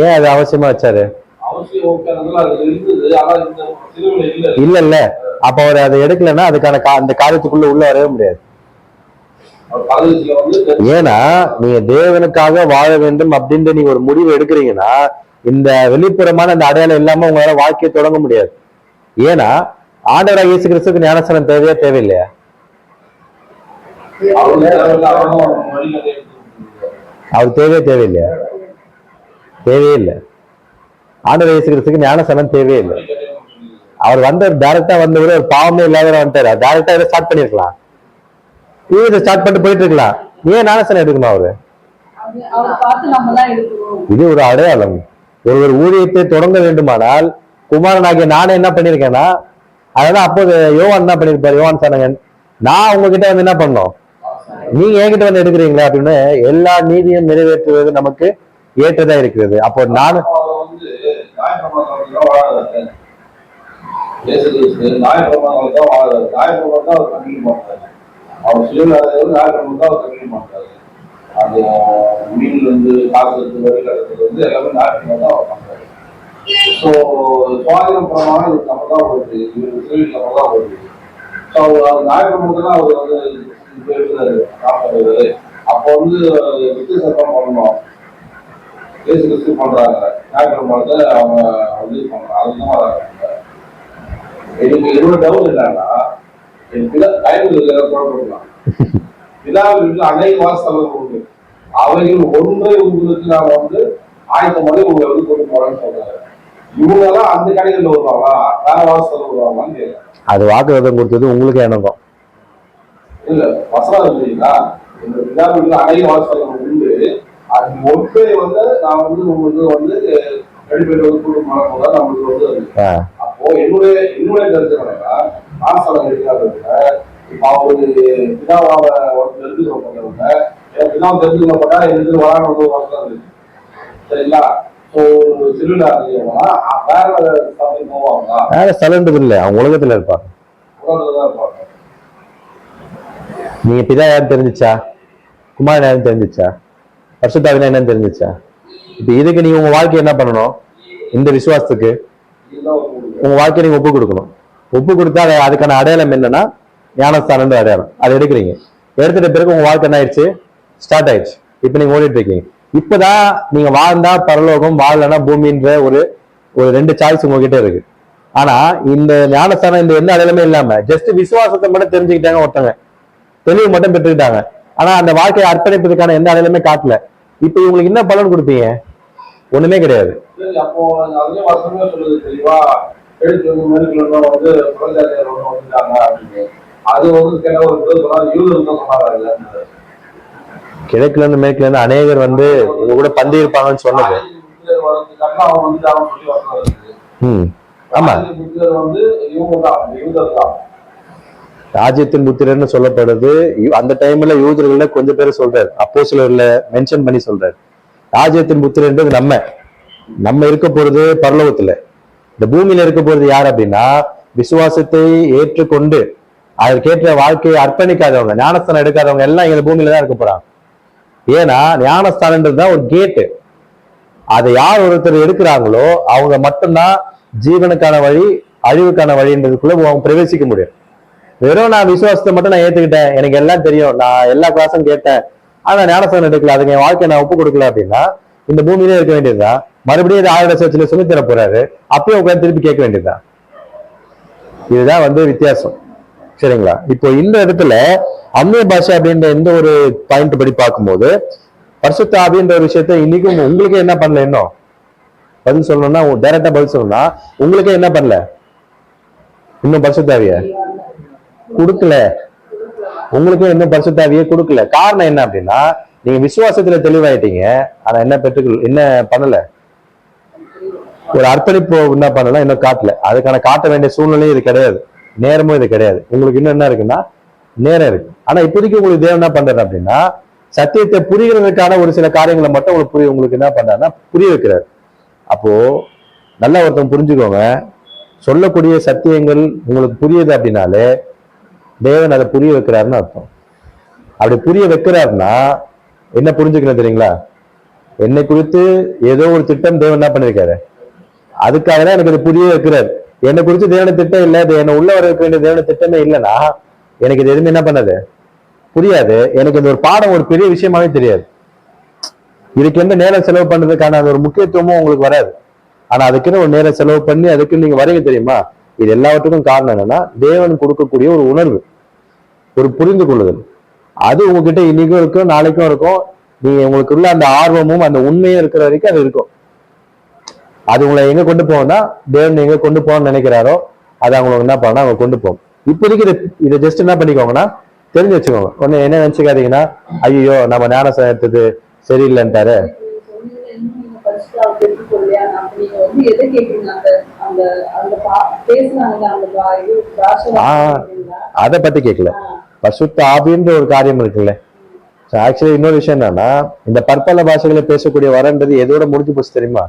ஏன் அது அவசியமா வச்சாரு? இல்ல அப்ப அவர் அதை எடுக்கலன்னா அதுக்கான அந்த காரியத்துக்குள்ள உள்ள வரவே முடியாது. ஏன்னா நீங்க தேவனுக்காக வாழ வேண்டும் அப்படின்ற நீங்க ஒரு முடிவு எடுக்கிறீங்கன்னா இந்த வெளிப்புறமான அந்த அடையாளம் இல்லாம உங்களால வாழ்க்கையை தொடங்க முடியாது. ஏன்னா ஆண்டவராக இயேசு கிறிஸ்துக்கு ஞானஸ்தானம் தேவையா தேவையில்லையா? அவர் தேவையில்லையா? தேவையே இல்லை. ஆண்டவர் இயேசு கிறிஸ்துக்கு ஞானஸ்தானம் தேவையே இல்லை. அவர் வந்து டைரக்டா வந்து ஒரு பாவமே இல்லாத வந்துட்டாரு. டைரக்டா இதை ஸ்டார்ட் பண்ணிருக்கலாம், இதை ஸ்டார்ட் பண்ணிட்டு போயிட்டு இருக்கலாம். ஏன் ஞானஸ்தானம் எடுக்கணும்? அவரு இது ஒரு அடையாளம். ஒரு ஊழியத்தை தொடங்க வேண்டுமானால் குமாரனாகிய நானே என்ன பண்ணிருக்கேன்னா, அதான் அப்போது யோவான் என்ன பண்ணிருப்பாரு, யோவான் சொன்னாங்க, நான் உங்ககிட்ட வந்து என்ன பண்ணோம், நீங்க என்கிட்ட வந்து எடுக்கிறீங்களா அப்படின்னு. எல்லா நீதியும் நிறைவேற்றுவது நமக்கு ஏற்றதா இருக்கிறது. அப்போ நானும் அவர் சிலுவையில் மாட்டாரு. அந்த மீன்ல இருந்து காசு வரி கட்டுறது வந்து எல்லாமே ஞாயிற்றுக்கிழமை தான் அவர் பண்றாரு. ஸோ சுவாதீனம் பிரமாணம் இது நம்ம தான் வருது, இவர் சிலுவையில் நம்ம தான் வருது. ஸோ அவர் ஞாயிற்றுக்கிழமை தான் அவர் வந்து எழுதுறாரு. அப்போ வந்து வித்தியாசம் பண்ணணும், இயேசு கிறிஸ்து பண்றாங்க, ஞாயிற்றுக்கிழமை அவங்க வந்து பண்றாங்க. அதுதான் வராங்க. எனக்கு என்னோட டவுட் என்னன்னா, என் டைம் விழாவில் அநேக வாசகர்கள் உண்டு, அவைகள் ஒன்றை உங்களுக்கு நான் வந்து ஆயத்த மொழி உங்களை வந்து கொண்டு போறேன்னு சொல்றாரு. இவங்க எல்லாம் அந்த கடைகள்ல வருவாங்களா, வேற வாசகர்கள் வருவாங்களான்னு கேட்கிறேன். அது வாக்குவாதம் கொடுத்தது உங்களுக்கு எனக்கும் இல்ல, வசனம் இல்லைங்களா? இந்த விழாவில் அநேக வாசகர்கள் உண்டு, அது ஒன்றை வந்து நான் வந்து உங்களுக்கு வந்து வெளிப்பேட்டு வந்து கூட்டு போனா நம்மளுக்கு வந்து அப்போ என்னுடைய கருத்துக்கா ஆசனம் எடுக்காதவங்க இப்ப அவரு பிதாவாக தெரிஞ்சுக்கிறவங்க பிதாவை தெரிஞ்சுக்கப்பட்டா எதிர்த்து வரான்னு வந்து வசனம் இருக்கு, சரிங்களா? திருவிழா வேற சபை போவாங்க, வேற ஸ்தலன்றது இல்லை, அவங்க உலகத்துல இருப்பாங்க, உலகத்துலதான் இருப்பாங்க. நீங்க பிதா யாரும் தெரிஞ்சிச்சா, குமாரன் யாரும் தெரிஞ்சிச்சா, பரிசுத்தாவினா என்னன்னு தெரிஞ்சிச்சா? இப்ப இதுக்கு நீங்க உங்க வாழ்க்கை என்ன பண்ணணும்? இந்த விசுவாசத்துக்கு உங்க வாழ்க்கையை நீங்க ஒப்பு கொடுக்கணும். ஒப்பு கொடுத்தா அதுக்கான அடையாளம் என்னன்னா ஞானஸ்தானம் அடையாளம். அதை எடுக்கிறீங்க, எடுத்துட்ட பிறகு உங்க வாழ்க்கை என்ன ஆயிடுச்சு, ஸ்டார்ட் ஆயிடுச்சு. இப்ப நீங்க ஓடிட்டு இருக்கீங்க. இப்பதான் நீங்க வாழ்ந்தா பரலோகம், வாழலன்னா பூமின்ற ஒரு 2 சாய்ஸ் உங்ககிட்ட இருக்கு. ஆனா இந்த ஞானஸ்தானம் இந்த எந்த அடையாளமே இல்லாம ஜஸ்ட் விசுவாசத்தை மட்டும் தெரிஞ்சுக்கிட்டாங்க, ஒருத்தங்க தெளிவு மட்டும் பெற்றுக்கிட்டாங்க. ஆனா அந்த வாழ்க்கையை அர்ப்பணிப்பதற்கான எந்த அடையாளமே காட்டல. இப்ப இவங்களுக்கு என்ன பலன் கொடுப்பீங்க? ஒண்ணுமே கிடையாது. அப்போ அதுலயே வசனமே சொல்லுது தெளிவா, எழுத்து வந்து வந்துட்டாங்க அப்படின்னு. அது வந்து கிழக்குல இருந்து மேற்குல இருந்து அநேகர் வந்து உங்க கூட பந்தி இருப்பாங்கன்னு சொன்னது. ஆமா, ராஜ்யத்தின் புத்திரன்னு சொல்லப்படுது. அந்த டைம்ல யூதர்கள்ல கொஞ்சம் பேர் சொல்றாரு, அப்போஸ்தலர்ல மென்ஷன் பண்ணி சொல்றாரு. ராஜ்யத்தின் புத்திரன்றது நம்ம இருக்க போறது பரலோகத்துல. இந்த பூமியில இருக்க போறது யார் அப்படின்னா, விசுவாசத்தை ஏற்றுக்கொண்டு அதற்கேற்ற வாழ்க்கையை அர்ப்பணிக்காதவங்க, ஞானஸ்தானம் எடுக்காதவங்க எல்லாம் எங்க பூமியில தான் இருக்க போறாங்க. ஏன்னா ஞானஸ்தானன்றது தான் ஒரு கேட்டு. அதை யார் ஒருத்தர் எடுக்கிறாங்களோ அவங்க மட்டும்தான் ஜீவனுக்கான வழி, அழிவுக்கான வழின்றதுக்குள்ள அவங்க பிரவேசிக்க முடியும். வெறும் நான் விசுவாசத்தை மட்டும் நான் ஏத்துக்கிட்டேன், எனக்கு எல்லாம் தெரியும், நான் எல்லா கிளாஸும் கேட்டேன், ஆனா ஞானஸ்தானம் எடுக்கல, அதுக்கு என் வாழ்க்கையை நான் ஒப்பு கொடுக்கல அப்படின்னா இந்த பூமியிலே இருக்க வேண்டியதுதான். மறுபடியும் இது 1000 சர்ச்சில் சொல்லி தர போறாரு, அப்பயும் உட்காந்து திருப்பி கேட்க வேண்டியதுதான். இதுதான் வித்தியாசம். சரிங்களா? இப்போ இந்த இடத்துல அந்நிய பாஷை அப்படின்ற எந்த ஒரு பாயிண்ட் படி பார்க்கும்போது பரிசுத்த ஆவின்ற ஒரு விஷயத்த இன்னைக்கும் உங்களுக்கு என்ன பண்ணல, இன்னும் பதில் சொல்லணும்னா டைரக்டா பதில் சொல்லணும்னா உங்களுக்கு என்ன பண்ணல, இன்னும் பரிசுத்த ஆவிய கொடுக்கல. உங்களுக்கு இன்னும் பரிசுத்த ஆவியை கொடுக்கல. காரணம் என்ன அப்படின்னா நீங்க விசுவாசத்துல தெளிவாயிட்டீங்க, ஆனா என்ன பண்ணல, ஒரு அர்ப்பணிப்பு என்ன பண்ணலாம் இன்னும் காட்டல. அதுக்கான காட்ட வேண்டிய சூழ்நிலையும் இது கிடையாது, நேரமும் இது கிடையாது. உங்களுக்கு இன்னும் என்ன இருக்குன்னா நேரம் இருக்கு. ஆனா இப்போதைக்கு உங்களுக்கு தேவன் என்ன பண்றாரு அப்படின்னா சத்தியத்தை புரிகிறதுக்கான ஒரு சில காரியங்களை மட்டும் உங்களுக்கு என்ன பண்றாருன்னா புரிய வைக்கிறாரு. அப்போ நல்லா ஒருத்தன் புரிஞ்சுக்கோங்க, சொல்லக்கூடிய சத்தியங்கள் உங்களுக்கு புரியுது அப்படின்னாலே தேவன் அதை புரிய வைக்கிறாருன்னு அர்த்தம். அப்படி புரிய வைக்கிறாருன்னா என்ன புரிஞ்சுக்கணும் தெரியுங்களா? என்னை குறித்து ஏதோ ஒரு திட்டம் தேவன் என்ன பண்ணிருக்காரு, அதுக்காக தான் எனக்கு அது புரிய வைக்கிறாரு. என்னை குறித்து தேவன திட்டம் இல்லை, இது என்ன உள்ள வர வைக்க வேண்டிய தேவன திட்டமே இல்லைன்னா எனக்கு இது எதுவுமே என்ன பண்ணது புரியாது. எனக்கு இந்த ஒரு பாடம் ஒரு பெரிய விஷயமாவே தெரியாது. இதுக்கு எந்த நேரம் செலவு பண்றதுக்கான அந்த ஒரு முக்கியத்துவமும் உங்களுக்கு வராது. ஆனா அதுக்குன்னு ஒரு நேரம் செலவு பண்ணி அதுக்குன்னு நீங்க வரீங்க தெரியுமா? இது எல்லாவற்றுக்கும் காரணம் என்னன்னா தேவன் கொடுக்கக்கூடிய ஒரு உணர்வு, ஒரு புரிந்து கொள்ளுதல். அது உங்ககிட்ட இன்னைக்கும் இருக்கும், நாளைக்கும் இருக்கும். நீங்க உங்களுக்குள்ள அந்த ஆர்வமும் அந்த உண்மையும் இருக்கிற வரைக்கும் அது இருக்கும். அது உங்களை எங்க கொண்டு போகணும்னா தேவன் எங்க கொண்டு போகணும்னு நினைக்கிறாரோ அதை அவங்களுக்கு என்ன பண்ணா அவங்க கொண்டு போகும். இப்போதைக்கு இதை ஜஸ்ட் என்ன பண்ணிக்கோங்கன்னா தெரிஞ்சு வச்சுக்கோங்க. ஒண்ணு என்ன நினைச்சுக்காதீங்கன்னா ஐயோ நம்ம ஞானசம் எடுத்தது சரியில்லைன்ட்டாரு. அதை பத்தி கேட்கல. பரிசுத்த ஆவின்ற ஒரு காரியம் இருக்குல்ல. ஆக்சுவலி இன்னொரு விஷயம் என்னன்னா இந்த பற்பல பாஷைகளை பேசக்கூடிய வரன்றது எதோட முடிஞ்சு போச்சு தெரியுமா?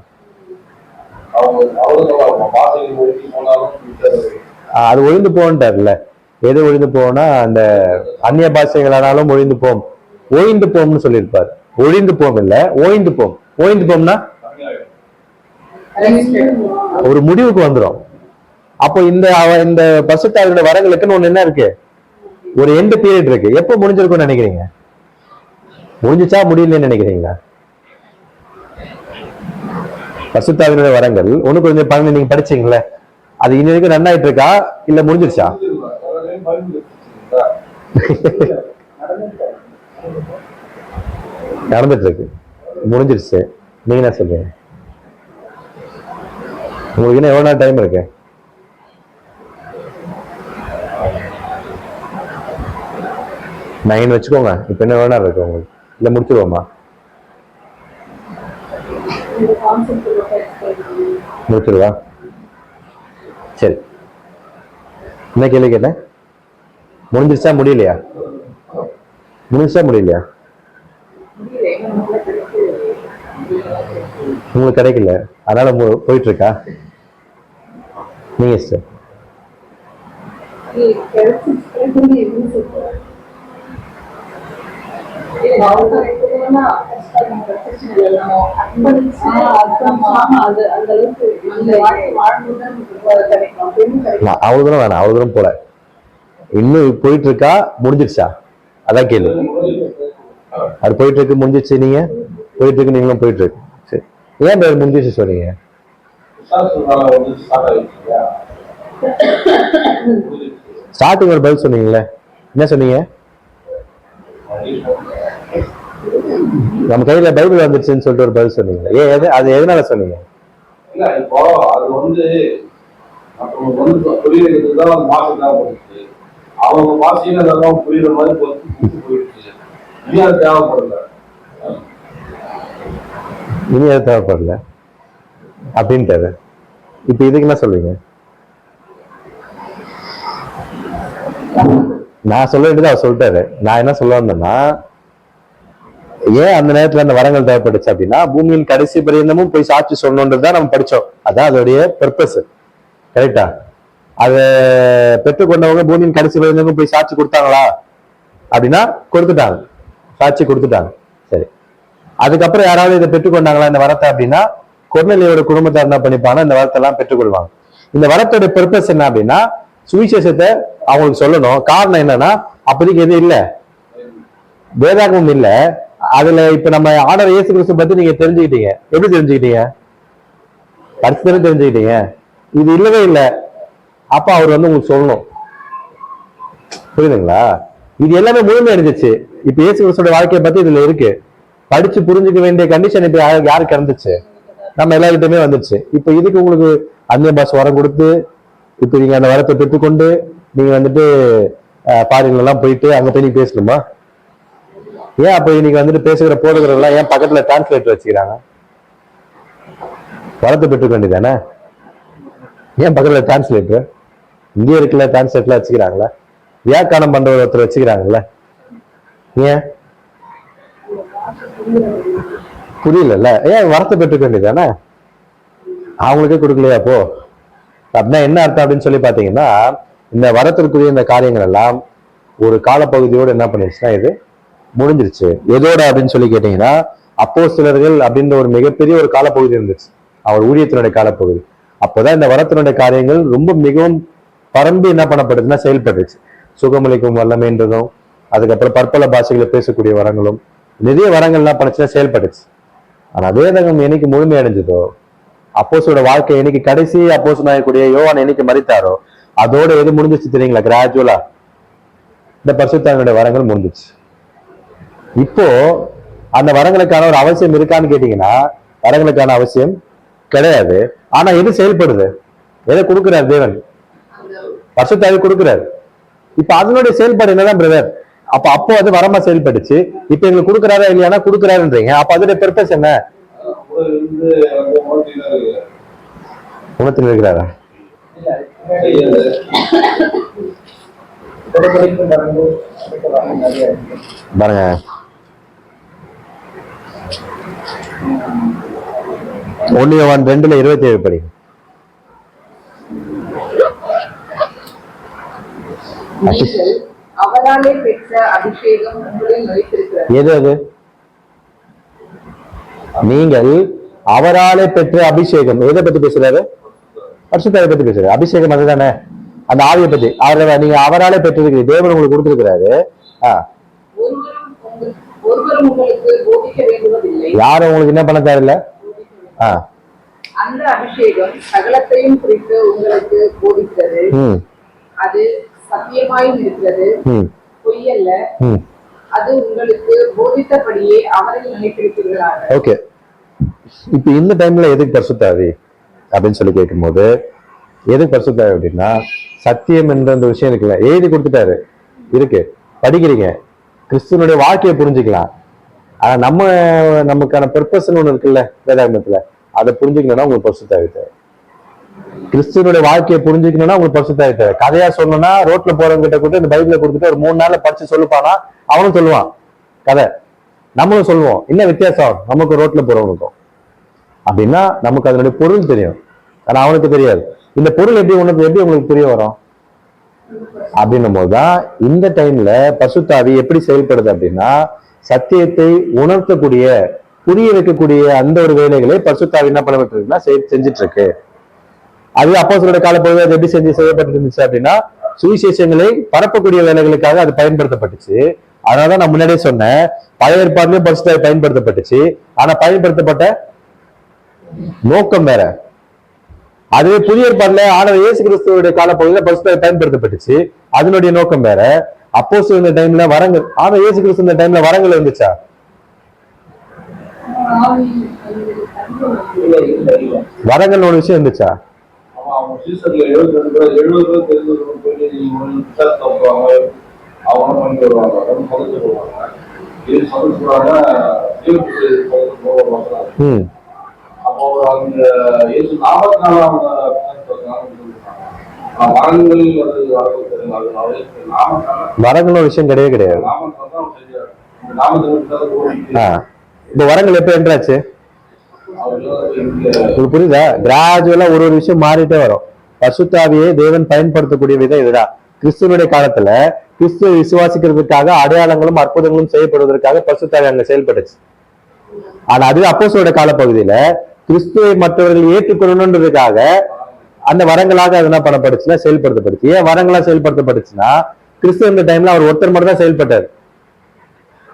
அது ஒழிந்து போன்ட்டார்ல. எது ஒழிந்து போனா அந்த அந்நிய பாஷைகளானாலும் ஒழிந்து போம், ஓய்ந்து போம்னு சொல்லியிருப்பாரு. ஒழிந்து போம் இல்ல, ஓய்ந்து போம். ஓய்ந்து போம்னா ஒரு முடிவுக்கு வந்துடும். அப்போ இந்த பரிசுத்தாவியோட வரங்களுக்குன்னு ஒண்ணு என்ன இருக்கு, ஒரு எண்ட் பீரியட் இருக்கு. எப்போ முடிஞ்சிருக்கும்னு நினைக்கிறீங்க? முடிஞ்சிச்சா முடியலன்னு நினைக்கிறீங்களா? பரிசுத்தாவியோட வரங்கள் 1 நீங்க படிச்சீங்களே, அது இன்ன வரைக்கும் ரன் ஆயிட்டு இருக்கா இல்ல முடிஞ்சிருச்சா? நடந்துட்டு இருக்கு, முடிஞ்சிருச்சு. நீங்க என்ன சொல்றீங்க? உங்களுக்கு இன்னும் எவ்வளவு நாள் டைம் இருக்கு? நைன் வச்சுக்கோங்க. இப்ப என்ன எவ்வளவு நேரம் இருக்கு உங்களுக்கு? இல்ல முடிச்சிருவோமா? முடிச்சிருவா? சரி, என்ன கேள்வி கேட்டேன்? முடிஞ்சிருச்சா முடியலையா? முடிஞ்சா முடியலையா? உங்களுக்கு கிடைக்கல, அதனால போயிட்டு இருக்கா? நீங்க சார் அவ்வளவு தூரம் வேணாம், அவ்வளவு தூரம் போல. இன்னும் போயிட்டு இருக்கா முடிஞ்சிருச்சா? அதான் கேள்வி. அது போயிட்டு இருக்கு, முடிஞ்சிருச்சு. நீங்க போயிட்டு இருக்கு, நீங்களும் போயிட்டு இருக்கு. சரி, ஏன் பேர் முடிஞ்சிருச்சு சொல்றீங்க? ஸ்டார்டிங் ஒரு பதில் சொன்னீங்களே, என்ன சொன்னீங்க? நம்ம கையில பைபிள் வந்துருச்சுன்னு சொல்லிட்டு ஒரு பதில் சொன்னீங்க. அது எதனால சொன்னீங்க? இல்ல இப்போ அது புரியறதுதான் மாசத்தான் போயிடுச்சு. அவங்க மாசம் புரியுற மாதிரி போயிடுச்சு. இனி அது தேவைப்படல, இனி அது தேவைப்படல அப்படின்ட்டு. இப்ப இதுக்கு என்ன சொல்றீங்க? நான் சொல்ல வேண்டியது அவர் சொல்லிட்டாரு. நான் என்ன சொல்ல வந்தேன்னா, ஏன் அந்த நேரத்துல அந்த வரங்கள் தேவைப்பட்டுச்சு அப்படின்னா பூமியின் கடைசி பரியந்தமும் போய் சாட்சி சொல்லணுன்றதுதான் நம்ம படிச்சோம். அதான் அதோடைய பர்பஸ். கரெக்டா? அதை பெற்றுக்கொண்டவங்க பூமியின் கடைசி பரியந்தமும் போய் சாட்சி கொடுத்தாங்களா அப்படின்னா கொடுத்துட்டாங்க, சாட்சி கொடுத்துட்டாங்க. சரி, அதுக்கப்புறம் யாராவது இதை பெற்றுக்கொண்டாங்களா இந்த வரத்தை அப்படின்னா கொர்நேலியோட குடும்பத்தார் என்ன பண்ணிப்பாங்கன்னா இந்த வரத்தை எல்லாம் பெற்றுக்கொள்வாங்க. இந்த வரத்தோட பர்பஸ் என்ன அப்படின்னா சுவிசேஷத்தை அவங்களுக்கு சொல்லணும். காரணம் என்னன்னா அப்போதைக்கு எதுவும் இல்லை, வேதாகமும் இல்லை. அதுல இப்ப நம்ம ஆண்டவர் இயேசு கிறிஸ்து பத்தி நீங்க தெரிஞ்சுக்கிட்டீங்க. எப்படி தெரிஞ்சுக்கிட்டீங்க? படிச்சு தெரிஞ்சுக்கிட்டீங்க. இது இல்லவே இல்லை. அப்ப அவர் வந்து உங்களுக்கு சொல்லணும். புரியுதுங்களா? இது எல்லாமே முழுமை அடைஞ்சிச்சு. இப்ப இயேசு கிறிஸ்துவோட வாழ்க்கையை பத்தி இதுல இருக்கு. படிச்சு புரிஞ்சுக்க வேண்டிய கண்டிஷன் இப்ப யாருக்கு இருந்துச்சு? நம்ம எல்லாருக்கிட்டுமே வந்துச்சு. இப்ப இதுக்கு உங்களுக்கு அந்நிய பாஷை வரம் கொடுத்து இப்ப நீங்க அந்த வரத்தை பெற்றுக்கொண்டு நீங்க வந்துட்டு பாரிகள் எல்லாம் போயிட்டு அங்க போய் நீங்க பேசணுமா? ஏன் அப்ப இன்னைக்கு வந்துட்டு பேசுகிற போடுகிறவங்களாம் ஏன் பக்கத்துல டிரான்ஸ்லேட்டர் வச்சுக்கிறாங்க? வரத்தை பெற்றுக்க வேண்டியதானே? ஏன் பக்கத்துல டிரான்ஸ்லேட்டர் இங்கே இருக்குல்ல, டிரான்ஸ்லேட்டர்லாம் வச்சுக்கிறாங்களா? வியாக்கானம் பண்ற ஒருத்தர் வச்சுக்கிறாங்கல்ல, ஏன் புரியல? ஏன் வரத்தை பெற்றுக்க வேண்டியதானே? அவங்களுக்கே கொடுக்கலையா? அப்போ அப்படின்னா என்ன அர்த்தம் அப்படின்னு சொல்லி பாத்தீங்கன்னா இந்த வரத்திற்குரிய இந்த காரியங்கள் எல்லாம் ஒரு காலப்பகுதியோடு என்ன பண்ணிருச்சுன்னா இது முடிஞ்சிருச்சு. எதோட அப்படின்னு சொல்லி கேட்டீங்கன்னா அப்போஸ்தலர்கள் அப்படின்ற ஒரு மிகப்பெரிய ஒரு காலப்பகுதி இருந்துச்சு, அவர் ஊழியத்தினுடைய காலப்பகுதி. அப்போதான் இந்த வரத்தினுடைய காரியங்கள் ரொம்ப மிகவும் பரம்பி என்ன பண்ணப்படுதுன்னா செயல்பட்டுச்சு. சுகமளிக்கும் வல்லமைன்றதும் அதுக்கப்புறம் பற்பல பாஷைகளை பேசக்கூடிய வரங்களும் நிறைய வரங்கள்லாம் படிச்சுன்னா செயல்பட்டுச்சு. ஆனா வேதகம் என்னைக்கு முழுமை அடைஞ்சதோ, அப்போஸ்தலரோட வாழ்க்கை என்னைக்கு கடைசி அப்போஸ்தலன் ஆகக்கூடிய யோவான் என்னைக்கு மரித்தாரோ அதோட எது முடிஞ்சிச்சு தெரியுங்களா? கிராஜுவலா இந்த பரிசுத்தங்களுடைய வரங்கள் முடிஞ்சிச்சு. இப்போ அந்த வரங்களுக்கான ஒரு அவசியம் இருக்கான்னு கேட்டீங்கன்னா வரங்களுக்கான அவசியம் கிடையாது. ஆனா எது செயல்படுது? எதை கொடுக்கிறார் தேவன்? பரிசுத்தாவி கொடுக்கிறாரு. இப்ப அதனுடைய செயல்பாடு என்னதான் பிரதர்? அப்போ அது வரமா செயல்பட்டுச்சு. இப்ப எங்களுக்கு கொடுக்குறாரா இல்லையானா கொடுக்குறாருன்றீங்க. அப்ப அதோட பர்பஸ் என்ன? குணத்தில் இருக்கிறாரா? பாருங்க, 1 யோவான் 2:27 படி. அவராலே பெற்ற அபிஷேகம் உங்களில் வைத்திருக்கிறது. எது அது? நீங்கள் அவராலே பெற்ற அபிஷேகம் எதை பத்தி பேசுறாரு? பரிசுத்தாவியை பத்தி பேசுறாரு. அபிஷேகம் அதுதானே, அந்த ஆவியை பத்தி. அவரை நீங்க அவராலே பெற்றிருக்கிறீங்க, தேவன் உங்களுக்கு கொடுத்திருக்கிறாரு. ஒருவரும் உங்களுக்கு போதிக்க வேண்டுவதில்லை. யாரும் உங்களுக்கு என்ன பண்ண தேவையில்லை. அந்த அபிஷேகம் சகலத்தையும் குறித்து உங்களுக்கு போதிக்கிறது. அது சத்தியமாயும் இருக்கிறது, பொய்யல்ல. அது உங்களுக்கு போதித்தபடியே அவரில் நினைத்திருக்கிறார்கள். ஓகே, இப்ப இந்த டைம்ல எதுக்கு பரிசுத்தாவி அப்படின்னு சொல்லி கேட்கும்போது எதுக்கு பரிசுத்தாவி அப்படின்னா சத்தியம் என்ற அந்த விஷயம் இருக்குல்ல, எழுதி கொடுத்துட்டாரு, இருக்கு, படிக்கிறீங்க, கிறிஸ்துவனுடைய வாழ்க்கையை புரிஞ்சுக்கலாம். ஆனா நமக்கான பர்பஸ் ஒண்ணு இருக்குல்ல வேதாகமத்துல, அதை புரிஞ்சுக்கணும்னா உங்களுக்கு பரிசுத்தாவி தேவை. கிறிஸ்துவனுடைய வாழ்க்கையை புரிஞ்சுக்கணும்னா உங்களுக்கு பரிசுத்தாவி தேவை. கதையா சொல்லணும்னா ரோட்ல போறவங்க கிட்ட கூட இந்த பைபிளை கொடுத்துட்டு ஒரு 3 நாள்ல படிச்சு சொல்லுப்பானா, அவனும் சொல்லுவான் கதை, நம்மளும் சொல்லுவோம். என்ன வித்தியாசம் நமக்கு ரோட்ல போறவனுக்கும் அப்படின்னா நமக்கு அதனுடைய பொருள் தெரியும், ஆனா அவனுக்கு தெரியாது. இந்த பொருள் எப்படி உங்களுக்கு தெரிய வரும் அப்படின்னும் போதுதான் இந்த டைம்ல பரிசுத்தாவி எப்படி செயல்படுது அப்படின்னா சத்தியத்தை உணர்த்தக்கூடிய புரிய வைக்கக்கூடிய அந்த ஒரு வேலைகளை பரிசுத்தாவி என்ன பண்ணப்பட்டு இருக்குன்னா செஞ்சுட்டு இருக்கு. அது அப்போஸ்தலருடைய காலப்பகுதியில் அது எப்படி செய்யப்பட்டு இருந்துச்சு அப்படின்னா சுவிசேஷங்களை பரப்பக்கூடிய வேலைகளுக்காக அது பயன்படுத்தப்பட்டுச்சு. அதனாலதான் நான் முன்னாடியே சொன்னேன், பழைய ஏற்பாட்டிலையும் பரிசுத்தாவி பயன்படுத்தப்பட்டுச்சு, ஆனா பயன்படுத்தப்பட்ட நோக்கம் வேற. அதுவே புதிய ஏற்பாடுல ஆண்டவர் இயேசு கிறிஸ்துவோட காலப்பகுதியில் பரிசுத்தாவி பயன்படுத்தப்பட்டுச்சு, அதனுடைய நோக்கம் வேற. அப்போஸ்தலர் இந்த டைம்ல வரங்கள், ஆண்டவர் இயேசு கிறிஸ்து இந்த டைம்ல வரங்கள் இருந்துச்சா? வரங்கள் ஒரு விஷயம் இருந்துச்சா? வரங்கள் ஒரு விஷயம் கிடையவே கிடையாது. இந்த வரங்கள் எப்ப என்றாச்சு உங்களுக்கு புரியுதா? கிராஜுவலா ஒரு விஷயம் மாறிட்டே வரும். பரிசுத்தாவியை தேவன் பயன்படுத்தக்கூடிய விதம் இதுதான். கிறிஸ்துவனுடைய காலத்துல கிறிஸ்துவை விசுவாசிக்கிறதுக்காக அடையாளங்களும் அற்புதங்களும் செய்யப்படுவதற்காக பரிசுத்தாவி அங்க செயல்பட்டுச்சு. ஆனா அது அப்போஸ்தலரோட காலப்பகுதியில கிறிஸ்துவை மற்றவர்கள் ஏற்றுக்கொள்ளணுன்றதுக்காக அந்த வரங்களாக அது என்ன பண்ணப்படுச்சுன்னா செயல்படுத்தப்படுச்சு. ஏன் வரங்களா செயல்படுத்தப்படுச்சுன்னா கிறிஸ்து இந்த டைம்ல அவர் ஒருத்தர் மட்டும் தான் செயல்பட்டார்.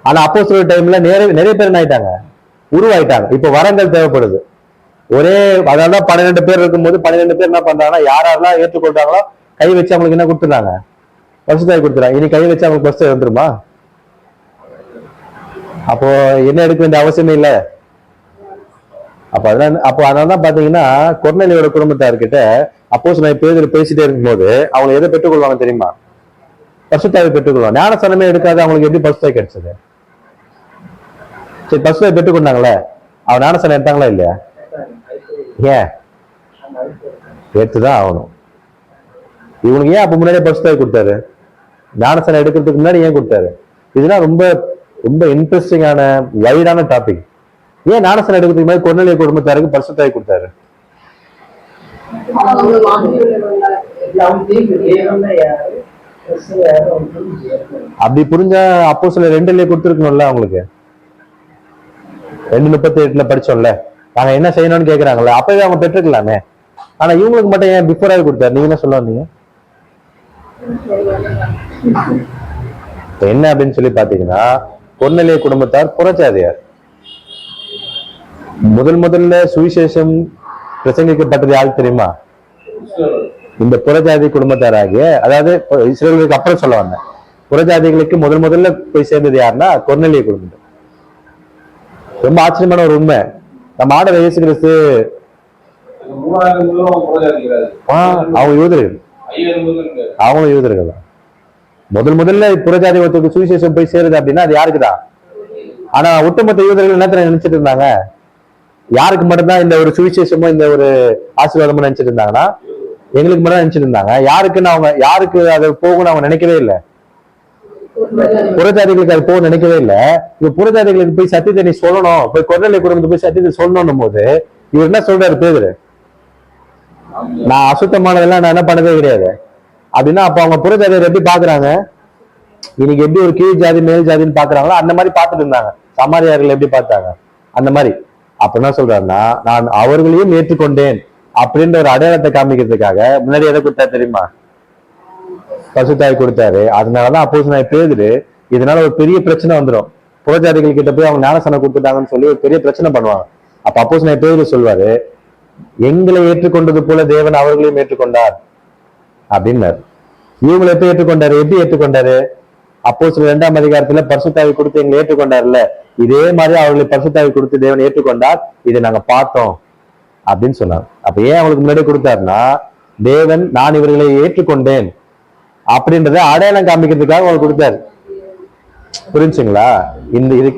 ஆனா அப்போஸ்தலர் டைம்ல நிறைய பேர் என்ன ஆயிட்டாங்க, உருவாயிட்டாங்க. இப்ப வரங்கள் தேவைப்படுது. ஒரே அதாவது 12 பேர் இருக்கும்போது 12 பேர் என்ன பண்றாங்கன்னா யாரெல்லாம் ஏற்றுக்கொள்றாங்களோ கை வச்சு அவங்களுக்கு என்ன கொடுத்துறாங்க, பரிசுத்தாவி கொடுத்துறாங்க. இனி கை வச்சு அவங்களுக்கு பரிசுத்தாவி வந்துருமா? அப்போ என்ன எடுக்க வேண்டிய அவசியமே இல்லை. அதனாலதான் பாத்தீங்கன்னா கொர்நேலியோட குடும்பத்தார்கிட்ட அப்போஸ்தலன் பேதுரு பேசிட்டே இருக்கும்போது அவங்க எதை பெற்றுக்கொள்வாங்க தெரியுமா? பரிசுத்தாவி பெற்றுக்கொள்வாங்க. ஞானஸ்நானமே எடுக்காது அவங்களுக்கு எப்படி பரிசுத்தாவி கிடைச்சது? சரி, பரிசுத்தாவி பெற்றுக்கொண்டாங்களே, அவன் ஞானஸ்நானம் எடுத்தாங்களா இல்லையா? ஏன் எடுத்துதான் ஆகணும். இவனுக்கு ஏன் அப்ப முன்னாடியே பரிசுத்தாவி கொடுத்தாரு? ஞானஸ்நானம் எடுக்கிறதுக்கு முன்னாடி ஏன் கொடுத்தாரு? இதெல்லாம் ரொம்ப ரொம்ப இன்ட்ரெஸ்டிங்கான வைடான டாபிக். ஏன் ஞானஸ்நானம் எடுக்கிறதுக்கு முன்னாடி கொர்நேலிய குடும்பத்தாருக்கு பரிசுத்தாவி கொடுத்தாரு? அப்படி புரிஞ்சா அப்போஸ்தலர் 2 கொடுத்துருக்கணும்ல அவங்களுக்கு. 2:38 படிச்சோம்ல, நாங்க என்ன செய்யணும்னு கேக்குறாங்கல்ல, அப்பவே அவங்க பெற்றுக்கலாமே. ஆனா இவங்களுக்கு மட்டும் ஏன் பிஃபோராவே கொடுத்தாரு? நீங்க என்ன சொல்ல வந்தீங்க? என்ன அப்படின்னு சொல்லி பாத்தீங்கன்னா கொர்நேலிய குடும்பத்தார் புறஜாதியார். முதல்ல சுவிசேஷம் பிரசங்கிக்கப்பட்டது யாருக்கு தெரியுமா? இந்த புறஜாதி குடும்பத்தாராகிய, அதாவது இஸ்ரேலுக்கு அப்புறம் சொல்ல வந்தேன், புறஜாதிகளுக்கு முதல்ல போய் சேர்ந்தது யாருன்னா கொர்நேலிய குடும்பம். ரொம்ப ஆச்சரியமான ஒரு உண்மை. நம்ம ஆண்டவர் இயேசு கிறிஸ்து அவங்க யூதர்கள், அவங்களும் யூதர்கள் தான். முதல்ல புறஜாதி ஒருத்தருக்கு சுவிசேஷம் போய் சேருது அப்படின்னா அது யாருக்குதான்? ஆனா ஒட்டுமொத்த யூதர்கள் என்ன நினைச்சிட்டு இருந்தாங்க? யாருக்கு மட்டும்தான் இந்த ஒரு சுவிசேஷமும் இந்த ஒரு ஆசீர்வாதமும் நினைச்சிட்டு இருந்தாங்கன்னா எங்களுக்கு மட்டும் நினைச்சிட்டு இருந்தாங்க. யாருக்குன்னு அவங்க யாருக்கு அது போகும்னு அவங்க நினைக்கவே இல்லை. புறஜாதிகளுக்கு அது போக நினைக்கவே இல்லை. இப்ப புறஜாதிகளுக்கு போய் சத்தியத்தை நீ சொல்லணும், போய் கொர்நேலிய குடும்பத்துக்கு போய் சத்தியத்தை சொல்லணும் போது இவர் என்ன சொல்றாரு பேதுரு? நான் அசுத்தமானதெல்லாம் நான் என்ன பண்ணதே கிடையாது அப்படின்னா, அப்ப அவங்க புறஜாதியர் எப்படி பாக்குறாங்க? இன்னைக்கு எப்படி ஒரு கீழ் ஜாதி மேல் ஜாதின்னு பாக்குறாங்களோ அந்த மாதிரி பார்த்துட்டு இருந்தாங்க. சமாரியார்கள் எப்படி பார்த்தாங்க அந்த மாதிரி. அப்ப என்ன சொல்றாருன்னா, நான் அவர்களையும் ஏற்றுக்கொண்டேன் அப்படின்ற ஒரு அடையாளத்தை காமிக்கிறதுக்காக முன்னாடி எதை கொடுத்தாரு தெரியுமா? பரிசுத்தாவி கொடுத்தாரு. அதனாலதான் அப்போஸ்தலன் பேதுரு இதனால ஒரு பெரிய பிரச்சனை வந்துடும். புறஜாதிகள் கிட்ட போய் அவங்க ஞானஸ்நானம் கொடுத்துட்டாங்கன்னு சொல்லி ஒரு பெரிய பிரச்சனை பண்ணுவாங்க. அப்ப அப்போஸ்தலன் பேதுரு சொல்வாரு, எங்களை ஏற்றுக்கொண்டது போல தேவன் அவர்களையும் ஏற்றுக்கொண்டார் அப்படின்னாரு. இவங்களை எப்படி ஏற்றுக்கொண்டாரு? எப்படி ஏற்றுக்கொண்டாரு? அப்போஸ்தலர் 2ஆம் அதிகாரத்துல பரிசுத்தாவி கொடுத்து எங்களை ஏற்றுக்கொண்டார்ல, இதே மாதிரி அவர்களை பரிசுத்தாவி கொடுத்து தேவன் ஏற்றுக்கொண்டார், இதை நாங்க பார்த்தோம் அப்படின்னு சொன்னாங்க. அப்ப ஏன் அவங்களுக்கு முன்னாடி கொடுத்தாருன்னா, தேவன் நான் இவர்களை ஏற்றுக்கொண்டேன் அப்படின்றத அடையாளம் காமிக்கிறதுக்காக அவங்களுக்கு கொடுத்தாரு. புரிஞ்சுங்களா?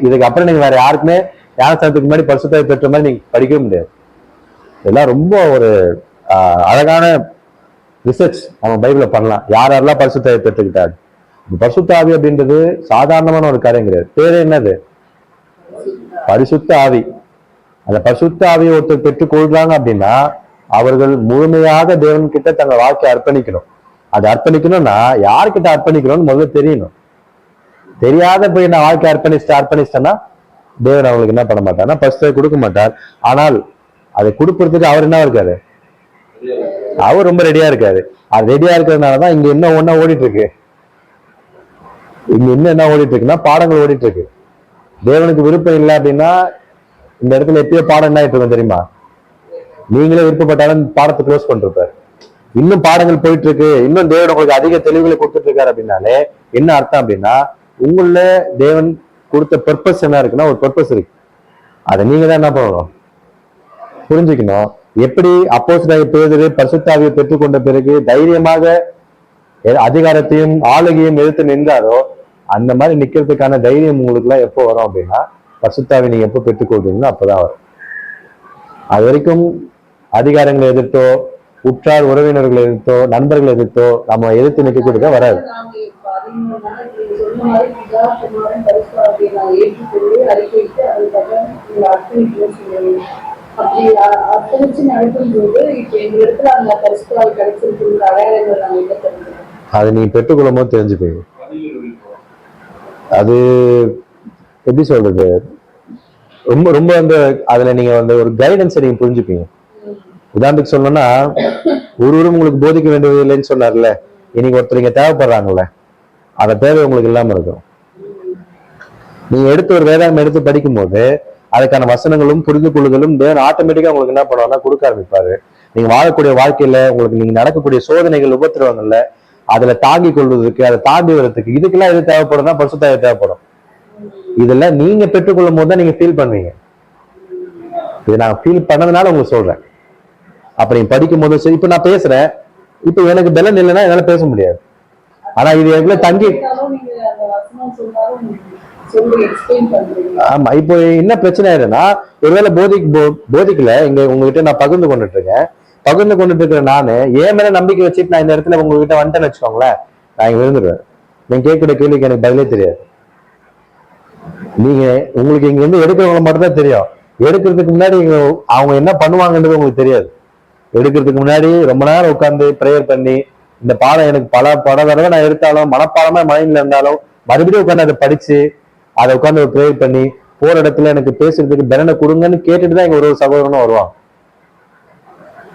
இதுக்கு அப்புறம் நீங்க வேற யாருக்குமே ஞானஸ்நானத்துக்கு முன்னாடி பரிசுத்தாவி பெற்ற மாதிரி நீங்க படிக்கவே முடியாது. இதெல்லாம் ரொம்ப ஒரு அழகான ரிசர்ச் நம்ம பைபிள்ல பண்ணலாம். யாரெல்லாம் பரிசுத்தாவி பெற்றுக்கிட்டாரு. பரிசுத்த ஆவி அப்படின்றது சாதாரணமான ஒரு காரியம் கிடையாது. பேரு என்னது? பரிசுத்த ஆவி. அந்த பரிசுத்த ஆவியை ஒருத்தர் பெற்றுக்கொள்றாங்க அப்படின்னா அவர்கள் முழுமையாக தேவன் கிட்ட தங்கள் வாழ்க்கையை அர்ப்பணிக்கணும். அது அர்ப்பணிக்கணும்னா யார்கிட்ட அர்ப்பணிக்கணும்னு முதல்ல தெரியணும். தெரியாத போய் நான் வாழ்க்கை அர்ப்பணிச்சிட்டேன்னா தேவன் அவங்களுக்கு என்ன பண்ண மாட்டார்னா பரிசுத்தாவி கொடுக்க மாட்டார். ஆனால் அதை கொடுக்கறதுக்கு அவர் என்ன இருக்காரு? அவர் ரொம்ப ரெடியா இருக்காரு. அது ரெடியா இருக்கிறதுனாலதான் இங்க என்ன ஒண்ணா ஓடிட்டு இருக்கு. இங்க இன்னும் என்ன ஓடிட்டு இருக்குன்னா பாடங்கள் ஓடிட்டு இருக்கு. தேவனுக்கு விருப்பம் இல்லை அப்படின்னா இந்த இடத்துல எப்பயோ பாடம் என்ன ஆயிட்டு இருக்கும் தெரியுமா? நீங்களே விருப்பப்பட்டாலும் பாடத்தை க்ளோஸ் பண்ணிருப்பாரு. இன்னும் பாடங்கள் போயிட்டு இருக்கு, இன்னும் தேவன் உங்களுக்கு அதிக தெளிவுகளை கொடுத்துட்டு இருக்காரு அப்படின்னாலே என்ன அர்த்தம் அப்படின்னா உங்கள தேவன் கொடுத்த பர்பஸ் என்ன இருக்குன்னா ஒரு பர்பஸ் இருக்கு. அதை நீங்க தான் என்ன பண்ணணும்? புரிஞ்சுக்கணும். எப்படி அப்போஸ்தலர் பேதுரு பரிசுத்த ஆவியை பெற்றுக்கொண்ட பிறகு தைரியமாக அதிகாரத்தையும் ஆளுகையும் எதிர்த்து நின்றாரோ அந்த மாதிரி நிக்கிறதுக்கான தைரியம் உங்களுக்கு எல்லாம் எப்போ வரும் அப்படின்னா பரிசுத்த ஆவியை நீங்க எப்போ பெற்றுக்கொள்றீங்களோ அப்பதான் வரும். அது வரைக்கும் அதிகாரங்களை எதிர்த்தோ உற்றார் உறவினர்களை எதிர்த்தோ நண்பர்களை எதிர்த்தோ நம்ம எதிர்த்து நிக்க கொடுக்க வராது. அது நீ பெற்றுக்கொள்ளும் போது தெரிஞ்சுப்பீங்க. அது எப்படி சொல்றது, ரொம்ப ரொம்ப வந்து அதுல நீங்க வந்து ஒரு கைடன்ஸை நீங்க புரிஞ்சுப்பீங்க. உதாரணத்துக்கு சொல்லணும்னா, ஒருவரும் உங்களுக்கு போதிக்க வேண்டியது இல்லைன்னு சொன்னார்ல, இன்னைக்கு ஒருத்தர் இங்க தேவைப்படுறாங்கல்ல, அந்த தேவை உங்களுக்கு இல்லாம இருக்கும். நீங்க எடுத்து ஒரு வேதாகம் எடுத்து படிக்கும் போது அதுக்கான வசனங்களும் புரிந்து கொள்ளுதலும் தேவன் ஆட்டோமேட்டிக்கா உங்களுக்கு என்ன பண்ணுவாங்கன்னா கொடுக்க ஆரம்பிப்பாரு. நீங்க வாழக்கூடிய வாழ்க்கையில உங்களுக்கு நீங்க நடக்கக்கூடிய சோதனைகள் உபத்திரவங்கள்ல அதுல தாங்கி கொள்வதற்கு, அதை தாண்டி வர்றதுக்கு இதுக்கெல்லாம் எது தேவைப்படும்னா பரிசுத்த ஆவி தேவைப்படும். இதெல்லாம் நீங்க பெற்றுக்கொள்ளும் போது தான் நீங்க ஃபீல் பண்ணுவீங்க. இது நான் ஃபீல் பண்ணதுனால உங்களுக்கு சொல்றேன். அப்ப நீங்க படிக்கும் போது சரி, இப்ப நான் பேசுறேன், இப்ப எனக்கு பலன் இல்லைன்னா என்னால பேச முடியாது. ஆனா இது எவ்வளவு தங்கி நீங்க அந்த வசனம் சொன்னாலும் சொல்லி எக்ஸ்பிளைன் பண்றீங்க. ஆமா, இப்போ என்ன பிரச்சனை ஆயிடுன்னா, ஒருவேளை போதிக்கல இங்க உங்ககிட்ட நான் பகிர்ந்து கொண்டுட்டு இருக்கேன். பகிர்ந்து கொண்டுட்டு இருக்கிற நானு என் மேல நம்பிக்கை வச்சுட்டு நான் இந்த இடத்துல உங்ககிட்ட வந்துட்டேன்னு வச்சுக்கோங்களேன், நான் இங்க விழுந்துருவேன். நீங்க கேட்கிற கேள்விக்கு எனக்கு பதிலே தெரியாது. நீங்க உங்களுக்கு இங்க இருந்து எடுக்கிறவங்க மட்டும் தான் தெரியும். எடுக்கிறதுக்கு முன்னாடி அவங்க என்ன பண்ணுவாங்கன்றது உங்களுக்கு தெரியாது. எடுக்கிறதுக்கு முன்னாடி ரொம்ப நேரம் உட்காந்து ப்ரேயர் பண்ணி, இந்த பாடம் எனக்கு பல தடவை நான் எடுத்தாலும் மனப்பாடமா மைண்ட்ல இருந்தாலும் மறுபடியும் உட்காந்து அதை படிச்சு அதை உட்காந்து ஒரு ப்ரேயர் பண்ணி போற இடத்துல எனக்கு பேசுறதுக்கு பலனை கொடுங்கன்னு கேட்டுட்டு தான் இங்க ஒரு சகோதரனும் வருவாங்க.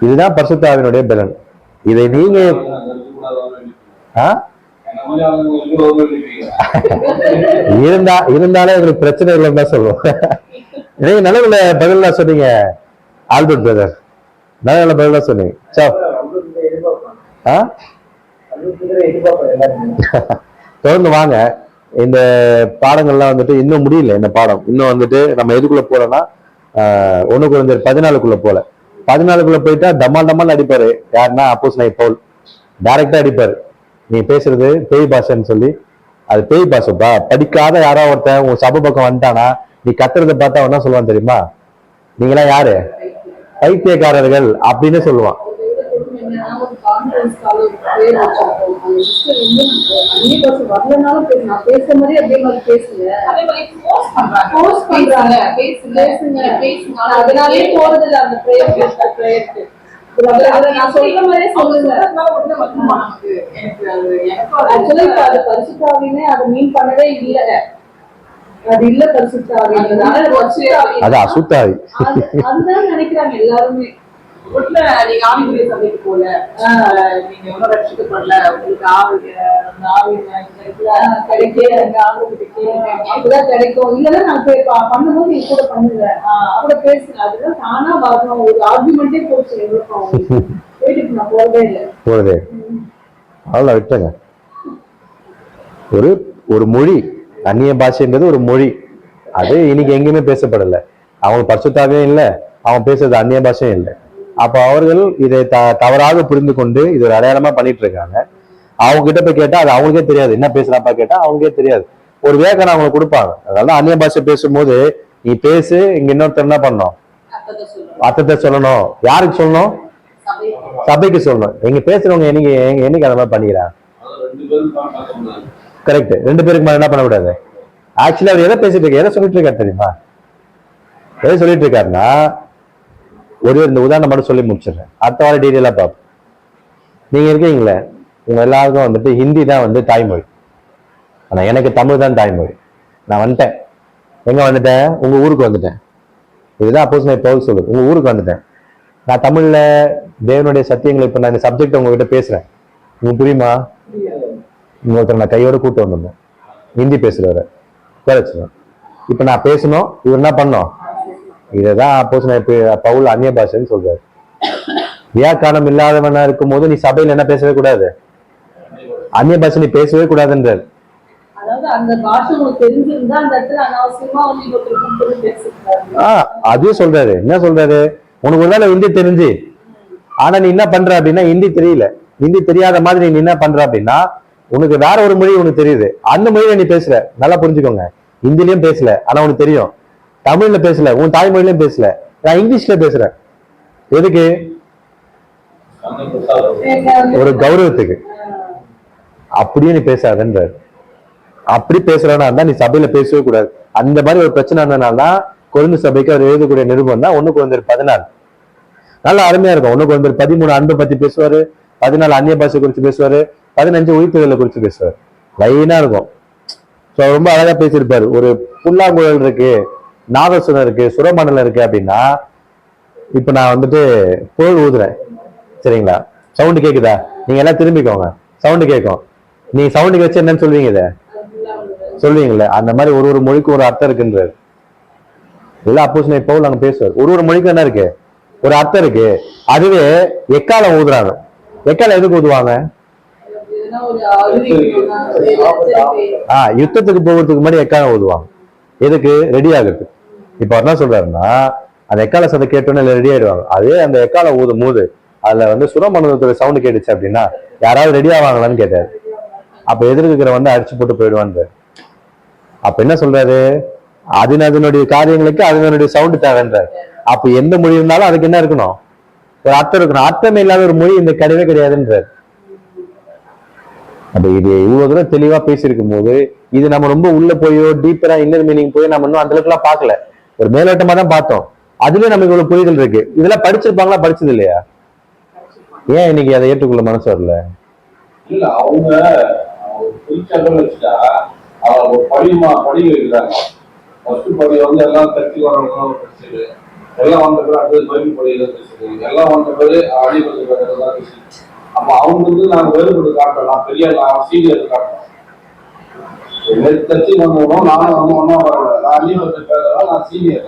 இதுதான் பரிசுத்த ஆவியினுடைய பலன். இதை நீங்க இருந்தாலே எங்களுக்கு பிரச்சனை இல்லைன்னு தான் சொல்லுவோம். நீங்க நல்ல பதில் தான் சொன்னீங்க ஆல்பர்ட் பிரதர், நல்ல பதில் தான் சொன்னீங்க. தொடர்ந்து வாங்க. இந்த பாடங்கள்லாம் வந்துட்டு இன்னும் முடியல. இந்த பாடம் இன்னும் வந்துட்டு நம்ம எதுக்குள்ள போறோம்னா 1 Corinthians 14 போல 14 போயிட்டா டமால் அடிப்பாரு. யாருன்னா அப்போஸ்தலன் பவுல் டைரக்டா அடிப்பாரு. நீ பேசுறது பேய் பாஷைன்னு சொல்லி, அது பேய் பாஷைப்பா. படிக்காத யாரோ ஒருத்தன் உங்க சபை பக்கம் வந்துட்டானா நீ கத்துறதை பார்த்தா அவன் என்ன சொல்லுவான் தெரியுமா? நீங்களாம் யாரு? பைத்தியக்காரர்கள் அப்படின்னு சொல்லுவான். அது அசுத்தாவி அதுதான் நினைக்கிறாங்க எல்லாருமே. நீங்க ஆவிக்குரிய சபைக்கு போல, நீங்க ஒன்னும் ரட்சிக்கப்படல, உங்களுக்கு அப்படிதான் கிடைக்கும். இல்லன்னா நான் பண்ணும்போது நீங்க கூட பண்ணுங்க, அப்படி பேசுங்க. அதுதான் தானா வரணும். ஒரு ஆர்குமெண்டே போச்சு எங்களுக்கும். போயிட்டு நான் போறதே இல்லை. அவ்வளவு விட்டுங்க. ஒரு மொழி, அந்நிய பாஷைன்றது ஒரு மொழி. அது இன்னைக்கு எங்கேயுமே பேசப்படலை. அவங்களுக்கு பரிசுத்தாவே இல்லை, அவன் பேசுறது அந்நிய பாஷையும் இல்லை. அப்ப அவர்கள் இதை தவறாக புரிந்து கொண்டு இது ஒரு அடையாளமா பண்ணிட்டு இருக்காங்க. அவங்க கிட்ட போய் கேட்டா அது அவங்களுக்கே தெரியாது. என்ன பேசுறாப்பா கேட்டா அவங்களுக்கே தெரியாது. ஒரு வேகனை அவங்களுக்கு கொடுப்பாங்க. அதனால அந்நிய பாஷை பேசும்போது நீ பேசு, இங்க இன்னொருத்தர் என்ன பண்ணணும்? அர்த்தத்தை சொல்லணும். யாருக்கு சொல்லணும்? சபைக்கு சொல்லணும். எங்க பேசுறவங்க என்னைக்கு அந்த மாதிரி பண்ணிக்கிறாங்க? கரெக்ட். 2 பேருக்கு மேல என்ன பண்ணக்கூடாது. ஆக்சுவலி அவர் எதை பேசிட்டு இருக்காரு, எதை சொல்லிட்டு இருக்காரு தெரியுமா? எதை சொல்லிட்டு இருக்காருன்னா, இந்த உதாரணம் மட்டும் சொல்லி முடிச்சிடுறேன். அடுத்த வாரம் டீட்டெயிலா பார்ப்போம். நீங்க இருக்கீங்களே, உங்க எல்லாருக்கும் வந்துட்டு ஹிந்தி தான் வந்து தாய்மொழி. ஆனா எனக்கு தமிழ் தான் தாய்மொழி. நான் வந்துட்டேன். எங்க வந்துட்டேன்? உங்க ஊருக்கு வந்துட்டேன். இதுதான் அப்போஸ்தலன் பவுல் சொல்லுது. உங்க ஊருக்கு வந்துட்டேன். நான் தமிழ்ல தேவனுடைய சத்தியங்களை இப்ப நான் இந்த சப்ஜெக்ட் உங்ககிட்ட பேசுறேன். உங்களுக்கு புரியுமா? இன்னொருத்தர் நான் கையோட கூட்டு வந்திருந்தேன், ஹிந்தி பேசுறவரை குறைச்சிடும். இப்ப நான் பேசணும், இவர் என்ன பண்ணோம்? இதைதான் அப்போஸ்தலன் பவுல் அந்நிய பாஷைன்னு சொல்றாரு. வியாக்கானம் இல்லாதவனா இருக்கும் போது நீ சபையில என்ன பேசவே கூடாது, அந்நிய பாஷை நீ பேசவே கூடாதுன்றாரு. அதையும் சொல்றாரு. என்ன சொல்றாரு? உனக்கு ஒரு வேளை ஹிந்தி தெரிஞ்சு, ஆனா நீ என்ன பண்ற அப்படின்னா ஹிந்தி தெரியல, ஹிந்தி தெரியாத மாதிரி நீ என்ன பண்ற அப்படின்னா உனக்கு வேற ஒரு மொழி உனக்கு தெரியுது, அந்த மொழியில நீ பேசுற. நல்லா புரிஞ்சுக்கோங்க. ஹிந்திலயும் பேசல, ஆனா உனக்கு தெரியும். தமிழ்ல பேசல, உன் தாய்மொழியிலும் பேசல, நான் இங்கிலீஷ்ல பேசுறேன். எதுக்கு? ஒரு கௌரவத்துக்கு. அப்படியே நீ பேசாதன்றாரு. அப்படி பேசுறனா இருந்தா நீ சபையில பேசவே கூடாது. அந்த மாதிரி ஒரு பிரச்சனை இருந்ததுனால்தான் கொரிந்து சபைக்கு அவர் எழுதக்கூடிய நிருபம் தான் 1 Corinthians 14. நல்லா அருமையா இருக்கும். 1 Corinthians 13 அன்பை பத்தி பேசுவாரு, 14 அந்நிய பாஷை குறிச்சு பேசுவாரு, 15 உயிர்த்தெழுதலை குறிச்சு பேசுவாரு. லைனா இருக்கும். ரொம்ப அழகா பேசியிருப்பாரு. ஒரு புல்லாங்குழல் இருக்கு, நாதசுரம் இருக்கு, சுரமண்டலம் இருக்கு அப்படின்னா, இப்ப நான் வந்துட்டு கோல் ஊதுறேன், சரிங்களா? சவுண்டு கேக்குதா? நீங்க எல்லாம் திரும்பிக்கோங்க, சவுண்டு கேட்கும். நீ சவுண்டுக்கு வச்சு என்னன்னு சொல்வீங்க? இதை சொல்லுவீங்களே. அந்த மாதிரி ஒரு ஒரு மொழிக்கும் ஒரு அர்த்தம் இருக்குன்றாரு. எல்லாம் அப்போஸ்தலன் பவுல் நாங்க பேசுவார். ஒரு ஒரு மொழிக்கும் என்ன இருக்கு? ஒரு அர்த்தம் இருக்கு. அதுவே எக்காலம் ஊதுறாங்க. எக்காலம் எதுக்கு ஊதுவாங்க? யுத்தத்துக்கு போகிறதுக்கு முன்னாடி எக்காலம் ஊதுவாங்க. எதுக்கு? ரெடி ஆகுது. இப்ப என்ன சொல்றாருன்னா, அந்த எக்கால சதை கேட்டோன்னு ரெடி ஆயிடுவாங்க. அதே அந்த எக்காலம் ஊதும் போது அதுல வந்து சுரமண்டலத்தோட சவுண்டு கேட்டுச்சு அப்படின்னா யாராவது ரெடி ஆவாங்களான்னு கேட்டாரு. அப்ப எதிர்க்கிற வந்து அடிச்சு போட்டு போயிடுவான்னு. அப்ப என்ன சொல்றாரு? அதனுடைய காரியங்களுக்கு அதனுடைய சவுண்டு தேவைன்றார். அப்ப எந்த மொழி இருந்தாலும் அதுக்கு என்ன இருக்கணும்? ஒரு அர்த்தம் இருக்கணும். அர்த்தமே இல்லாத ஒரு மொழி இந்த கிடையவே கிடையாதுன்றார். அப்ப இது இவ்வளவு தூரம் தெளிவா பேசியிருக்கும் போது இது நம்ம ரொம்ப உள்ள போயோ டீப்பரா இன்னர் மீனிங் போய் நம்ம இன்னும் அந்த அளவுக்கு எல்லாம் பார்க்கல, ஒரு மேலோட்டமா தான் பார்த்தோம். அதுலயே நமக்கு இவ்வளவு புரிதல் இருக்கு. இதெல்லாம் படிச்சிருப்பாங்களா? படிச்சது இல்லையா? ஏன் இன்னைக்கு அதை ஏற்றுக்கொள்ள மனசு வரல? இல்ல அவங்க குறிச்சாக்கள் வச்சுட்டா அவங்க ஒரு படி வைக்கிறாங்க. ஃபர்ஸ்ட் படி வந்து எல்லாம் தச்சு வரவங்க பேசுது, எல்லாம் வந்த பிறகு அடுத்தது பைபிள் படியில பேசுது, எல்லாம் வந்த பிறகு அடிபட்டு பேசுது. அப்ப அவங்க வந்து நாங்க வேறுபட்டு காட்டுறோம், நான் பெரிய சீனியர் காட்டுறோம். தச்சு வந்தோம், நானும் வந்து ஒன்னா வரல, நான் அடிபட்டு பேசுறேன், நான் சீனியர்.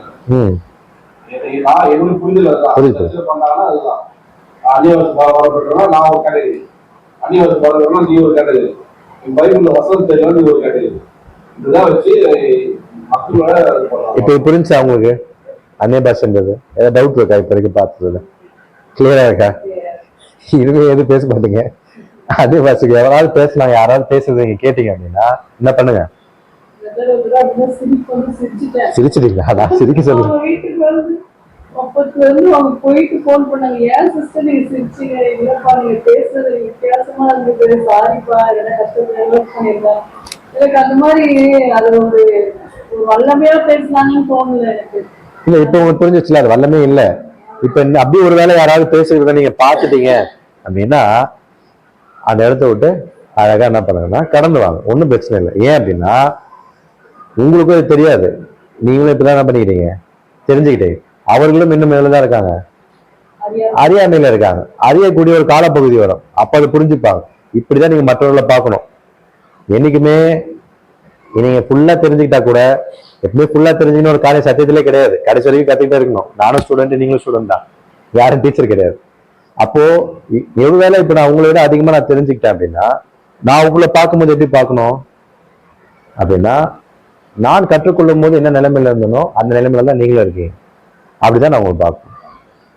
நான் எங்களுக்கு புரிதல் அதுதான் பண்ணாங்கன்னா அதுதான் அடிவாசி வரப்பட்டோம்னா நான் ஒரு கேட்டகரி, அடிவாசி வரப்பட்டோம்னா நீ ஒரு கேட்டகரி, பைபிள்ல வசனம் தெரியும் நீ ஒரு கேட்டகரி. இதுதான் வச்சு மக்களோட இப்ப புரிஞ்சு அவங்களுக்கு அந்நிய பாஷன்றது ஏதாவது டவுட் இருக்கா? இப்ப வரைக்கும் பார்த்ததுல கிளியரா இருக்கா? இதுவே எதுவும் பேச மாட்டீங்க. அதே பாஷைக்கு எவராவது பேசலாம், யாராவது பேசுறது நீங்க கேட்டீங்க அப்படின்னா என்ன பண்ணுங்க? சிரிச்சிட்டீங்களா? அதான் சிரிக்க சொல்லுங்க. அப்பத்துல இருந்து அவங்க போயிட்டு போன் பண்ணாங்க, ஏன் சிஸ்டர் நீங்க சிரிச்சீங்க, இல்லப்பா நீங்க பேசுறது வித்தியாசமா இருந்தது, சாரிப்பா என்ன கஷ்டத்தை பண்ணிருக்கேன். எனக்கு அந்த மாதிரி அது ஒரு வல்லமையா பேசலாம்னு தோணல எனக்கு. இல்ல இப்ப உங்களுக்கு புரிஞ்சிச்சுல, அது வல்லமே இல்ல. இப்ப அப்படி ஒரு வேலை யாராவது பேசுறத நீங்க பாத்துட்டீங்க அப்படின்னா அந்த இடத்த விட்டு அழகா என்ன பண்ணுங்கன்னா கடந்து வாங்க, ஒன்றும் பிரச்சனை இல்லை. ஏன் அப்படின்னா உங்களுக்கும் அது தெரியாது, நீங்களும் இப்பதான் என்ன பண்ணிக்கிட்டீங்க, தெரிஞ்சுக்கிட்டீங்க. அவர்களும் இன்னும் மேலதான் இருக்காங்க, அறியாமையில இருக்காங்க. அறியக்கூடிய ஒரு காலப்பகுதி வரும், அப்ப அதை புரிஞ்சுப்பாங்க. இப்படிதான் நீங்க மற்றவர்களை பார்க்கணும். என்னைக்குமே நீங்க ஃபுல்லா தெரிஞ்சுக்கிட்டா கூட, எப்பவுமே ஃபுல்லா தெரிஞ்சுக்கணும் ஒரு காரியம் சத்தியத்திலே கிடையாது. கடைசி வரைக்கும் கத்துக்கிட்டே இருக்கணும். நானும் ஸ்டூடெண்ட், நீங்களும் ஸ்டூடெண்ட் தான், யாரும் டீச்சர் கிடையாது. அப்போ எவ்வளவு இப்ப நான் உங்களை விட அதிகமா நான் தெரிஞ்சுக்கிட்டேன் அப்படின்னா நான் உங்களை பார்க்கும்போது எப்படி பார்க்கணும் அப்படின்னா, நான் கற்றுக்கொள்ளும் போது என்ன நிலைமையில இருந்தனோ அந்த நிலைமையில தான் நீங்களும் இருக்கீங்க. அப்படிதான் நான் உங்களை பார்க்கணும்.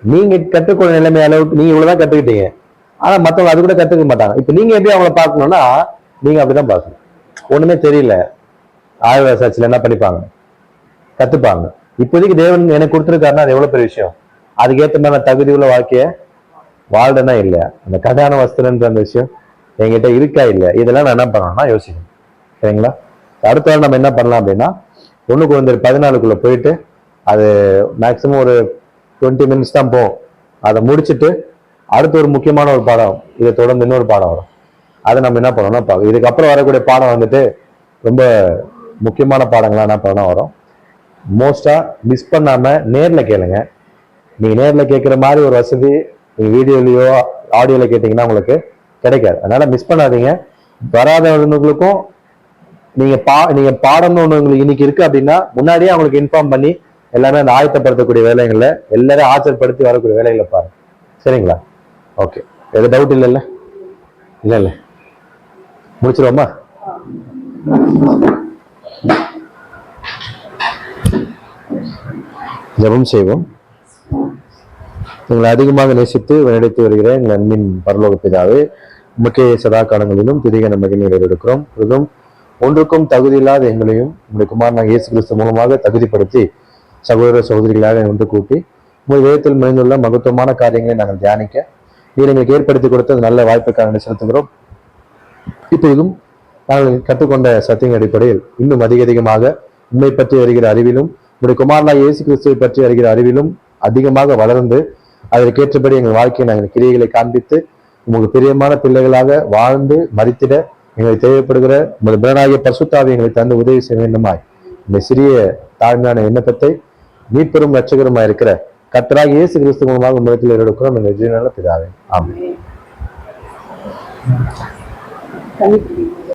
நீங்க கற்றுக்கொள்ள நிலைமை அளவுக்கு நீங்க இவ்வளவுதான் கத்துக்கிட்டீங்க, ஆனா மத்தவங்க அது கூட கத்துக்க மாட்டாங்க. இப்ப நீங்க எப்படி அவங்கள பார்க்கணும்னா நீங்க அப்படிதான் பார்க்கணும். ஒண்ணுமே தெரியல, ஆய்வு சாட்சியில என்ன பண்ணிப்பாங்க, கத்துப்பாங்க. இப்போதைக்கு தேவன் எனக்கு கொடுத்துருக்காருன்னா அது எவ்வளவு பெரிய விஷயம். அதுக்கேற்ற மாதிரி தகுதி உள்ள வாழ்க்கைய வாழ்றேன்னா இல்லையா, அந்த கடான வஸ்திரன்ற அந்த விஷயம் என்கிட்ட இருக்கா இல்லையா, இதெல்லாம் நான் என்ன பண்ணணும்னா யோசிக்கணும். சரிங்களா? அடுத்த வாரம் நம்ம என்ன பண்ணலாம் அப்படின்னா 1 Corinthians 14 போயிட்டு அது மேக்சிமம் ஒரு 20 minutes தான் போகும். அதை முடிச்சுட்டு அடுத்து ஒரு முக்கியமான ஒரு பாடம், இதை தொடர்ந்து இன்னொரு பாடம் வரும். அதை நம்ம என்ன பண்ணோம்னா பார்க்க. இதுக்கப்புறம் வரக்கூடிய பாடம் வந்துட்டு ரொம்ப முக்கியமான பாடங்கள்லாம் என்ன பண்ண வரும். மோஸ்டா மிஸ் பண்ணாம நேர்ல கேளுங்க. நீங்க நேர்ல கேட்குற மாதிரி ஒரு வசதி நீங்க வீடியோலயோ ஆடியோல கேட்டீங்கன்னா உங்களுக்கு கிடைக்காது. அதனால மிஸ் பண்ணாதீங்க. வராதவர்களுக்கும் நீங்க பாடம்னு ஒண்ணு உங்களுக்கு இன்னைக்கு இருக்கு அப்படின்னா முன்னாடியே அவங்களுக்கு இன்ஃபார்ம் பண்ணி எல்லாமே அந்த ஆயத்தப்படுத்தக்கூடிய வேலைகள்ல எல்லாரும் ஆச்சரியப்படுத்தி வரக்கூடிய வேலைகளை பாருங்க. சரிங்களா? ஓகே, எது டவுட் இல்லைல்ல? இல்ல முடிச்சிருவோமா? ஜெபம் செய்வோம். எங்களை அதிகமாக நேசித்து வழிநடத்தி வருகிற எங்கள் அன்பின் பரலோக பிதாவே, உமக்கே சதா காலங்களிலும் திதிக நம்பிக்கை எடுக்கிறோம். இதுவும் ஒன்றுக்கும் தகுதி இல்லாத எங்களையும் உங்களுடைய குமாரனாக இயேசு கிறிஸ்து மூலமாக தகுதிப்படுத்தி சகோதர சகோதரிகளாக ஒன்று கூட்டி உங்கள் வேதத்தில் மறைந்துள்ள மகத்துவமான காரியங்களை நாங்கள் தியானிக்க நீர் எங்களுக்கு ஏற்படுத்தி கொடுத்த நல்ல வாய்ப்புக்காக செலுத்துகிறோம். இப்போதும் நாங்கள் கற்றுக்கொண்ட சத்தியின் அடிப்படையில் இன்னும் அதிகமாக உண்மை பற்றி வருகிற அறிவிலும் உங்களுடைய குமாரனாக இயேசு கிறிஸ்துவை பற்றி வருகிற அறிவிலும் அதிகமாக வளர்ந்து அதற்கேற்றபடி எங்கள் வாழ்க்கையை நாங்கள் கிரியைகளை காண்பித்து உங்களுக்கு பிரியமான பிள்ளைகளாக வாழ்ந்து மரித்திட எங்களுக்கு தேவைப்படுகிற உங்கள் பிறனாகிய பரிசுத்த ஆவியை எங்களை தந்து உதவி செய்ய வேண்டுமாய் இந்த சிறிய தாழ்மையான விண்ணப்பத்தை மீட்பெரும் ரட்சகருமா இருக்கிற கர்த்தராகிய இயேசு கிறிஸ்து மூலமாக உங்களிடத்தில் எடுக்கிறோம் எங்கள் ஜீவனால பிதாவே ஆமென். கண்டிப்பா